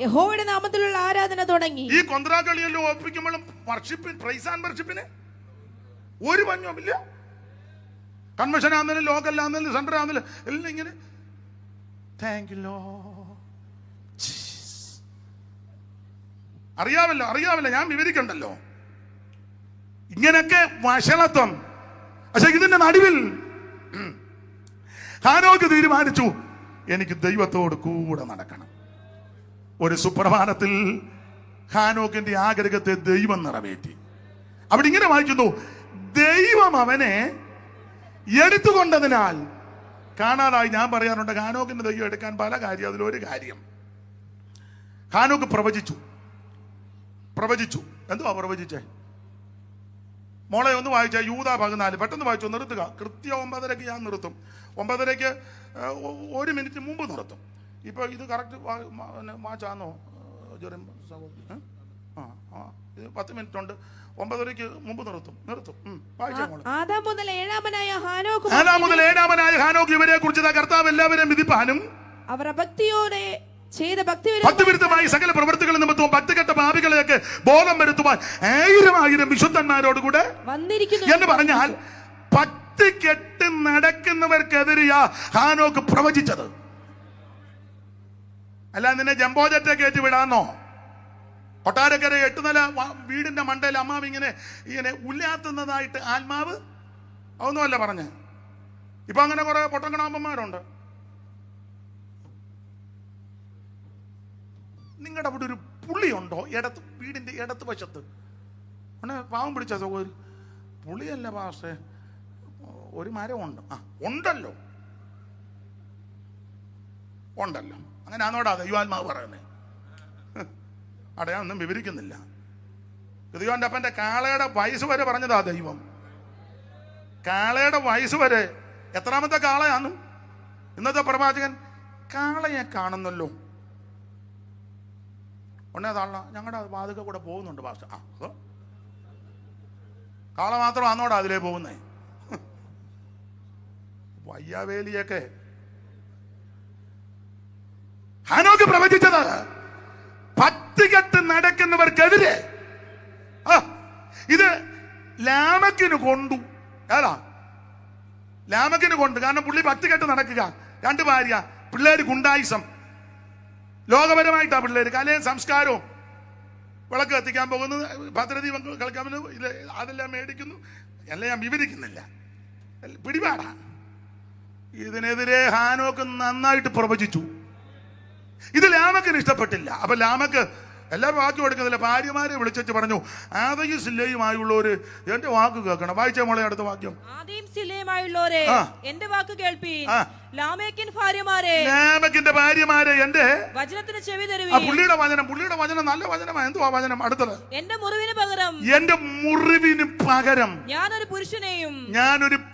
യഹോവയുടെ നാമത്തിലുള്ള ആരാധന തുടങ്ങി. ഈ കൊന്ത്രാക്കളിയെല്ലാം ഒപ്പിക്കുമ്പോഴും വർഷിപ്പിന്, പ്രൈസ് ആൻഡ് വർഷിപ്പിന് ഒരു പഞ്ഞവുമില്ല. കൺവെൻഷൻ ആണെങ്കിലും ലോക്കലാണെങ്കിലും സെന്റർ ആണെങ്കിലും എല്ലാം ഇങ്ങനെ താങ്ക് യു ലോർഡ്. അറിയാമല്ലോ, ഞാൻ വിവരിക്കണ്ടല്ലോ. ഇങ്ങനെയൊക്കെ വഷളത്വം. പക്ഷെ ഇതിന്റെ നടുവിൽ ഹാനോക്ക് തീരുമാനിച്ചു, എനിക്ക് ദൈവത്തോട് കൂടെ നടക്കണം. ഒരു സുപ്രഭാതത്തിൽ ഹാനോക്കിന്റെ ആഗ്രഹത്തെ ദൈവം നിറവേറ്റി. അവിടെ ഇങ്ങനെ വായിക്കുന്നു, ദൈവം അവനെ എടുത്തുകൊണ്ടതിനാൽ കാണാതായി. ഞാൻ പറയാറുണ്ട്, ഹാനോക്കിന്റെ ദൈവം എടുക്കാൻ പല കാര്യം. അതിലൊരു കാര്യം, ഹാനോക്ക് പ്രവചിച്ചു. എന്തുവാ പ്രവചിച്ചേ? മോളെ ഒന്ന് വായിച്ച യൂദ 14, പെട്ടെന്ന് വായിച്ചു, നിർത്തുക. കൃത്യം 9:30 ഞാൻ നിർത്തും. 9:30 1 മിനിറ്റ് മുമ്പ് നിർത്തും. ഇപ്പൊ ഇത് കറക്റ്റ് വാച്ചാന്നോ ജെറിം? ഇത് 10 മിനിറ്റ് ഉണ്ട്. 9:30 മുമ്പ് നിർത്തും. ആദാം മുതൽ ഏഴാമനായ ഹാനോക്ക് ഇവരെ കുറിച്ച് കർത്താവ് എല്ലാവരെയും വിധിപ്പാനും അവർ ഭക്തിയോടെ ചെയ്ത ഭക്തിവിരുദ്ധമായി സകല പ്രവൃത്തികൾ നിമിത്തവും ഭക്തികെട്ട പാപികളെയൊക്കെ ബോധം വരുത്തുവാൻ 1000 വിശുദ്ധന്മാരോട് കൂടെ വന്നിരിക്കുന്നു എന്ന് പറഞ്ഞാൽ, ഭക്തികെട്ട് നടക്കുന്നവർക്കെതിരെയാ ഹാനോക്ക് പ്രവചിച്ചത്. അല്ല നിന്നെ ജംബോ ജെറ്റ് കയറ്റി വിടാന്നോ? കൊട്ടാരക്കര 8 നില വീടിന്റെ മണ്ടയിൽ അമ്മാവ് ഇങ്ങനെ ഉല്ലാത്തുന്നതായിട്ട് ആത്മാവ് അതൊന്നുമല്ല പറഞ്ഞ്. ഇപ്പൊ അങ്ങനെ കുറെ പൊട്ടങ്കണാമ്പന്മാരുണ്ട്. നിങ്ങളുടെ അവിടെ ഒരു പുള്ളിയുണ്ടോ വീടിന്റെ ഇടത്ത് വശത്ത്? പാവം പിടിച്ച സഹോദരി, പുളിയല്ല പാസ്റ്റേ, ഒരു മരമുണ്ട്. ഉണ്ടല്ലോ. അങ്ങനെ ആണോടാ ദൈവാത്മാവ് പറയുന്നത്? അവിടെ ഞാൻ ഒന്നും വിവരിക്കുന്നില്ല. ദൈവന്റെ അപ്പന്റെ കാളയുടെ വയസ്സ് വരെ പറഞ്ഞതാ ദൈവം. കാളയുടെ വയസ്സ് വരെ. എത്രാമത്തെ കാളയാന്നും ഇന്നത്തെ പ്രവാചകൻ? കാളയെ കാണുന്നല്ലോ. ഉടനെ താള ഞങ്ങളുടെ വാതിൽക്കൽ കൂടെ പോകുന്നുണ്ട് പാസ്റ്റർ. കാള മാത്രമാണോടാ അതിലേ പോകുന്നേ? വയ്യാവേലിയൊക്കെ ഹാനോക്ക് പ്രവചിച്ചത് ഭക്തികെട്ട് നടക്കുന്നവർക്കെതിരെ. ഇത് ലാമക്കിന് കൊണ്ടു. ലാമക്കിന് കൊണ്ട്. കാരണം പുള്ളി ഭക്തികെട്ട് നടക്കുക. 2 ഭാര്യ, പിള്ളേര് ഗുണ്ടായിസം, ലോകപരമായിട്ടാ പിള്ളേര്, കലയും സംസ്കാരവും. വിളക്ക് കത്തിക്കാൻ പോകുന്നു, ഭദ്രദീപം കളിക്കാൻ പോകുന്നു, അതെല്ലാം മേടിക്കുന്നു. എല്ലാം ഞാൻ വിവരിക്കുന്നില്ല, പിടിപാടാ. ഇതിനെതിരെ ഹാനോക്ക് നന്നായിട്ട് പ്രവചിച്ചു. ഇത് ലാമക്കിന് ഇഷ്ടപ്പെട്ടില്ല. അപ്പൊ ലാമക്ക് എല്ലാം വാക്ക് കൊടുക്കുന്നില്ല. ഭാര്യമാരെ വിളിച്ചു പറഞ്ഞു, ആദയും സില്ലയുമായുള്ളവര് എന്റെ വാക്ക് കേൾക്കണം. വായിച്ച മോളെ അടുത്ത വാക്യം. ആദയും സില്ലയുമായുള്ളവരെ എന്റെ വാക്ക് കേൾപ്പീൻ. ലാമേക്കിന്റെ ഭാര്യമാരെ എന്റെ വചനത്തിന് ചെവി തരുവീൻ. പുള്ളിയുടെ വചനം നല്ല വചനമാണ്. എന്തുവാ വചനം? അടുത്തത്, എന്റെ മുറിവിന് പകരം ഞാനൊരു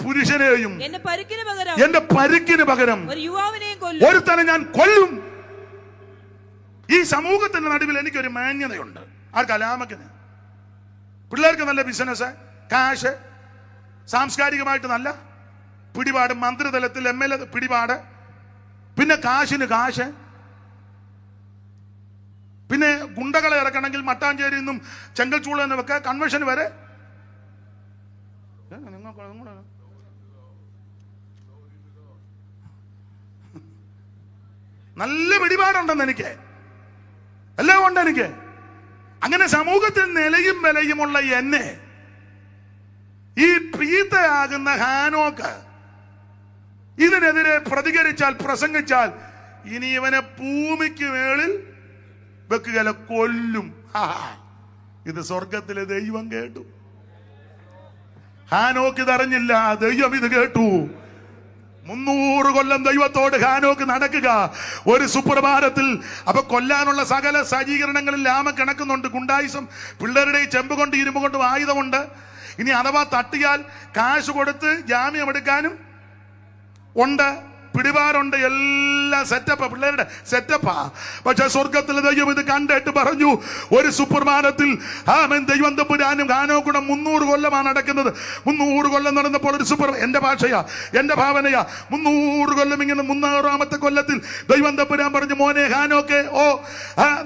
പുരുഷനെയും എന്റെ പരിക്കിന് പകരം ഒരു യുവാവിനെയും കൊല്ലും. ഒരുത്തനെ ഞാൻ കൊല്ലും. ഈ സമൂഹത്തിന്റെ നടുവിൽ എനിക്കൊരു മാന്യതയുണ്ട്. ആർക്കാ? ലാമക്കിന്. പിള്ളേർക്ക് നല്ല ബിസിനസ്, കാശ്, സാംസ്കാരികമായിട്ട് നല്ല പിടിപാട്, മന്ത്രിതലത്തിൽ MLA പിടിപാട്, പിന്നെ കാശിന് കാശ്, പിന്നെ ഗുണ്ടകളെ ഇറക്കണമെങ്കിൽ മട്ടാഞ്ചേരിയിൽ നിന്നും ചെങ്കൽച്ചൂള എന്നൊക്കെ കൺവെൻഷൻ വരെ. നല്ല പിടിപാടുണ്ടെന്ന് എനിക്ക്, എല്ലാം ഉണ്ട് എനിക്ക്. അങ്ങനെ സമൂഹത്തിൽ നിലയും വിലയുമുള്ള എന്നെ ഈ പ്രീതയാകുന്ന ഹാനോക്ക് ഇതിനെതിരെ പ്രതികരിച്ചാൽ, പ്രസംഗിച്ചാൽ, ഇനി ഇവനെ ഭൂമിക്ക് മേളിൽ വെക്കുകയല്ല, കൊല്ലും. ഇത് സ്വർഗത്തിലെ ദൈവം കേട്ടു. ഹാനോക്ക് ഇതറിഞ്ഞില്ല, ദൈവം ഇത് കേട്ടു. 300 കൊല്ലം ദൈവത്തോട് ഹാനോക്ക് നടക്കുക. ഒരു സുപ്രഭാതത്തിൽ അപ്പൊ കൊല്ലാനുള്ള സകല സജ്ജീകരണങ്ങളിൽ ലാമക്ക് കിടക്കുന്നുണ്ട്. ഗുണ്ടായിസം, പിള്ളേരുടെ ചെമ്പ് കൊണ്ട് ഇരുമ്പ് കൊണ്ടും ആയുധമുണ്ട്. ഇനി അഥവാ തട്ടിയാൽ കാശ് കൊടുത്ത് ജാമ്യം എടുക്കാനും ഉണ്ട്, പിടിപാടുണ്ട്, എല്ലാം സെറ്റപ്പാ, പിള്ളേരുടെ സെറ്റപ്പാ. പക്ഷെ സ്വർഗത്തിലെ ദൈവം ഇത് കണ്ടിട്ട് പറഞ്ഞു, ഒരു സുപ്രഭാതത്തിൽ ദൈവം തമ്പുരാനും ഹാനോക്കും 300 കൊല്ലമാണ് നടക്കുന്നത്. 300 കൊല്ലം നടന്നപ്പോൾ ഒരു എന്റെ ഭാഷയാ, എന്റെ ഭാവനയാ, 300 കൊല്ലം ഇങ്ങനെ 300ാമത്തെ കൊല്ലത്തിൽ ദൈവം തമ്പുരാൻ പറഞ്ഞു, മോനെ ഹാനോക്കെ,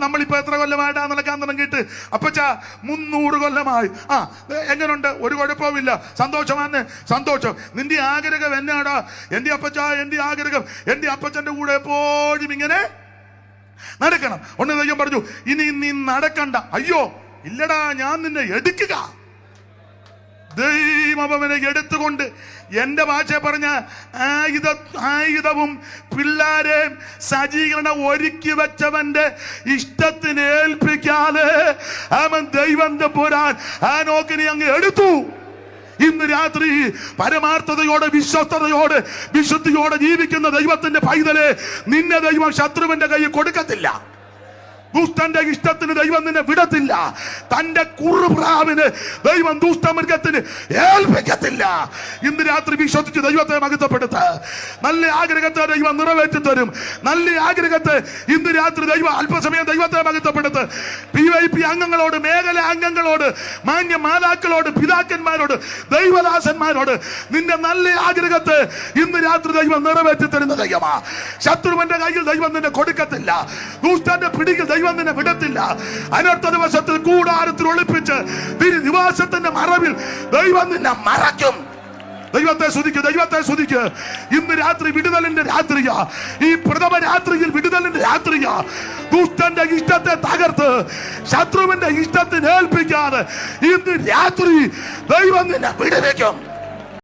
നമ്മളിപ്പോ എത്ര കൊല്ലമായിട്ടാ നടക്കാൻ തുടങ്ങിയിട്ട്? അപ്പച്ചാ 300 കൊല്ലമായി. എങ്ങനുണ്ട്? ഒരു കുഴപ്പമില്ല, സന്തോഷമാണ്, സന്തോഷം. നിന്റെ ആഗ്രഹം എന്നാടാ? എന്റെ അപ്പച്ചാ, എന്റെ ആഗ്രഹം എന്റെ അപ്പച്ചന്റെ കൂടെ എപ്പോഴും ഇങ്ങനെ നടക്കണം. ഒന്ന് ദൈവം പറഞ്ഞു, ഇനി നീ നടക്കണ്ട. അയ്യോ ഇല്ലടാ, ഞാൻ നിന്നെ എടുക്കുക. ദൈവം അവനെ എടുത്തുകൊണ്ട്, എന്റെ ഭാഷ പറഞ്ഞ ആയുധവും പിള്ളാരെ സജ്ജീകരണം ഒരുക്കി വെച്ചവന്റെ ഇഷ്ടത്തിന് ഏൽപ്പിക്കാതെ അവൻ ദൈവം പുരാൻ ഹനോക്കിനെ അങ്ങ് എടുത്തു. ഇന്ന് രാത്രി പരമാർത്ഥതയോടെ, വിശ്വസ്തയോടെ, വിശുദ്ധിയോടെ ജീവിക്കുന്ന ദൈവത്തിന്റെ പൈതലെ, നിന്നെ ദൈവം ശത്രുവിന്റെ കയ്യിൽ കൊടുക്കത്തില്ല. ദുഷ്ടന്റെ ഇഷ്ടത്തിന് ദൈവം നിന്നെ വിടത്തില്ല. തന്റെ കുറുപ്രാവിന് ദൈവം ദുഷ്ടമൃഗത്തിന് ഏൽപ്പിക്കത്തില്ല. ഇന്ന് രാത്രി വിശ്വസിച്ച് ദൈവത്തെ മഹത്വപ്പെടുത്ത്. നല്ല ആഗ്രഹത്തെ ദൈവം നിറവേറ്റി തരും. നല്ല ആഗ്രഹത്തെ ഇന്ന് രാത്രി ദൈവം അല്പസമയം ദൈവത്തെ മഹത്വപ്പെടുത്ത്. PYP അംഗങ്ങളോട്, മേഖല അംഗങ്ങളോട്, മാന്യ മാതാക്കളോട്, പിതാക്കന്മാരോട്, ദൈവദാസന്മാരോട് നിന്റെ നല്ല ആഗ്രഹത്തെ ഇന്ന് രാത്രി ദൈവം നിറവേറ്റി തരുന്ന ദൈവമാ. ശത്രുവിന്റെ കയ്യിൽ ദൈവം നിന്നെ കൊടുക്കത്തില്ല. ദുഷ്ടന്റെ പിടിയിൽ ദൈവം നിന്നെ വിടത്തില്ല. അനർത്ഥ ദിവസത്തിൽ കൂടാരത്തിൽ ഒളിപ്പിച്ച് നിവാസത്തിന്റെ മറവിൽ ദൈവം നിന്നെ മറയ്ക്കും. ദൈവത്തെ സ്തുതിക്ക്, ദൈവത്തെ സ്തുതിക്ക്. ഇന്ന് രാത്രി വിടുതലിന്റെ രാത്രിയാ. ഈ പ്രഥമ രാത്രിയിൽ വിടുതലിന്റെ രാത്രിയാ. ദുഷ്ടന്റെ ഇഷ്ടത്തെ തകർത്ത് ശത്രുവിന്റെ ഇഷ്ടത്തിന് ഏൽപ്പിക്കാതെ ഇന്ന് രാത്രി ദൈവം നിന്നെ വിടുവിക്കും.